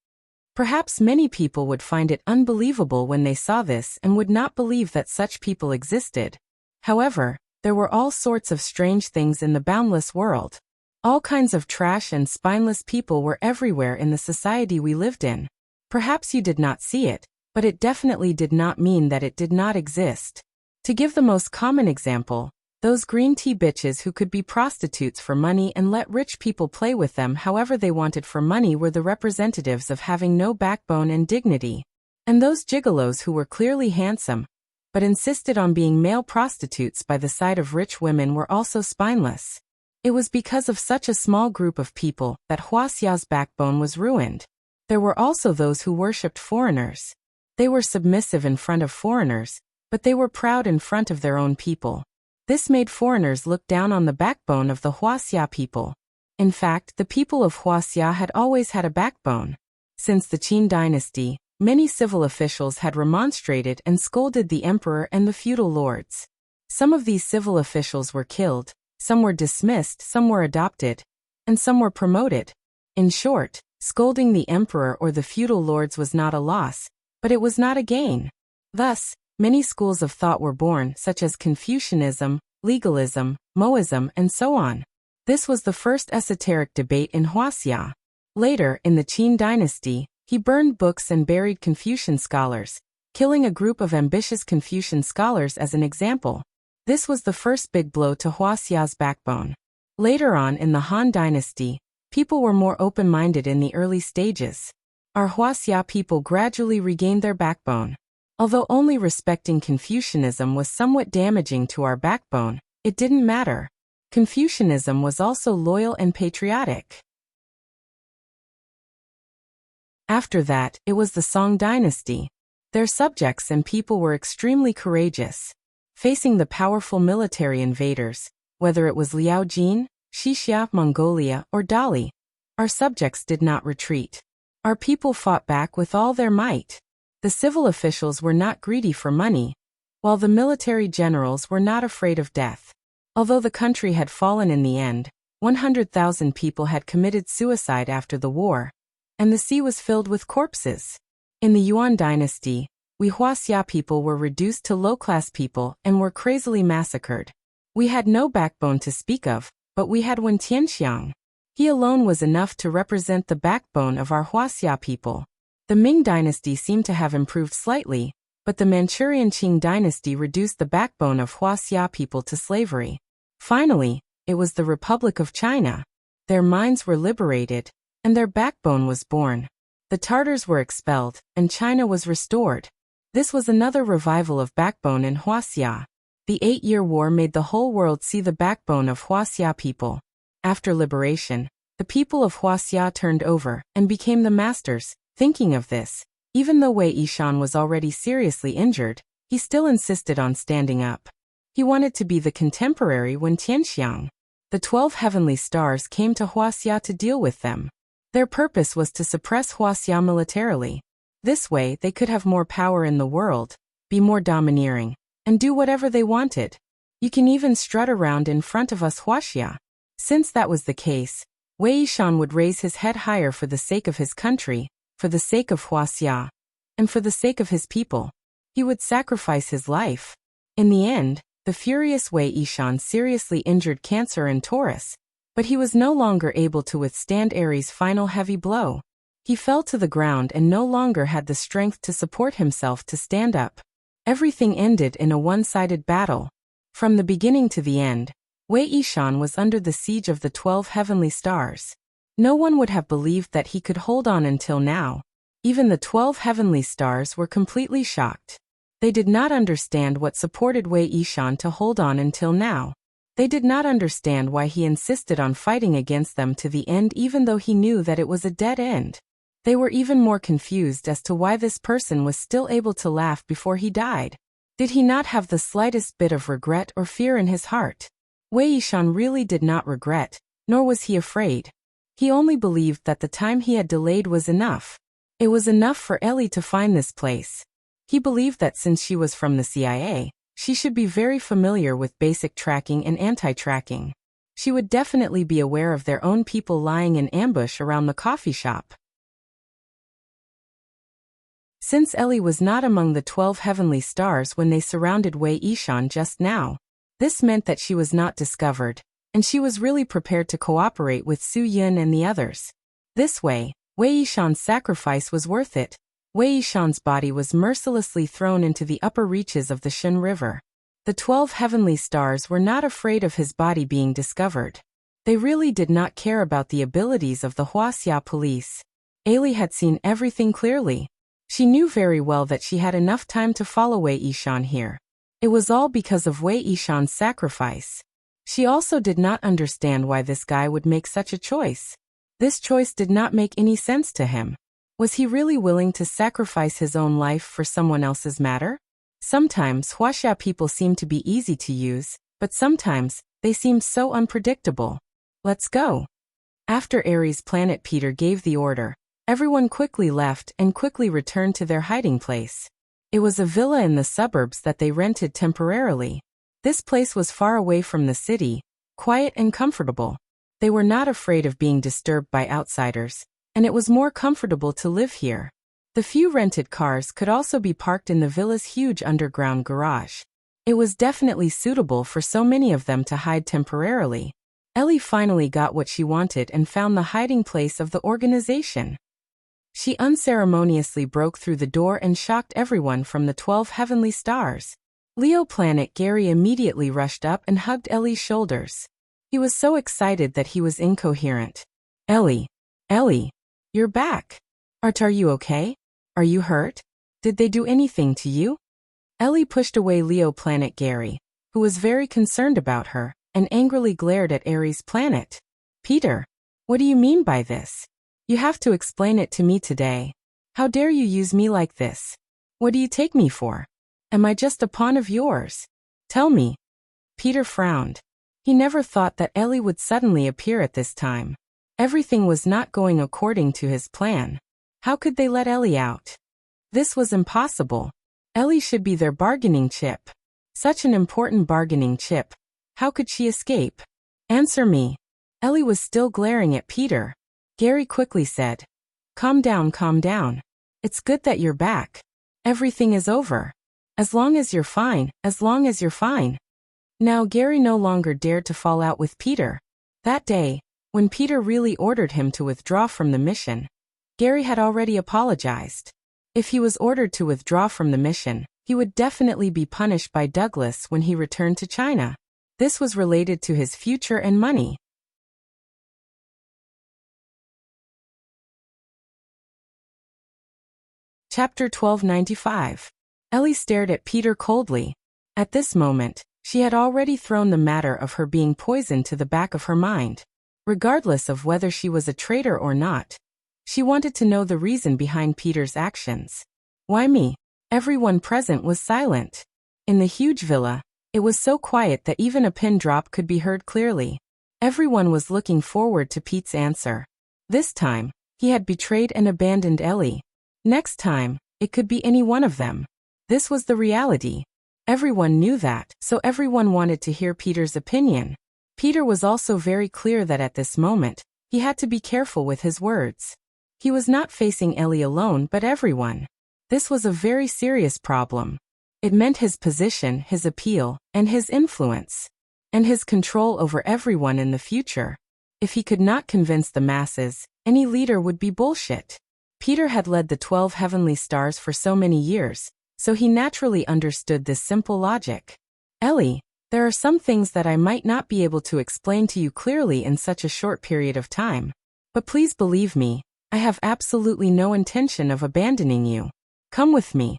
Perhaps many people would find it unbelievable when they saw this and would not believe that such people existed. However, there were all sorts of strange things in the boundless world. All kinds of trash and spineless people were everywhere in the society we lived in. Perhaps you did not see it, but it definitely did not mean that it did not exist. To give the most common example, those green tea bitches who could be prostitutes for money and let rich people play with them however they wanted for money were the representatives of having no backbone and dignity. And those gigolos who were clearly handsome, but insisted on being male prostitutes by the side of rich women were also spineless. It was because of such a small group of people that Huaxia's backbone was ruined. There were also those who worshipped foreigners. They were submissive in front of foreigners, but they were proud in front of their own people. This made foreigners look down on the backbone of the Huaxia people. In fact, the people of Huaxia had always had a backbone. Since the Qin dynasty, many civil officials had remonstrated and scolded the emperor and the feudal lords. Some of these civil officials were killed, some were dismissed, some were adopted, and some were promoted. In short, scolding the emperor or the feudal lords was not a loss, but it was not a gain. Thus, many schools of thought were born, such as Confucianism, legalism, Moism, and so on. This was the first esoteric debate in Huaxia. Later, in the Qin dynasty, he burned books and buried Confucian scholars, killing a group of ambitious Confucian scholars as an example. This was the first big blow to Huaxia's backbone. Later on in the Han dynasty, people were more open-minded in the early stages. Our Huaxia people gradually regained their backbone. Although only respecting Confucianism was somewhat damaging to our backbone, it didn't matter. Confucianism was also loyal and patriotic. After that, it was the Song dynasty. Their subjects and people were extremely courageous. Facing the powerful military invaders, whether it was Liao Jin, Xixia, Mongolia, or Dali, our subjects did not retreat. Our people fought back with all their might. The civil officials were not greedy for money, while the military generals were not afraid of death. Although the country had fallen in the end, 100,000 people had committed suicide after the war, and the sea was filled with corpses. In the Yuan dynasty, we Huaxia people were reduced to low-class people and were crazily massacred. We had no backbone to speak of, but we had one Tianxiang. He alone was enough to represent the backbone of our Huaxia people. The Ming dynasty seemed to have improved slightly, but the Manchurian Qing dynasty reduced the backbone of Huaxia people to slavery. Finally, it was the Republic of China. Their minds were liberated, and their backbone was born. The Tartars were expelled, and China was restored. This was another revival of backbone in Huaxia. The 8-Year War made the whole world see the backbone of Huaxia people. After liberation, the people of Huaxia turned over and became the masters. Thinking of this, even though Wei Yishan was already seriously injured, he still insisted on standing up. He wanted to be the contemporary when Tianxiang. The 12 heavenly stars came to Huaxia to deal with them. Their purpose was to suppress Huaxia militarily. This way they could have more power in the world, be more domineering, and do whatever they wanted. You can even strut around in front of us Huaxia. Since that was the case, Wei Yishan would raise his head higher for the sake of his country, for the sake of Huaxia, and for the sake of his people. He would sacrifice his life. In the end, the furious Wei Yishan seriously injured Cancer and Taurus, but he was no longer able to withstand Aries' final heavy blow. He fell to the ground and no longer had the strength to support himself to stand up. Everything ended in a one-sided battle. From the beginning to the end, Wei Yishan was under the siege of the 12 heavenly stars. No one would have believed that he could hold on until now. Even the 12 heavenly stars were completely shocked. They did not understand what supported Wei Yishan to hold on until now. They did not understand why he insisted on fighting against them to the end even though he knew that it was a dead end. They were even more confused as to why this person was still able to laugh before he died. Did he not have the slightest bit of regret or fear in his heart? Wei Yishan really did not regret, nor was he afraid. He only believed that the time he had delayed was enough. It was enough for Ellie to find this place. He believed that since she was from the CIA, she should be very familiar with basic tracking and anti-tracking. She would definitely be aware of their own people lying in ambush around the coffee shop. Since Ellie was not among the 12 heavenly stars when they surrounded Wei Yishan just now, this meant that she was not discovered, and she was really prepared to cooperate with Su Yun and the others. This way, Wei Yishan's sacrifice was worth it. Wei Yishan's body was mercilessly thrown into the upper reaches of the Shun River. The 12 heavenly stars were not afraid of his body being discovered. They really did not care about the abilities of the Huaxia police. Ailey had seen everything clearly. She knew very well that she had enough time to follow Wei Yishan here. It was all because of Wei Yishan's sacrifice. She also did not understand why this guy would make such a choice. This choice did not make any sense to him. Was he really willing to sacrifice his own life for someone else's matter? Sometimes Huaxia people seem to be easy to use, but sometimes they seem so unpredictable. Let's go. After Ares' planet Peter gave the order, everyone quickly left and quickly returned to their hiding place. It was a villa in the suburbs that they rented temporarily. This place was far away from the city, quiet and comfortable. They were not afraid of being disturbed by outsiders, and it was more comfortable to live here. The few rented cars could also be parked in the villa's huge underground garage. It was definitely suitable for so many of them to hide temporarily. Ellie finally got what she wanted and found the hiding place of the organization. She unceremoniously broke through the door and shocked everyone from the 12 heavenly stars. Leo Planet Gary immediately rushed up and hugged Ellie's shoulders. He was so excited that he was incoherent. Ellie, you're back. Are you okay? Are you hurt? Did they do anything to you? Ellie pushed away Leo Planet Gary, who was very concerned about her, and angrily glared at Ares Planet. Peter, what do you mean by this? You have to explain it to me today. How dare you use me like this? What do you take me for? Am I just a pawn of yours? Tell me. Peter frowned. He never thought that Ellie would suddenly appear at this time. Everything was not going according to his plan. How could they let Ellie out? This was impossible. Ellie should be their bargaining chip. Such an important bargaining chip. How could she escape? Answer me. Ellie was still glaring at Peter. Gary quickly said, Calm down. It's good that you're back. Everything is over. As long as you're fine. Now Gary no longer dared to fall out with Peter. That day, when Peter really ordered him to withdraw from the mission, Gary had already apologized. If he was ordered to withdraw from the mission, he would definitely be punished by Douglas when he returned to China. This was related to his future and money. Chapter 1295. Ellie stared at Peter coldly. At this moment, she had already thrown the matter of her being poisoned to the back of her mind. Regardless of whether she was a traitor or not, she wanted to know the reason behind Peter's actions. Why me? Everyone present was silent. In the huge villa, it was so quiet that even a pin drop could be heard clearly. Everyone was looking forward to Pete's answer. This time, he had betrayed and abandoned Ellie. Next time, it could be any one of them. This was the reality. Everyone knew that, so everyone wanted to hear Peter's opinion. Peter was also very clear that at this moment, he had to be careful with his words. He was not facing Ellie alone but everyone. This was a very serious problem. It meant his position, his appeal, and his influence. And his control over everyone in the future. If he could not convince the masses, any leader would be bullshit. Peter had led the 12 heavenly stars for so many years, so he naturally understood this simple logic. Ellie, there are some things that I might not be able to explain to you clearly in such a short period of time. But please believe me, I have absolutely no intention of abandoning you. Come with me.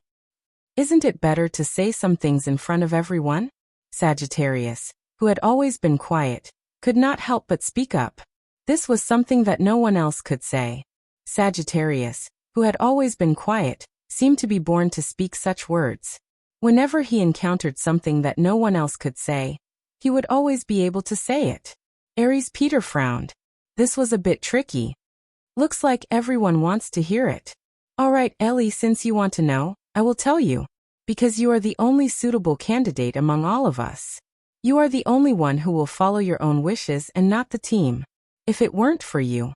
Isn't it better to say some things in front of everyone? Sagittarius, who had always been quiet, could not help but speak up. This was something that no one else could say. Sagittarius, who had always been quiet, seemed to be born to speak such words. Whenever he encountered something that no one else could say, he would always be able to say it. Aries Peter frowned. This was a bit tricky. Looks like everyone wants to hear it. All right, Ellie, since you want to know, I will tell you. Because you are the only suitable candidate among all of us. You are the only one who will follow your own wishes and not the team. If it weren't for you,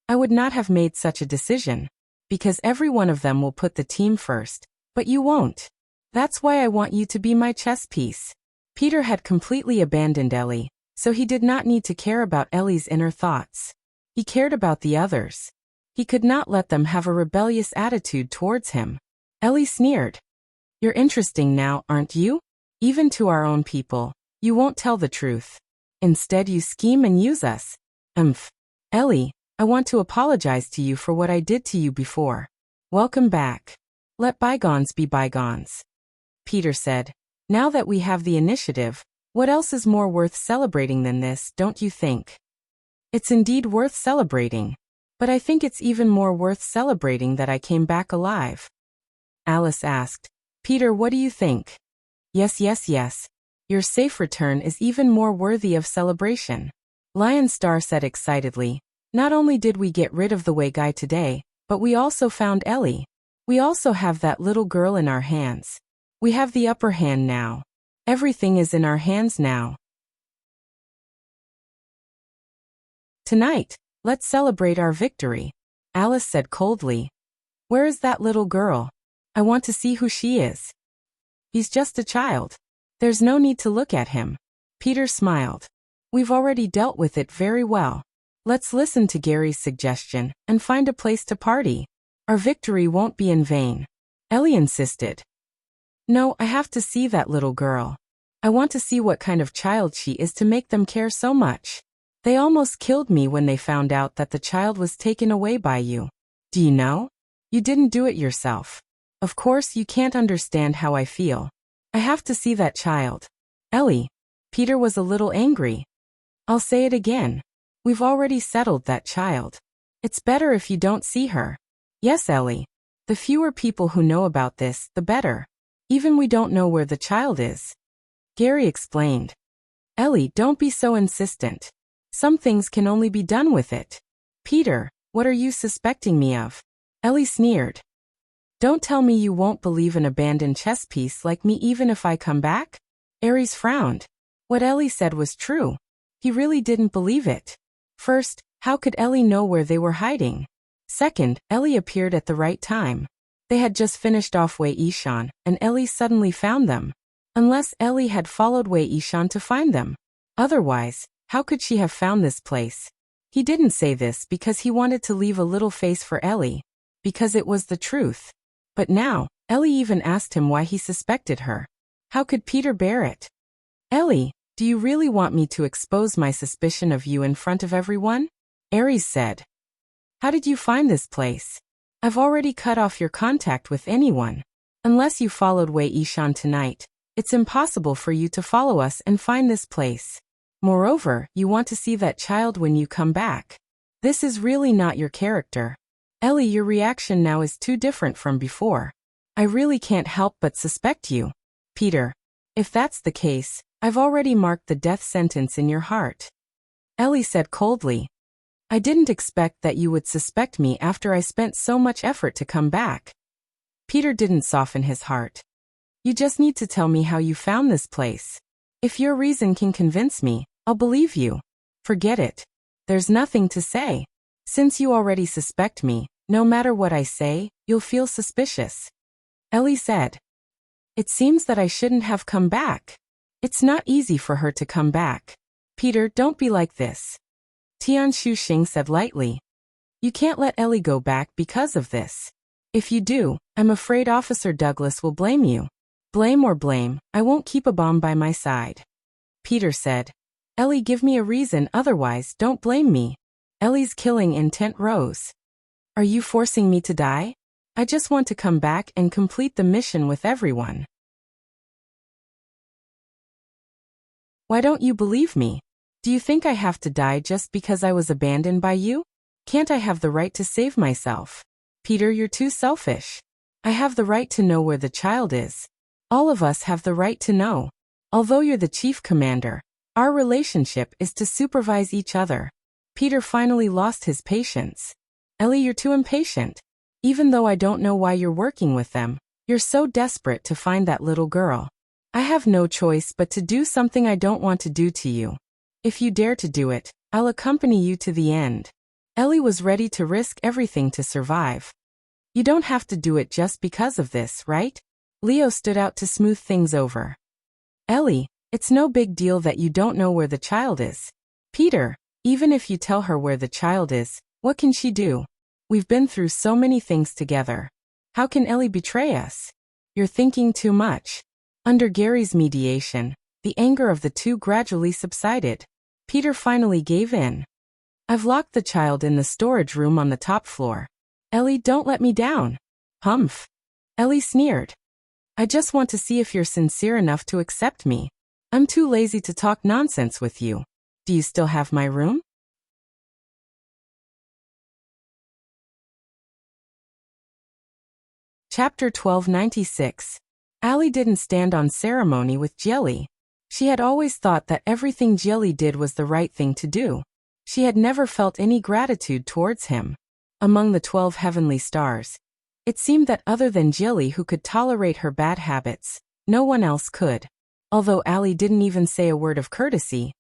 I would not have made such a decision. Because every one of them will put the team first, but you won't. That's why I want you to be my chess piece. Peter had completely abandoned Ellie, so he did not need to care about Ellie's inner thoughts. He cared about the others. He could not let them have a rebellious attitude towards him. Ellie sneered. You're interesting now, aren't you? Even to our own people, you won't tell the truth. Instead you scheme and use us. Ellie, I want to apologize to you for what I did to you before. Welcome back. Let bygones be bygones. Peter said, now that we have the initiative, what else is more worth celebrating than this, don't you think? It's indeed worth celebrating. But I think it's even more worth celebrating that I came back alive. Alice asked, Peter, what do you think? Yes. Your safe return is even more worthy of celebration. Lion Star said excitedly, not only did we get rid of the Way guy today, but we also found Ellie. We also have that little girl in our hands. We have the upper hand now. Everything is in our hands now. Tonight, let's celebrate our victory. Alice said coldly. Where is that little girl? I want to see who she is. He's just a child. There's no need to look at him. Peter smiled. We've already dealt with it very well. Let's listen to Gary's suggestion and find a place to party. Our victory won't be in vain. Ellie insisted. No, I have to see that little girl. I want to see what kind of child she is to make them care so much. They almost killed me when they found out that the child was taken away by you. Do you know? You didn't do it yourself. Of course, you can't understand how I feel. I have to see that child. Ellie. Peter was a little angry. I'll say it again. We've already settled that child. It's better if you don't see her. Yes, Ellie. The fewer people who know about this, the better. Even we don't know where the child is. Gary explained. Ellie, don't be so insistent. Some things can only be done with it. Peter, what are you suspecting me of? Ellie sneered. Don't tell me you won't believe an abandoned chess piece like me even if I come back? Aries frowned. What Ellie said was true. He really didn't believe it. First, how could Ellie know where they were hiding? Second, Ellie appeared at the right time. They had just finished off Wei Yishan, and Ellie suddenly found them. Unless Ellie had followed Wei Yishan to find them. Otherwise, how could she have found this place? He didn't say this because he wanted to leave a little face for Ellie. Because it was the truth. But now, Ellie even asked him why he suspected her. How could Peter bear it? Ellie, do you really want me to expose my suspicion of you in front of everyone? Aries said. How did you find this place? I've already cut off your contact with anyone. Unless you followed Wei Yishan tonight, it's impossible for you to follow us and find this place. Moreover, you want to see that child when you come back. This is really not your character. Ellie, your reaction now is too different from before. I really can't help but suspect you. Peter, if that's the case, I've already marked the death sentence in your heart. Ellie said coldly. I didn't expect that you would suspect me after I spent so much effort to come back. Peter didn't soften his heart. You just need to tell me how you found this place. If your reason can convince me, I'll believe you. Forget it. There's nothing to say. Since you already suspect me, no matter what I say, you'll feel suspicious. Ellie said. It seems that I shouldn't have come back. It's not easy for her to come back. Peter, don't be like this. Tian Shuxing said lightly. You can't let Ellie go back because of this. If you do, I'm afraid Officer Douglas will blame you. Blame or blame, I won't keep a bomb by my side. Peter said. Ellie, give me a reason, otherwise don't blame me. Ellie's killing intent rose. Are you forcing me to die? I just want to come back and complete the mission with everyone. Why don't you believe me? Do you think I have to die just because I was abandoned by you? Can't I have the right to save myself? Peter, you're too selfish. I have the right to know where the child is. All of us have the right to know. Although you're the chief commander, our relationship is to supervise each other. Peter finally lost his patience. Ellie, you're too impatient. Even though I don't know why you're working with them, you're so desperate to find that little girl. I have no choice but to do something I don't want to do to you. If you dare to do it, I'll accompany you to the end. Ellie was ready to risk everything to survive. You don't have to do it just because of this, right? Leo stood out to smooth things over. Ellie, it's no big deal that you don't know where the child is. Peter, even if you tell her where the child is, what can she do? We've been through so many things together. How can Ellie betray us? You're thinking too much. Under Gary's mediation, the anger of the two gradually subsided. Peter finally gave in. I've locked the child in the storage room on the top floor. Ellie, don't let me down. Humph. Ellie sneered. I just want to see if you're sincere enough to accept me. I'm too lazy to talk nonsense with you. Do you still have my room? Chapter 1296. Allie didn't stand on ceremony with Jelly. She had always thought that everything Jelly did was the right thing to do. She had never felt any gratitude towards him. Among the 12 heavenly stars, it seemed that other than Jelly, who could tolerate her bad habits, no one else could. Although Allie didn't even say a word of courtesy,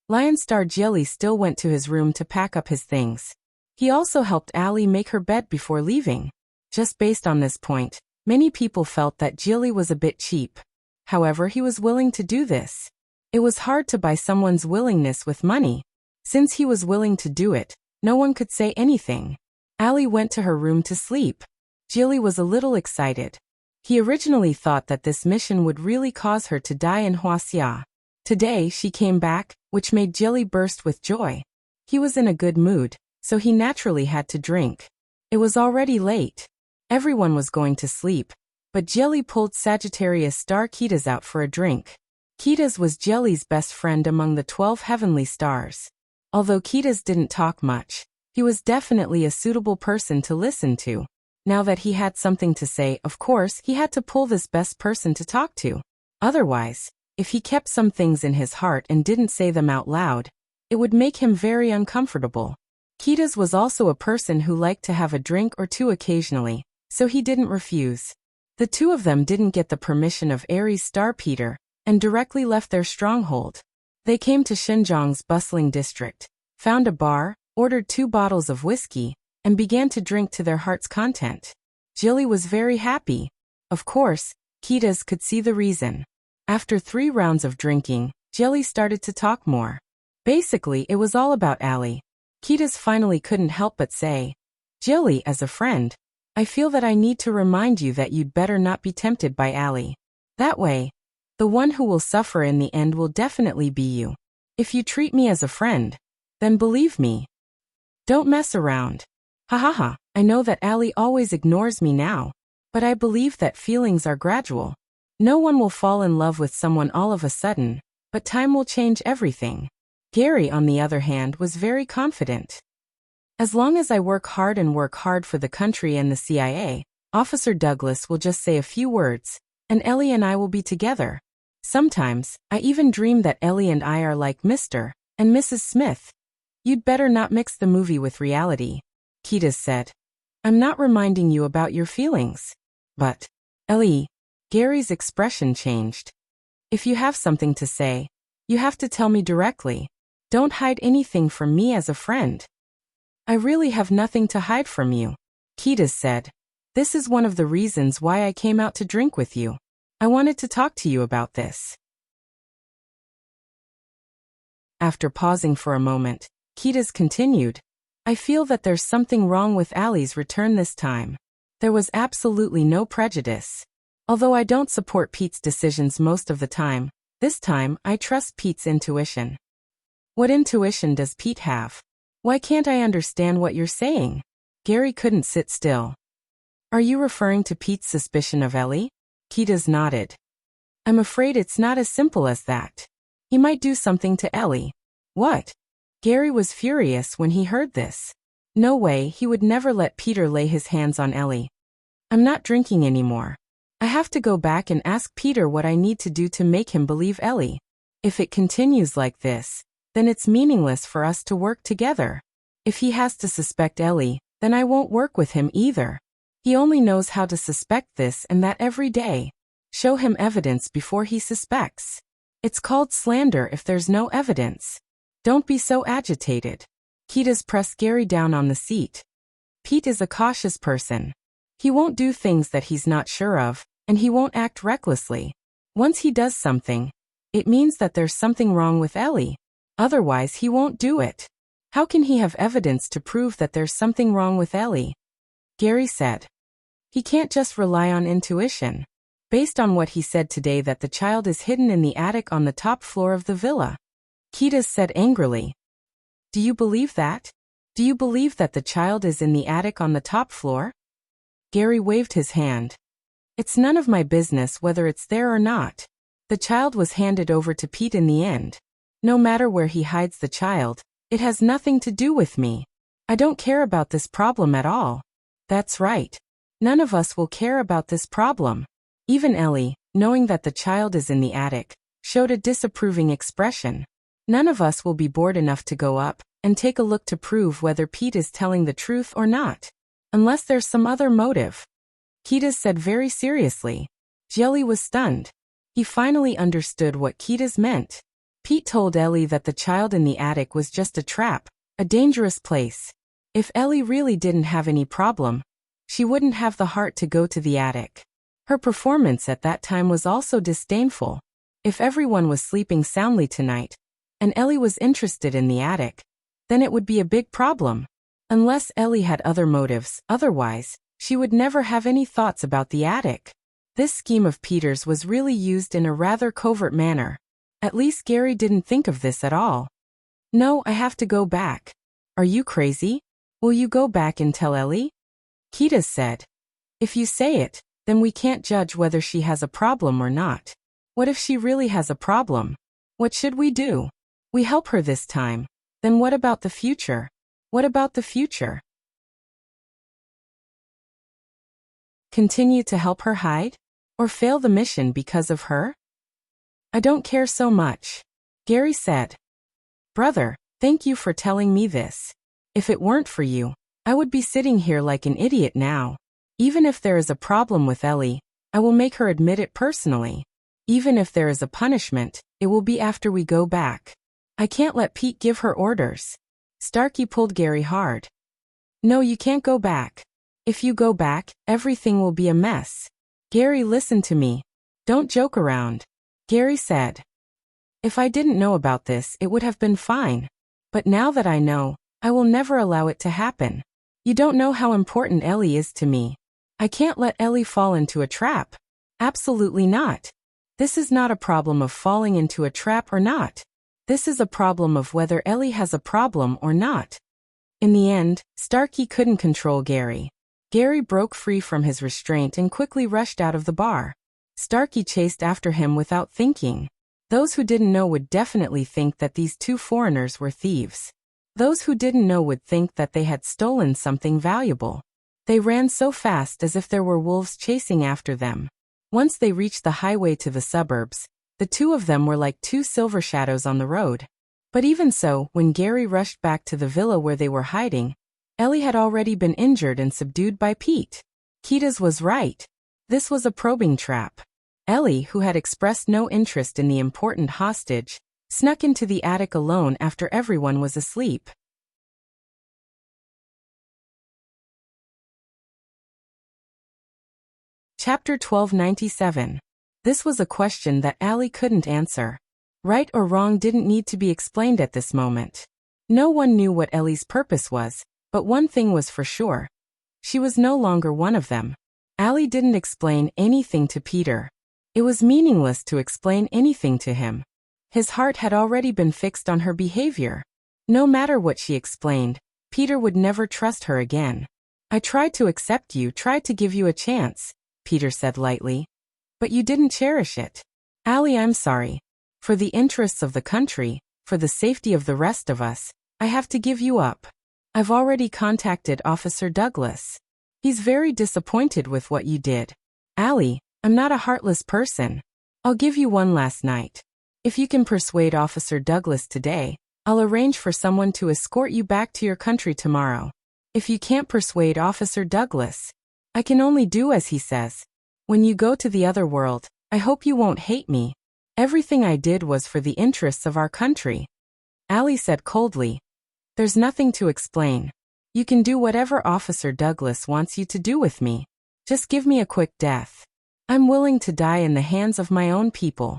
Lion Star Jelly still went to his room to pack up his things. He also helped Allie make her bed before leaving. Just based on this point, many people felt that Jelly was a bit cheap. However, he was willing to do this. It was hard to buy someone's willingness with money. Since he was willing to do it, no one could say anything. Allie went to her room to sleep. Jelly was a little excited. He originally thought that this mission would really cause her to die in Huaxia. Today she came back, which made Jelly burst with joy. He was in a good mood, so he naturally had to drink. It was already late. Everyone was going to sleep, but Jelly pulled Sagittarius star Kitas out for a drink. Kitas was Jelly's best friend among the 12 heavenly stars. Although Kitas didn't talk much, he was definitely a suitable person to listen to. Now that he had something to say, of course, he had to pull this best person to talk to. Otherwise, if he kept some things in his heart and didn't say them out loud, it would make him very uncomfortable. Kitas was also a person who liked to have a drink or two occasionally, so he didn't refuse. The two of them didn't get the permission of Aries Star Peter, and directly left their stronghold. They came to Xinjiang's bustling district, found a bar, ordered 2 bottles of whiskey, and began to drink to their heart's content. Jelly was very happy. Of course, Kitas could see the reason. After 3 rounds of drinking, Jelly started to talk more. Basically, it was all about Allie. Kitas finally couldn't help but say, Jelly, as a friend, I feel that I need to remind you that you'd better not be tempted by Allie. That way, the one who will suffer in the end will definitely be you. If you treat me as a friend, then believe me. Don't mess around. Ha ha ha, I know that Allie always ignores me now, but I believe that feelings are gradual. No one will fall in love with someone all of a sudden, but time will change everything. Gary, on the other hand, was very confident. As long as I work hard for the country and the CIA, Officer Douglas will just say a few words, and Ellie and I will be together. Sometimes, I even dream that Ellie and I are like Mr. and Mrs. Smith. You'd better not mix the movie with reality, Kitas said. I'm not reminding you about your feelings. But, Ellie, Gary's expression changed. If you have something to say, you have to tell me directly. Don't hide anything from me as a friend. I really have nothing to hide from you, Kitas said. This is one of the reasons why I came out to drink with you. I wanted to talk to you about this. After pausing for a moment, Kitas continued, I feel that there's something wrong with Allie's return this time. There was absolutely no prejudice. Although I don't support Pete's decisions most of the time, this time I trust Pete's intuition. What intuition does Pete have? Why can't I understand what you're saying? Gary couldn't sit still. Are you referring to Pete's suspicion of Ellie? Kiedis nodded. I'm afraid it's not as simple as that. He might do something to Ellie. What? Gary was furious when he heard this. No way, he would never let Peter lay his hands on Ellie. I'm not drinking anymore. I have to go back and ask Peter what I need to do to make him believe Ellie. If it continues like this, then it's meaningless for us to work together. If he has to suspect Ellie, then I won't work with him either. He only knows how to suspect this and that every day. Show him evidence before he suspects. It's called slander if there's no evidence. Don't be so agitated. Kiedis pressed Gary down on the seat. Pete is a cautious person. He won't do things that he's not sure of, and he won't act recklessly. Once he does something, it means that there's something wrong with Ellie. Otherwise he won't do it. How can he have evidence to prove that there's something wrong with Ellie? Gary said. He can't just rely on intuition. Based on what he said today that the child is hidden in the attic on the top floor of the villa. Kiedis said angrily. Do you believe that? Do you believe that the child is in the attic on the top floor? Gary waved his hand. It's none of my business whether it's there or not. The child was handed over to Pete in the end. No matter where he hides the child, it has nothing to do with me. I don't care about this problem at all. That's right. None of us will care about this problem. Even Ellie, knowing that the child is in the attic, showed a disapproving expression. None of us will be bored enough to go up and take a look to prove whether Pete is telling the truth or not. Unless there's some other motive. Kiedis said very seriously. Jelly was stunned. He finally understood what Kiedis meant. Pete told Ellie that the child in the attic was just a trap, a dangerous place. If Ellie really didn't have any problem, she wouldn't have the heart to go to the attic. Her performance at that time was also disdainful. If everyone was sleeping soundly tonight, and Ellie was interested in the attic, then it would be a big problem. Unless Ellie had other motives, otherwise, she would never have any thoughts about the attic. This scheme of Peter's was really used in a rather covert manner. At least Gary didn't think of this at all. No, I have to go back. Are you crazy? Will you go back and tell Ellie? Kiedis said. If you say it, then we can't judge whether she has a problem or not. What if she really has a problem? What should we do? We help her this time. Then what about the future? What about the future? Continue to help her hide? Or fail the mission because of her? I don't care so much. Gary said. Brother, thank you for telling me this. If it weren't for you, I would be sitting here like an idiot now. Even if there is a problem with Ellie, I will make her admit it personally. Even if there is a punishment, it will be after we go back. I can't let Pete give her orders. Starkey pulled Gary hard. No, you can't go back. If you go back, everything will be a mess. Gary, listen to me. Don't joke around. Gary said. If I didn't know about this, it would have been fine. But now that I know, I will never allow it to happen. You don't know how important Ellie is to me. I can't let Ellie fall into a trap. Absolutely not. This is not a problem of falling into a trap or not. This is a problem of whether Ellie has a problem or not. In the end, Starkey couldn't control Gary. Gary broke free from his restraint and quickly rushed out of the bar. Starkey chased after him without thinking. Those who didn't know would definitely think that these two foreigners were thieves. Those who didn't know would think that they had stolen something valuable. They ran so fast as if there were wolves chasing after them. Once they reached the highway to the suburbs, the two of them were like two silver shadows on the road. But even so, when Gary rushed back to the villa where they were hiding, Ellie had already been injured and subdued by Pete. Kiedis was right. This was a probing trap. Ellie, who had expressed no interest in the important hostage, snuck into the attic alone after everyone was asleep. Chapter 1297. This was a question that Ellie couldn't answer. Right or wrong didn't need to be explained at this moment. No one knew what Ellie's purpose was, but one thing was for sure. She was no longer one of them. Ellie didn't explain anything to Peter. It was meaningless to explain anything to him. His heart had already been fixed on her behavior. No matter what she explained, Peter would never trust her again. I tried to accept you, tried to give you a chance, Peter said lightly. But you didn't cherish it. Allie, I'm sorry. For the interests of the country, for the safety of the rest of us, I have to give you up. I've already contacted Officer Douglas. He's very disappointed with what you did. Allie, I'm not a heartless person. I'll give you one last night. If you can persuade Officer Douglas today, I'll arrange for someone to escort you back to your country tomorrow. If you can't persuade Officer Douglas, I can only do as he says. When you go to the other world, I hope you won't hate me. Everything I did was for the interests of our country. Allie said coldly. There's nothing to explain. You can do whatever Officer Douglas wants you to do with me. Just give me a quick death. I'm willing to die in the hands of my own people.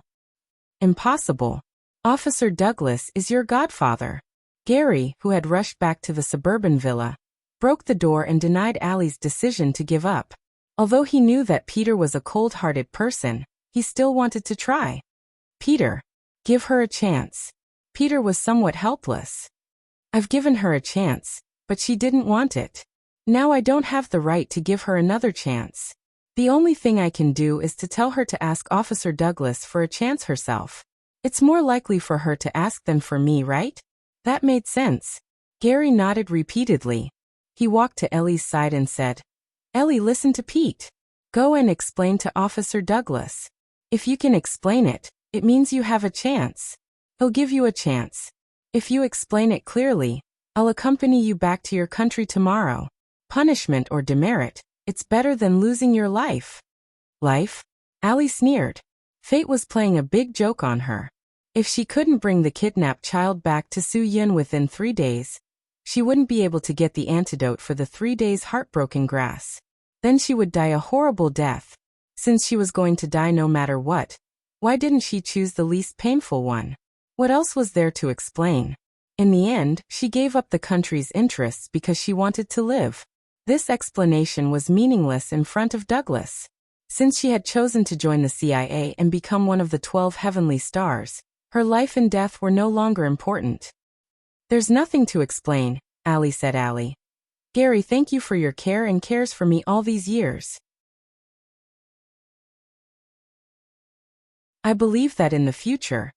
Impossible. Officer Douglas is your godfather. Gary, who had rushed back to the suburban villa, broke the door and denied Allie's decision to give up. Although he knew that Peter was a cold-hearted person, he still wanted to try. Peter, give her a chance. Peter was somewhat helpless. I've given her a chance, but she didn't want it. Now I don't have the right to give her another chance. The only thing I can do is to tell her to ask Officer Douglas for a chance herself. It's more likely for her to ask than for me, right? That made sense. Gary nodded repeatedly. He walked to Ellie's side and said, Ellie, listen to Pete. Go and explain to Officer Douglas. If you can explain it, it means you have a chance. He'll give you a chance. If you explain it clearly, I'll accompany you back to your country tomorrow. Punishment or demerit, it's better than losing your life. Life? Allie sneered. Fate was playing a big joke on her. If she couldn't bring the kidnapped child back to Su Yin within 3 days, she wouldn't be able to get the antidote for the 3 days heartbroken grass. Then she would die a horrible death. Since she was going to die no matter what, why didn't she choose the least painful one? What else was there to explain? In the end, she gave up the country's interests because she wanted to live. This explanation was meaningless in front of Douglas. Since she had chosen to join the CIA and become one of the 12 heavenly stars, her life and death were no longer important. There's nothing to explain, Allie said. Allie. Gary, thank you for your care and cares for me all these years. I believe that in the future,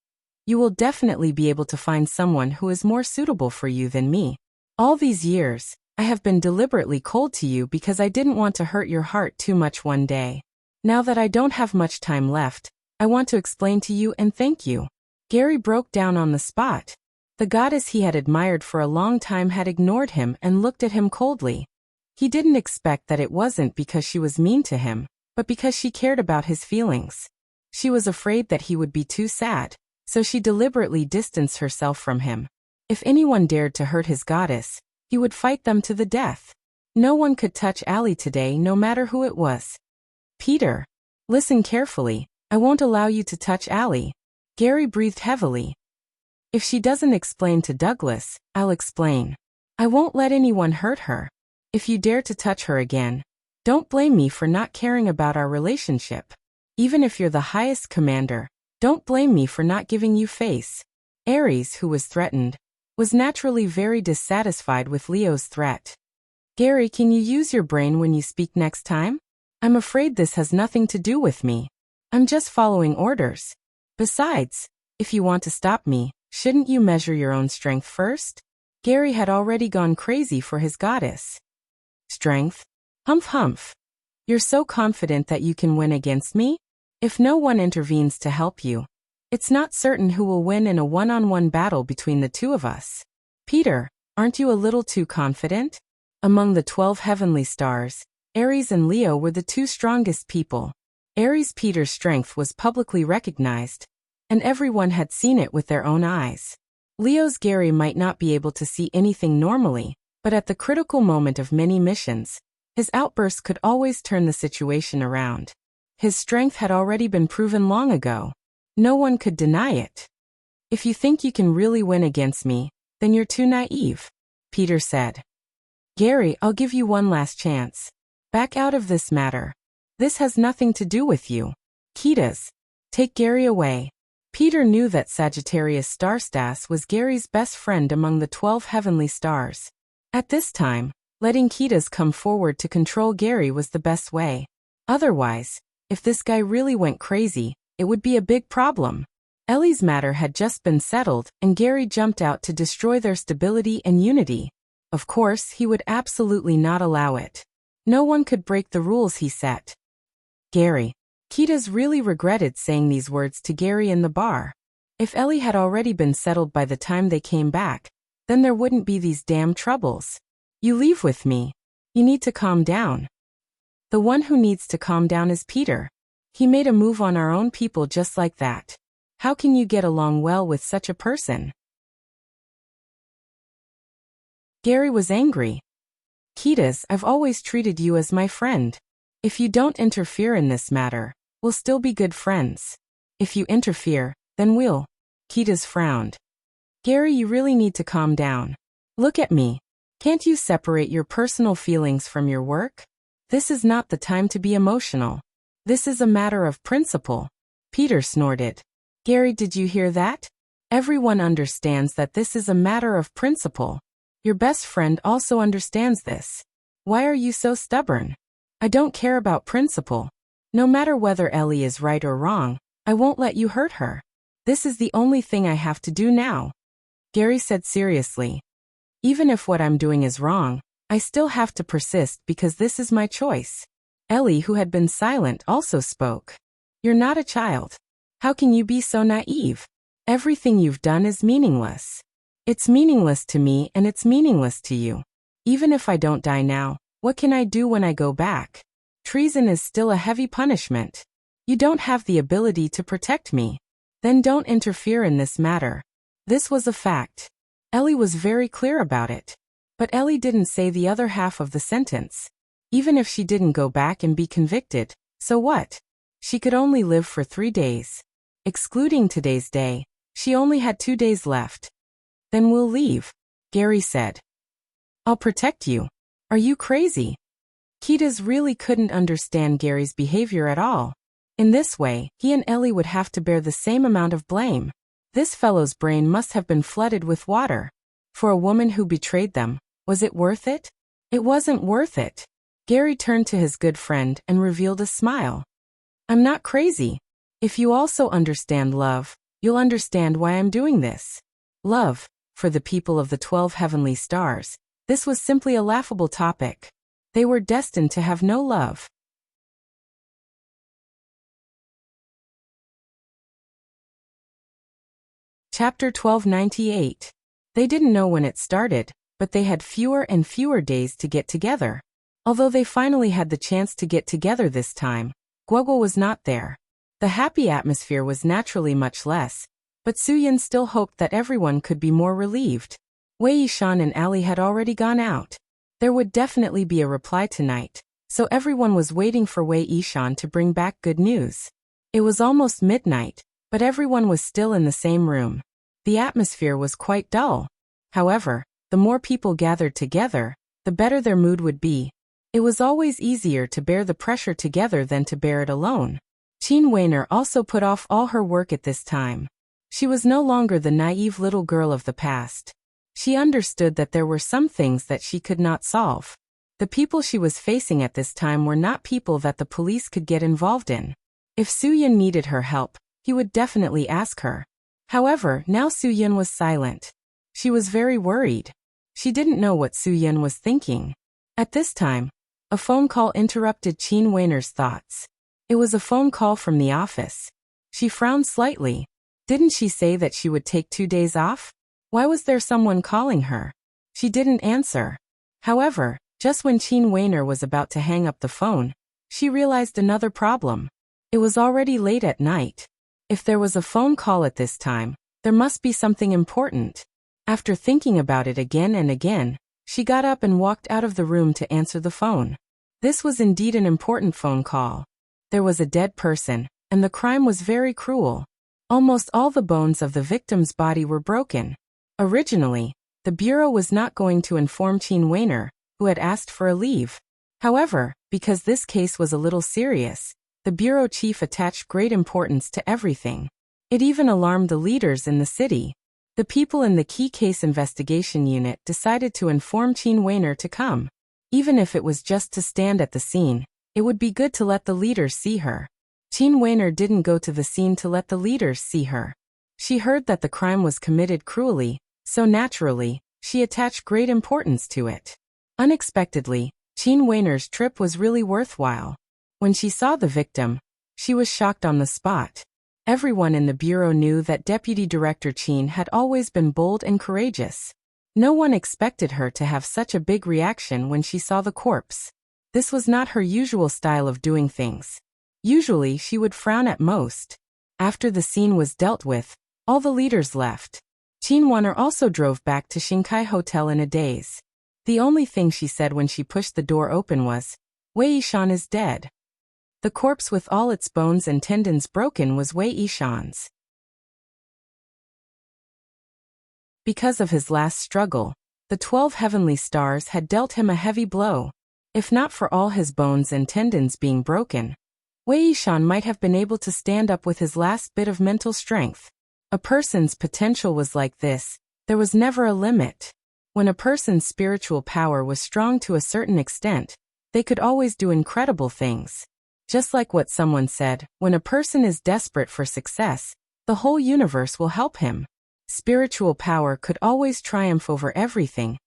you will definitely be able to find someone who is more suitable for you than me. All these years, I have been deliberately cold to you because I didn't want to hurt your heart too much one day. Now that I don't have much time left, I want to explain to you and thank you. Gary broke down on the spot. The goddess he had admired for a long time had ignored him and looked at him coldly. He didn't expect that it wasn't because she was mean to him, but because she cared about his feelings. She was afraid that he would be too sad, so she deliberately distanced herself from him. If anyone dared to hurt his goddess, he would fight them to the death. No one could touch Allie today, no matter who it was. Peter, listen carefully. I won't allow you to touch Allie. Gary breathed heavily. If she doesn't explain to Douglas, I'll explain. I won't let anyone hurt her. If you dare to touch her again, don't blame me for not caring about our relationship. Even if you're the highest commander, don't blame me for not giving you face. Ares, who was threatened, was naturally very dissatisfied with Leo's threat. Gary, can you use your brain when you speak next time? I'm afraid this has nothing to do with me. I'm just following orders. Besides, if you want to stop me, shouldn't you measure your own strength first? Gary had already gone crazy for his goddess. Strength? Humph humph. You're so confident that you can win against me? If no one intervenes to help you, it's not certain who will win in a one-on-one battle between the two of us. Peter, aren't you a little too confident? Among the 12 heavenly stars, Ares and Leo were the two strongest people. Ares' Peter's strength was publicly recognized, and everyone had seen it with their own eyes. Leo's Gary might not be able to see anything normally, but at the critical moment of many missions, his outbursts could always turn the situation around. His strength had already been proven long ago. No one could deny it. If you think you can really win against me, then you're too naive, Peter said. Gary, I'll give you one last chance. Back out of this matter. This has nothing to do with you. Kitas, take Gary away. Peter knew that Sagittarius Starstas was Gary's best friend among the 12 heavenly stars. At this time, letting Kitas come forward to control Gary was the best way. Otherwise, if this guy really went crazy, it would be a big problem. Ellie's matter had just been settled, and Gary jumped out to destroy their stability and unity. Of course, he would absolutely not allow it. No one could break the rules he set. Gary. Kitas really regretted saying these words to Gary in the bar. If Ellie had already been settled by the time they came back, then there wouldn't be these damn troubles. You leave with me. You need to calm down. The one who needs to calm down is Peter. He made a move on our own people just like that. How can you get along well with such a person? Gary was angry. Kitas, I've always treated you as my friend. If you don't interfere in this matter, we'll still be good friends. If you interfere, then we'll. Kitas frowned. Gary, you really need to calm down. Look at me. Can't you separate your personal feelings from your work? This is not the time to be emotional. This is a matter of principle. Peter snorted. Gary, did you hear that? Everyone understands that this is a matter of principle. Your best friend also understands this. Why are you so stubborn? I don't care about principle. No matter whether Ellie is right or wrong, I won't let you hurt her. This is the only thing I have to do now. Gary said seriously. Even if what I'm doing is wrong, I still have to persist because this is my choice. Ellie, who had been silent, also spoke. You're not a child. How can you be so naive? Everything you've done is meaningless. It's meaningless to me and it's meaningless to you. Even if I don't die now, what can I do when I go back? Treason is still a heavy punishment. You don't have the ability to protect me. Then don't interfere in this matter. This was a fact. Ellie was very clear about it. But Ellie didn't say the other half of the sentence. Even if she didn't go back and be convicted, so what? She could only live for 3 days. Excluding today's day, she only had 2 days left. Then we'll leave, Gary said. I'll protect you. Are you crazy? Kitas really couldn't understand Gary's behavior at all. In this way, he and Ellie would have to bear the same amount of blame. This fellow's brain must have been flooded with water. For a woman who betrayed them, was it worth it? It wasn't worth it. Gary turned to his good friend and revealed a smile. I'm not crazy. If you also understand love, you'll understand why I'm doing this. Love, for the people of the 12 heavenly stars, this was simply a laughable topic. They were destined to have no love. Chapter 1298. They didn't know when it started, but they had fewer and fewer days to get together. Although they finally had the chance to get together this time, Guoguo was not there. The happy atmosphere was naturally much less, but Suyin still hoped that everyone could be more relieved. Wei Yishan and Ali had already gone out. There would definitely be a reply tonight, so everyone was waiting for Wei Yishan to bring back good news. It was almost midnight, but everyone was still in the same room. The atmosphere was quite dull. However, the more people gathered together, the better their mood would be. It was always easier to bear the pressure together than to bear it alone. Qin Weiner also put off all her work at this time. She was no longer the naive little girl of the past. She understood that there were some things that she could not solve. The people she was facing at this time were not people that the police could get involved in. If Suyin needed her help, he would definitely ask her. However, now Suyin was silent. She was very worried. She didn't know what Suyin was thinking. At this time, a phone call interrupted Qin Weiner's thoughts. It was a phone call from the office. She frowned slightly. Didn't she say that she would take 2 days off? Why was there someone calling her? She didn't answer. However, just when Qin Weiner was about to hang up the phone, she realized another problem. It was already late at night. If there was a phone call at this time, there must be something important. After thinking about it again and again, she got up and walked out of the room to answer the phone. This was indeed an important phone call. There was a dead person, and the crime was very cruel. Almost all the bones of the victim's body were broken. Originally, the bureau was not going to inform Qin Weiner, who had asked for a leave. However, because this case was a little serious, the bureau chief attached great importance to everything. It even alarmed the leaders in the city. The people in the key case investigation unit decided to inform Jean Weiner to come. Even if it was just to stand at the scene, it would be good to let the leaders see her. Jean Weiner didn't go to the scene to let the leaders see her. She heard that the crime was committed cruelly, so naturally, she attached great importance to it. Unexpectedly, Jean Weiner's trip was really worthwhile. When she saw the victim, she was shocked on the spot. Everyone in the bureau knew that Deputy Director Jean had always been bold and courageous. No one expected her to have such a big reaction when she saw the corpse. This was not her usual style of doing things. Usually she would frown at most. After the scene was dealt with, all the leaders left. Jean Weiner also drove back to Shinkai Hotel in a daze. The only thing she said when she pushed the door open was, "Wei Yishan is dead." The corpse with all its bones and tendons broken was Wei Yishan's. Because of his last struggle, the 12 heavenly stars had dealt him a heavy blow. If not for all his bones and tendons being broken, Wei Yishan might have been able to stand up with his last bit of mental strength. A person's potential was like this, there was never a limit. When a person's spiritual power was strong to a certain extent, they could always do incredible things. Just like what someone said, when a person is desperate for success, the whole universe will help him. Spiritual power could always triumph over everything,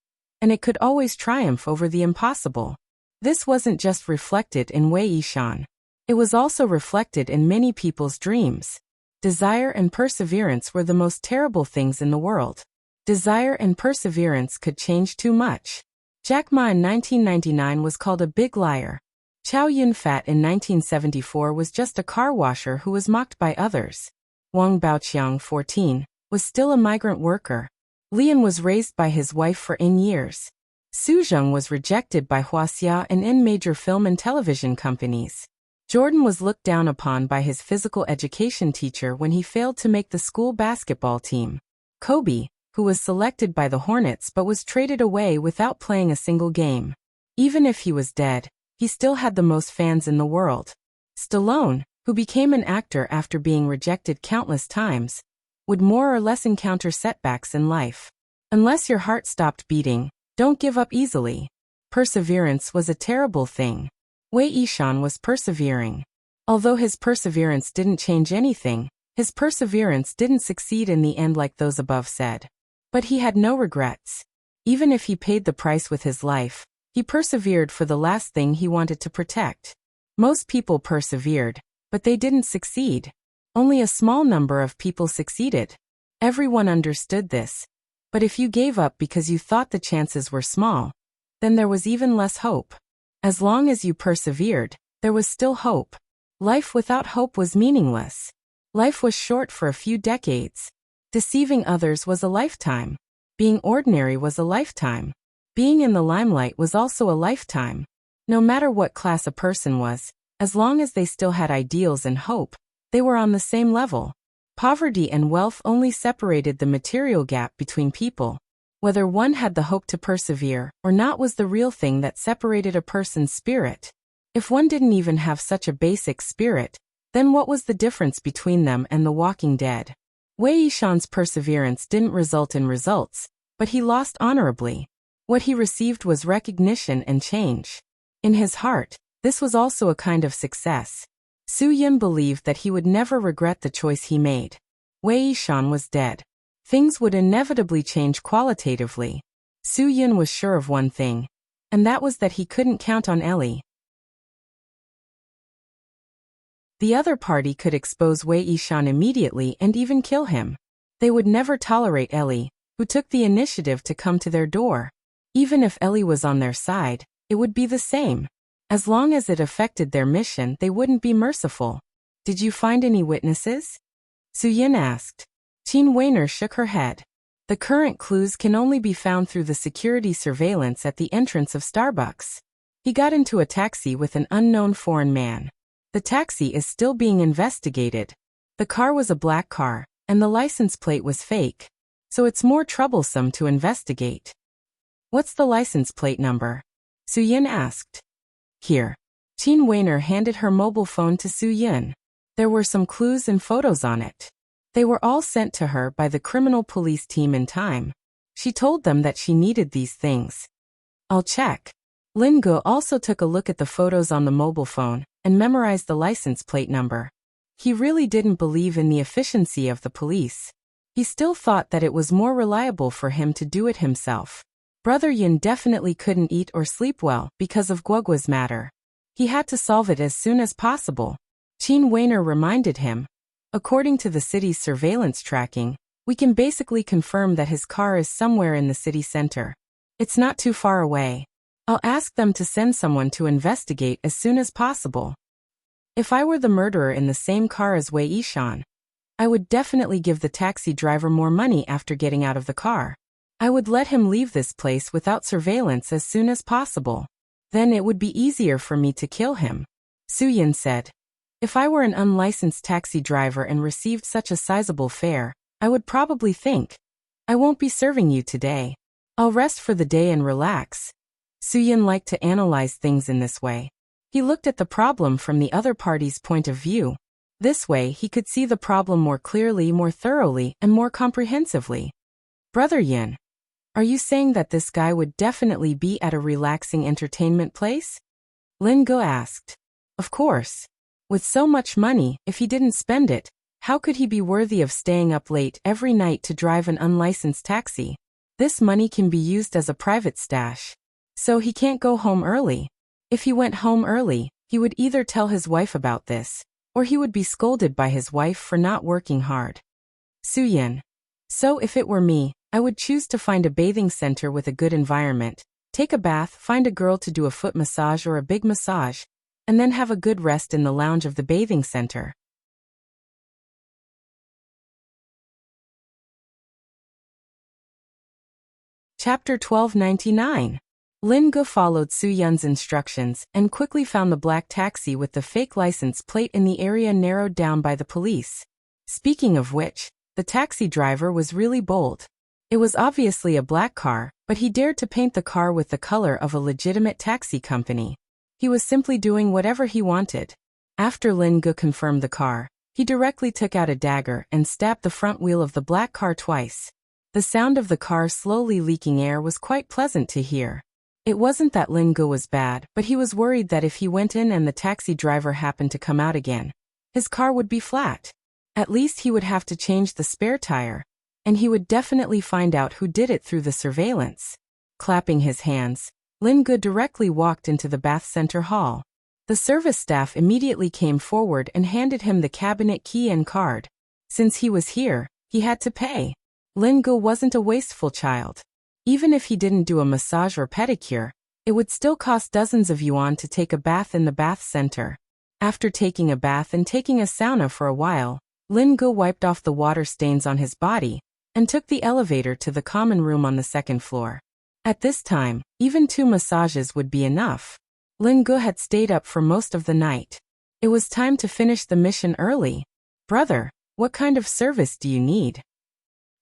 and it could always triumph over the impossible. This wasn't just reflected in Wei Yishan. It was also reflected in many people's dreams. Desire and perseverance were the most terrible things in the world. Desire and perseverance could change too much. Jack Ma in 1999 was called a big liar. Chow Yun-fat in 1974 was just a car washer who was mocked by others. Wang Baoqiang, 14, was still a migrant worker. Lian was raised by his wife for years. Su Zheng was rejected by Huaxia and in major film and television companies. Jordan was looked down upon by his physical education teacher when he failed to make the school basketball team. Kobe, who was selected by the Hornets but was traded away without playing a single game. Even if he was dead, he still had the most fans in the world. Stallone, who became an actor after being rejected countless times, would more or less encounter setbacks in life. Unless your heart stopped beating, don't give up easily. Perseverance was a terrible thing. Wei Yishan was persevering. Although his perseverance didn't change anything, his perseverance didn't succeed in the end like those above said. But he had no regrets. Even if he paid the price with his life, he persevered for the last thing he wanted to protect. Most people persevered, but they didn't succeed. Only a small number of people succeeded. Everyone understood this. But if you gave up because you thought the chances were small, then there was even less hope. As long as you persevered, there was still hope. Life without hope was meaningless. Life was short for a few decades. Deceiving others was a lifetime. Being ordinary was a lifetime. Being in the limelight was also a lifetime. No matter what class a person was, as long as they still had ideals and hope, they were on the same level. Poverty and wealth only separated the material gap between people. Whether one had the hope to persevere or not was the real thing that separated a person's spirit. If one didn't even have such a basic spirit, then what was the difference between them and the walking dead? Wei Yishan's perseverance didn't result in results, but he lost honorably. What he received was recognition and change. In his heart, this was also a kind of success. Su Yun believed that he would never regret the choice he made. Wei Yishan was dead. Things would inevitably change qualitatively. Su Yun was sure of one thing, and that was that he couldn't count on Ellie. The other party could expose Wei Yishan immediately and even kill him. They would never tolerate Ellie, who took the initiative to come to their door. Even if Ellie was on their side, it would be the same. As long as it affected their mission, they wouldn't be merciful. Did you find any witnesses? Su Yin asked. Jean Weiner shook her head. The current clues can only be found through the security surveillance at the entrance of Starbucks. He got into a taxi with an unknown foreign man. The taxi is still being investigated. The car was a black car, and the license plate was fake. So it's more troublesome to investigate. What's the license plate number? Su Yin asked. Here. Jean Weiner handed her mobile phone to Su Yin. There were some clues and photos on it. They were all sent to her by the criminal police team in time. She told them that she needed these things. I'll check. Lin Ge also took a look at the photos on the mobile phone and memorized the license plate number. He really didn't believe in the efficiency of the police. He still thought that it was more reliable for him to do it himself. Brother Yin definitely couldn't eat or sleep well because of Guoguo's matter. He had to solve it as soon as possible. Qin Weiner reminded him. According to the city's surveillance tracking, we can basically confirm that his car is somewhere in the city center. It's not too far away. I'll ask them to send someone to investigate as soon as possible. If I were the murderer in the same car as Wei Yishan, I would definitely give the taxi driver more money after getting out of the car. I would let him leave this place without surveillance as soon as possible. Then it would be easier for me to kill him. Su Yin said. If I were an unlicensed taxi driver and received such a sizable fare, I would probably think, I won't be serving you today. I'll rest for the day and relax. Su Yin liked to analyze things in this way. He looked at the problem from the other party's point of view. This way he could see the problem more clearly, more thoroughly, and more comprehensively. Brother Yin, are you saying that this guy would definitely be at a relaxing entertainment place? Lin Ge asked. Of course. With so much money, if he didn't spend it, how could he be worthy of staying up late every night to drive an unlicensed taxi? This money can be used as a private stash. So he can't go home early. If he went home early, he would either tell his wife about this, or he would be scolded by his wife for not working hard. Su Yin. So if it were me, I would choose to find a bathing center with a good environment, take a bath, find a girl to do a foot massage or a big massage, and then have a good rest in the lounge of the bathing center. Chapter 1299. Lin Ge followed Su Yun's instructions and quickly found the black taxi with the fake license plate in the area narrowed down by the police. Speaking of which, the taxi driver was really bold. It was obviously a black car, but he dared to paint the car with the color of a legitimate taxi company. He was simply doing whatever he wanted. After Lin Ge confirmed the car, he directly took out a dagger and stabbed the front wheel of the black car twice. The sound of the car slowly leaking air was quite pleasant to hear. It wasn't that Lin Ge was bad, but he was worried that if he went in and the taxi driver happened to come out again, his car would be flat. At least he would have to change the spare tire, and he would definitely find out who did it through the surveillance. Clapping his hands, Lin Ge directly walked into the bath center hall. The service staff immediately came forward and handed him the cabinet key and card. Since he was here, he had to pay. Lin Ge wasn't a wasteful child. Even if he didn't do a massage or pedicure, it would still cost dozens of yuan to take a bath in the bath center. After taking a bath and taking a sauna for a while, Lin Ge wiped off the water stains on his body and took the elevator to the common room on the second floor. At this time, even 2 massages would be enough. Lin Ge had stayed up for most of the night. It was time to finish the mission early. Brother, what kind of service do you need?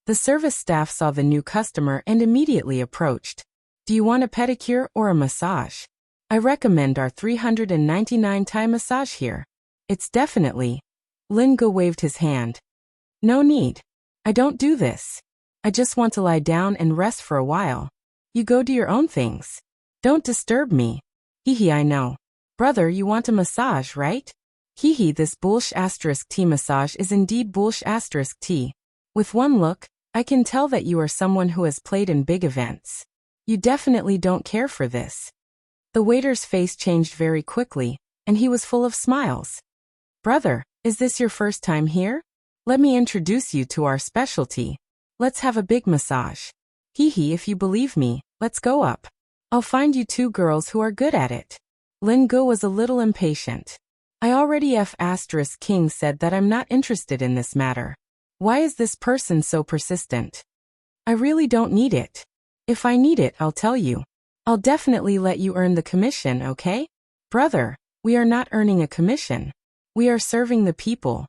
The service staff saw the new customer and immediately approached. Do you want a pedicure or a massage? I recommend our 399 Thai massage here. It's definitely. Lin Ge waved his hand. No need. I don't do this. I just want to lie down and rest for a while. You go do your own things. Don't disturb me. Hehe, I know. Brother, you want a massage, right? Hehe, this *T massage is indeed *T. With one look, I can tell that you are someone who has played in big events. You definitely don't care for this. The waiter's face changed very quickly, and he was full of smiles. Brother, is this your first time here? Let me introduce you to our specialty. Let's have a big massage. Hehe, if you believe me, let's go up. I'll find you 2 girls who are good at it. Lin Ge was a little impatient. I already King said that I'm not interested in this matter. Why is this person so persistent? I really don't need it. If I need it, I'll tell you. I'll definitely let you earn the commission, okay? Brother, we are not earning a commission. We are serving the people.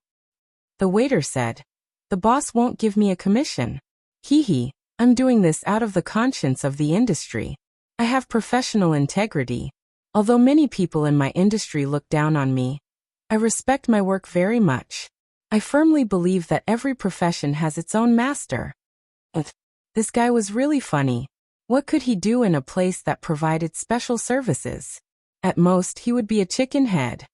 The waiter said. The boss won't give me a commission. Hehe, I'm doing this out of the conscience of the industry. I have professional integrity. Although many people in my industry look down on me, I respect my work very much. I firmly believe that every profession has its own master. This guy was really funny. What could he do in a place that provided special services? At most, he would be a chicken head.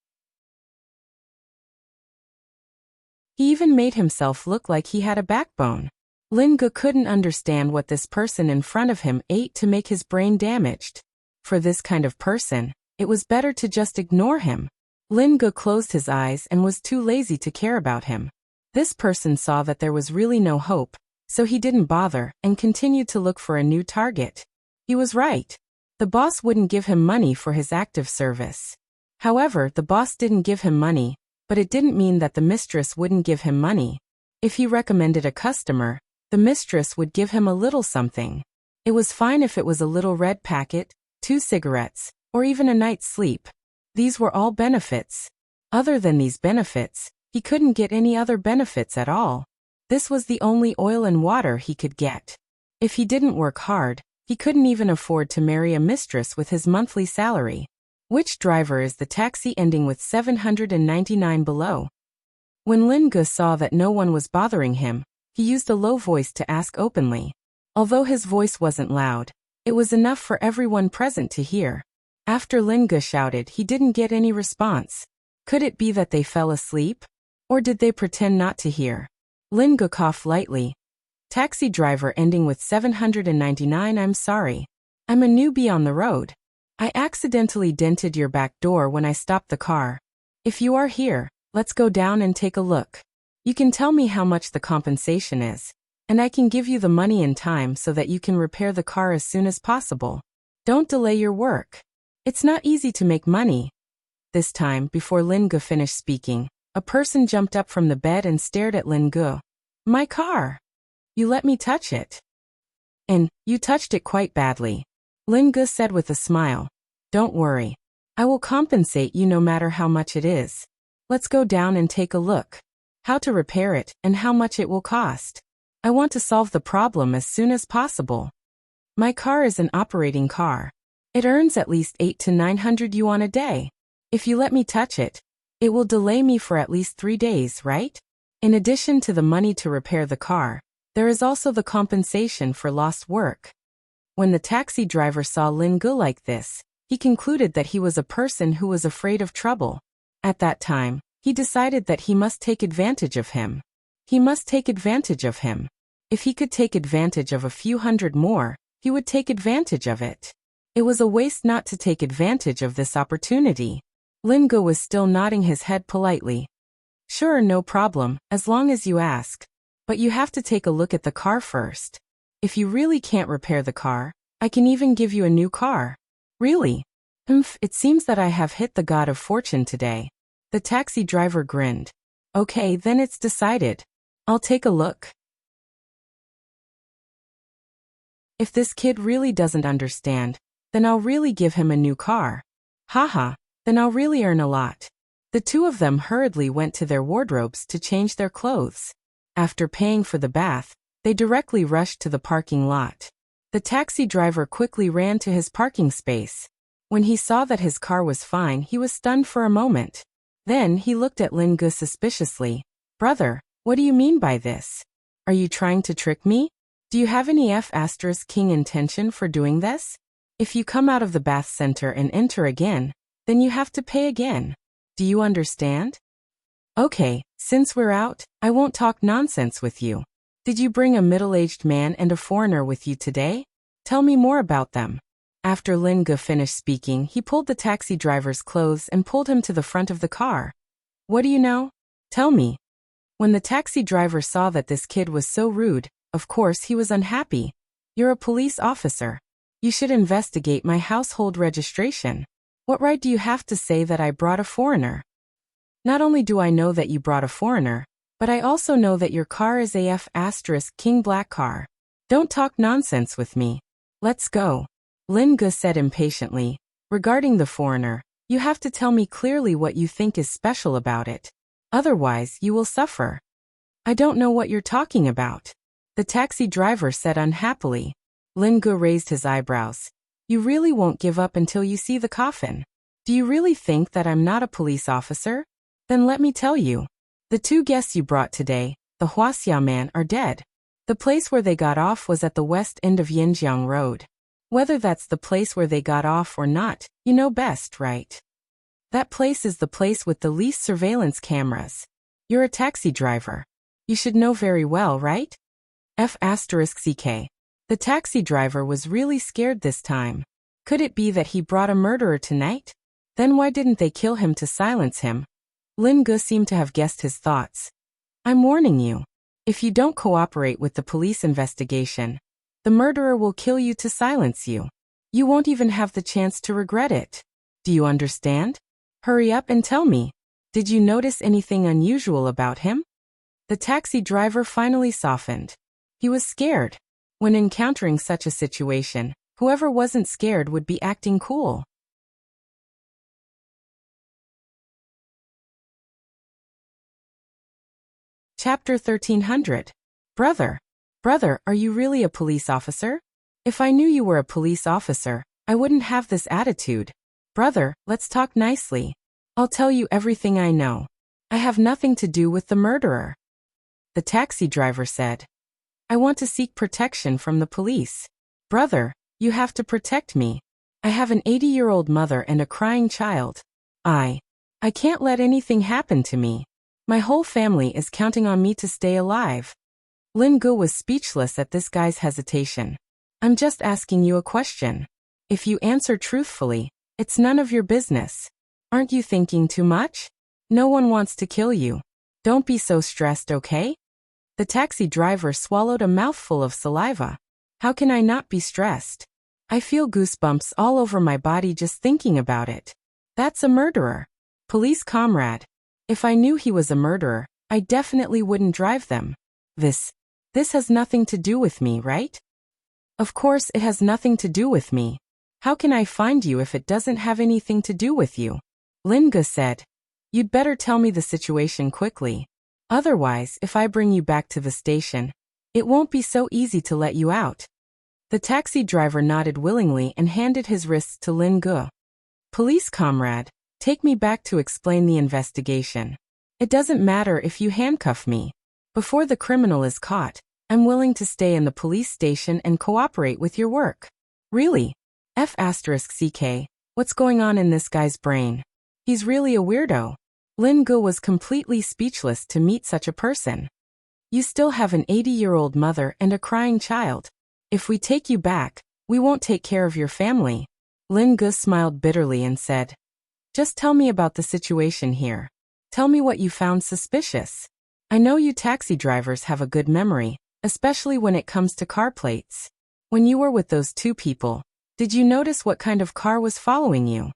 He even made himself look like he had a backbone. Linge couldn't understand what this person in front of him ate to make his brain damaged. For this kind of person, it was better to just ignore him. Linge closed his eyes and was too lazy to care about him. This person saw that there was really no hope, so he didn't bother and continued to look for a new target. He was right. The boss wouldn't give him money for his active service. However, the boss didn't give him money, but it didn't mean that the mistress wouldn't give him money. If he recommended a customer, the mistress would give him a little something. It was fine if it was a little red packet, 2 cigarettes, or even a night's sleep. These were all benefits. Other than these benefits, he couldn't get any other benefits at all. This was the only oil and water he could get. If he didn't work hard, he couldn't even afford to marry a mistress with his monthly salary. Which driver is the taxi ending with 799 below? When Linge saw that no one was bothering him, he used a low voice to ask openly. Although his voice wasn't loud, it was enough for everyone present to hear. After Linge shouted, he didn't get any response. Could it be that they fell asleep? Or did they pretend not to hear? Linge coughed lightly. Taxi driver ending with 799. I'm sorry. I'm a newbie on the road. I accidentally dented your back door when I stopped the car. If you are here, let's go down and take a look. You can tell me how much the compensation is, and I can give you the money in time so that you can repair the car as soon as possible. Don't delay your work. It's not easy to make money. This time, before Linge finished speaking, a person jumped up from the bed and stared at Linge. My car. You let me touch it. And you touched it quite badly. Linge said with a smile. Don't worry. I will compensate you no matter how much it is. Let's go down and take a look. How to repair it and how much it will cost. I want to solve the problem as soon as possible. My car is an operating car. It earns at least 800 to 900 yuan a day. If you let me touch it, it will delay me for at least 3 days, right? In addition to the money to repair the car, there is also the compensation for lost work. When the taxi driver saw Linge like this, he concluded that he was a person who was afraid of trouble. At that time, he decided that he must take advantage of him. He must take advantage of him. If he could take advantage of a few hundred more, he would take advantage of it. It was a waste not to take advantage of this opportunity. Linge was still nodding his head politely. Sure, no problem, as long as you ask. But you have to take a look at the car first. If you really can't repair the car, I can even give you a new car. Really? It seems that I have hit the god of fortune today. The taxi driver grinned. Okay, then it's decided. I'll take a look. If this kid really doesn't understand, then I'll really give him a new car. Haha, then I'll really earn a lot. The two of them hurriedly went to their wardrobes to change their clothes. After paying for the bath, they directly rushed to the parking lot. The taxi driver quickly ran to his parking space. When he saw that his car was fine, he was stunned for a moment. Then he looked at Linge suspiciously. Brother, what do you mean by this? Are you trying to trick me? Do you have any F***king intention for doing this? If you come out of the bath center and enter again, then you have to pay again. Do you understand? Okay, since we're out, I won't talk nonsense with you. Did you bring a middle-aged man and a foreigner with you today? Tell me more about them. After Linge finished speaking, he pulled the taxi driver's clothes and pulled him to the front of the car. What do you know? Tell me. When the taxi driver saw that this kid was so rude, of course he was unhappy. You're a police officer. You should investigate my household registration. What right do you have to say that I brought a foreigner? Not only do I know that you brought a foreigner, but I also know that your car is a F***king black car. Don't talk nonsense with me. Let's go. Linge said impatiently. Regarding the foreigner, you have to tell me clearly what you think is special about it. Otherwise, you will suffer. I don't know what you're talking about. The taxi driver said unhappily. Linge raised his eyebrows. You really won't give up until you see the coffin. Do you really think that I'm not a police officer? Then let me tell you. The two guests you brought today, the Huaxia man, are dead. The place where they got off was at the west end of Yinjiang Road. Whether that's the place where they got off or not, you know best, right? That place is the place with the least surveillance cameras. You're a taxi driver. You should know very well, right? F***ck. The taxi driver was really scared this time. Could it be that he brought a murderer tonight? Then why didn't they kill him to silence him? Lin Ge seemed to have guessed his thoughts. I'm warning you. If you don't cooperate with the police investigation, the murderer will kill you to silence you. You won't even have the chance to regret it. Do you understand? Hurry up and tell me. Did you notice anything unusual about him? The taxi driver finally softened. He was scared. When encountering such a situation, whoever wasn't scared would be acting cool. Chapter 1300. Brother, are you really a police officer? If I knew you were a police officer, I wouldn't have this attitude. Brother, let's talk nicely. I'll tell you everything I know. I have nothing to do with the murderer. The taxi driver said. I want to seek protection from the police. Brother, you have to protect me. I have an 80-year-old mother and a crying child. I can't let anything happen to me. My whole family is counting on me to stay alive. Lin Ge was speechless at this guy's hesitation. I'm just asking you a question. If you answer truthfully, it's none of your business. Aren't you thinking too much? No one wants to kill you. Don't be so stressed, okay? The taxi driver swallowed a mouthful of saliva. How can I not be stressed? I feel goosebumps all over my body just thinking about it. That's a murderer. Police comrade. If I knew he was a murderer, I definitely wouldn't drive them. This has nothing to do with me, right? Of course it has nothing to do with me. How can I find you if it doesn't have anything to do with you? Lin Ge said. You'd better tell me the situation quickly. Otherwise, if I bring you back to the station, it won't be so easy to let you out. The taxi driver nodded willingly and handed his wrists to Lin Ge. Police comrade, take me back to explain the investigation. It doesn't matter if you handcuff me. Before the criminal is caught, I'm willing to stay in the police station and cooperate with your work. Really? F***ck. What's going on in this guy's brain? He's really a weirdo. Lin Ge was completely speechless to meet such a person. You still have an 80-year-old mother and a crying child. If we take you back, we won't take care of your family. Lin Ge smiled bitterly and said, just tell me about the situation here. Tell me what you found suspicious. I know you taxi drivers have a good memory, especially when it comes to car plates. When you were with those two people, did you notice what kind of car was following you?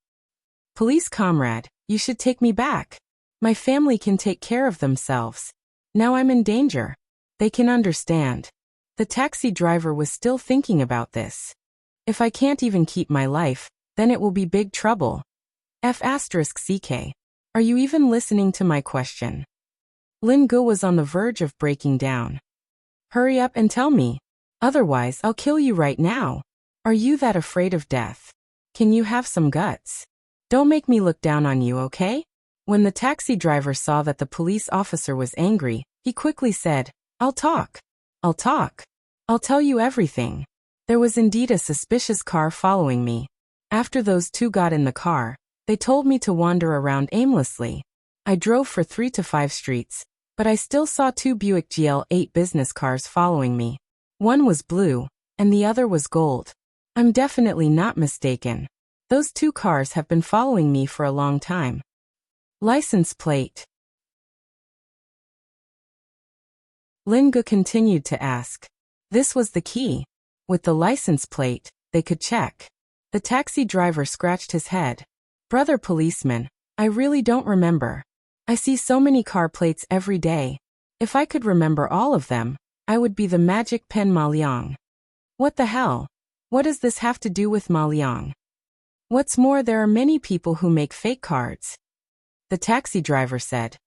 Police comrade, you should take me back. My family can take care of themselves. Now I'm in danger. They can understand. The taxi driver was still thinking about this. If I can't even keep my life, then it will be big trouble. F***ck. Are you even listening to my question? Lin Ge was on the verge of breaking down. Hurry up and tell me. Otherwise, I'll kill you right now. Are you that afraid of death? Can you have some guts? Don't make me look down on you, okay? When the taxi driver saw that the police officer was angry, he quickly said, I'll talk. I'll tell you everything. There was indeed a suspicious car following me. After those two got in the car, they told me to wander around aimlessly. I drove for 3 to 5 streets, but I still saw 2 Buick GL8 business cars following me. One was blue, and the other was gold. I'm definitely not mistaken. Those 2 cars have been following me for a long time. License plate. Lin Ge continued to ask. This was the key. With the license plate, they could check. The taxi driver scratched his head. Brother policeman, I really don't remember. I see so many car plates every day. If I could remember all of them, I would be the magic pen Ma Liang. What the hell? What does this have to do with Ma Liang? What's more, there are many people who make fake cards. The taxi driver said.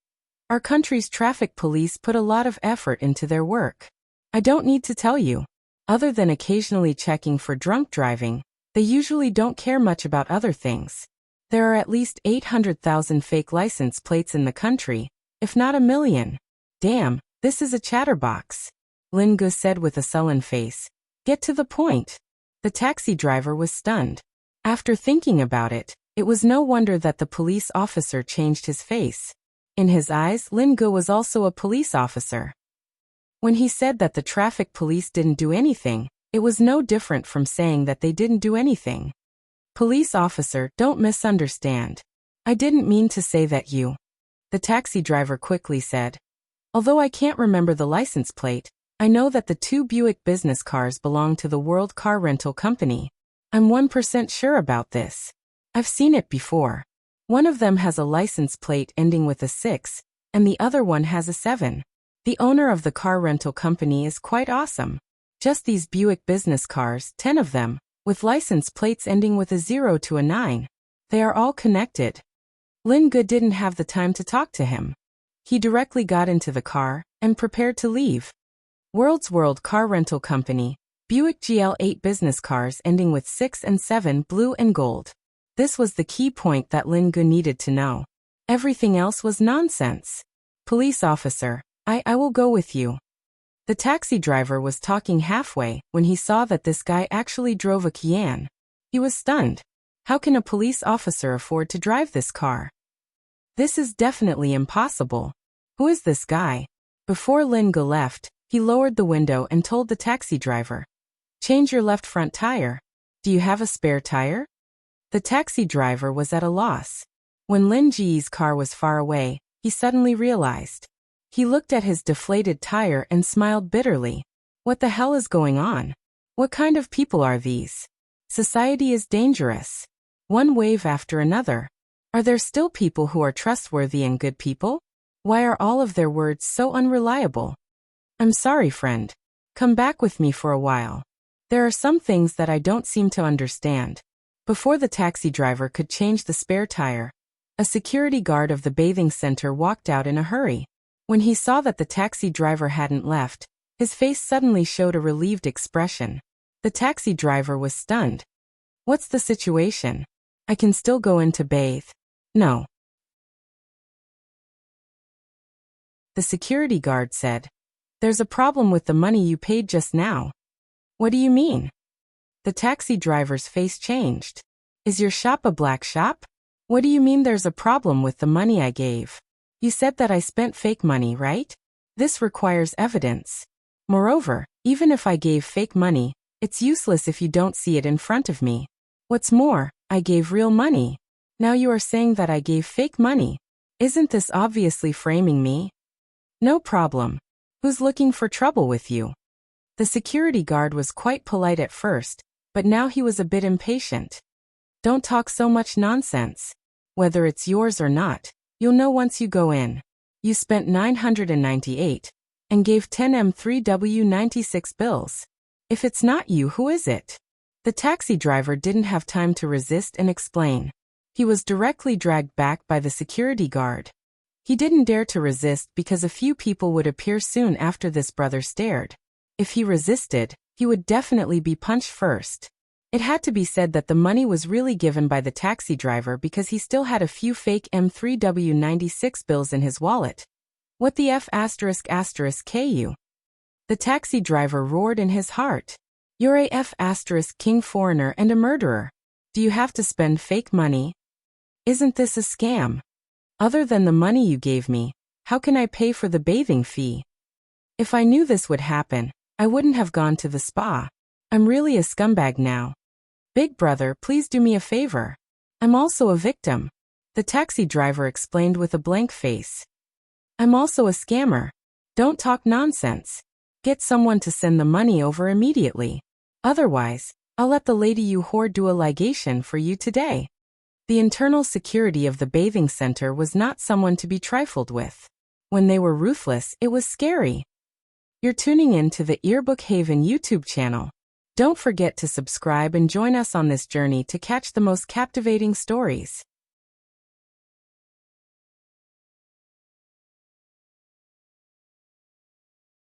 Our country's traffic police put a lot of effort into their work. I don't need to tell you. Other than occasionally checking for drunk driving, they usually don't care much about other things. There are at least 800,000 fake license plates in the country, if not a million. Damn, this is a chatterbox, Lin Gu said with a sullen face. Get to the point. The taxi driver was stunned. After thinking about it, it was no wonder that the police officer changed his face. In his eyes, Lin Gu was also a police officer. When he said that the traffic police didn't do anything, it was no different from saying that they didn't do anything. Police officer, don't misunderstand. I didn't mean to say that you. The taxi driver quickly said. Although I can't remember the license plate, I know that the 2 Buick business cars belong to the World Car Rental Company. I'm 1% sure about this. I've seen it before. One of them has a license plate ending with a 6, and the other one has a 7. The owner of the car rental company is quite awesome. Just these Buick business cars, 10 of them, with license plates ending with a 0 to a 9. They are all connected. Lin Gu didn't have the time to talk to him. He directly got into the car and prepared to leave. World Car Rental Company, Buick GL8 business cars ending with 6 and 7, blue and gold. This was the key point that Lin Gu needed to know. Everything else was nonsense. Police officer, I will go with you. The taxi driver was talking halfway when he saw that this guy actually drove a Kian. He was stunned. How can a police officer afford to drive this car? This is definitely impossible. Who is this guy? Before Lin Gu left, he lowered the window and told the taxi driver. Change your left front tire. Do you have a spare tire? The taxi driver was at a loss. When Lin Ji's car was far away, he suddenly realized. He looked at his deflated tire and smiled bitterly. What the hell is going on? What kind of people are these? Society is dangerous. One wave after another. Are there still people who are trustworthy and good people? Why are all of their words so unreliable? I'm sorry, friend. Come back with me for a while. There are some things that I don't seem to understand. Before the taxi driver could change the spare tire, a security guard of the bathing center walked out in a hurry. When he saw that the taxi driver hadn't left, his face suddenly showed a relieved expression. The taxi driver was stunned. What's the situation? I can still go in to bathe. No. The security guard said. There's a problem with the money you paid just now. What do you mean? The taxi driver's face changed. Is your shop a black shop? What do you mean there's a problem with the money I gave? You said that I spent fake money, right? This requires evidence. Moreover, even if I gave fake money, it's useless if you don't see it in front of me. What's more, I gave real money. Now you are saying that I gave fake money. Isn't this obviously framing me? No problem. Who's looking for trouble with you? The security guard was quite polite at first, but now he was a bit impatient. Don't talk so much nonsense. Whether it's yours or not, you'll know once you go in. You spent 998 and gave 10 M3W96 bills. If it's not you, who is it? The taxi driver didn't have time to resist and explain. He was directly dragged back by the security guard. He didn't dare to resist because a few people would appear soon after this brother stared. If he resisted, he would definitely be punched first. It had to be said that the money was really given by the taxi driver because he still had a few fake M3W96 bills in his wallet. What the F********? The taxi driver roared in his heart. You're a F*** king foreigner and a murderer. Do you have to spend fake money? Isn't this a scam? Other than the money you gave me, how can I pay for the bathing fee? If I knew this would happen, I wouldn't have gone to the spa. I'm really a scumbag now. Big brother, please do me a favor. I'm also a victim. The taxi driver explained with a blank face. I'm also a scammer. Don't talk nonsense. Get someone to send the money over immediately. Otherwise, I'll let the lady you whore do a ligation for you today. The internal security of the bathing center was not someone to be trifled with. When they were ruthless, it was scary. You're tuning in to the Earbook Haven YouTube channel. Don't forget to subscribe and join us on this journey to catch the most captivating stories.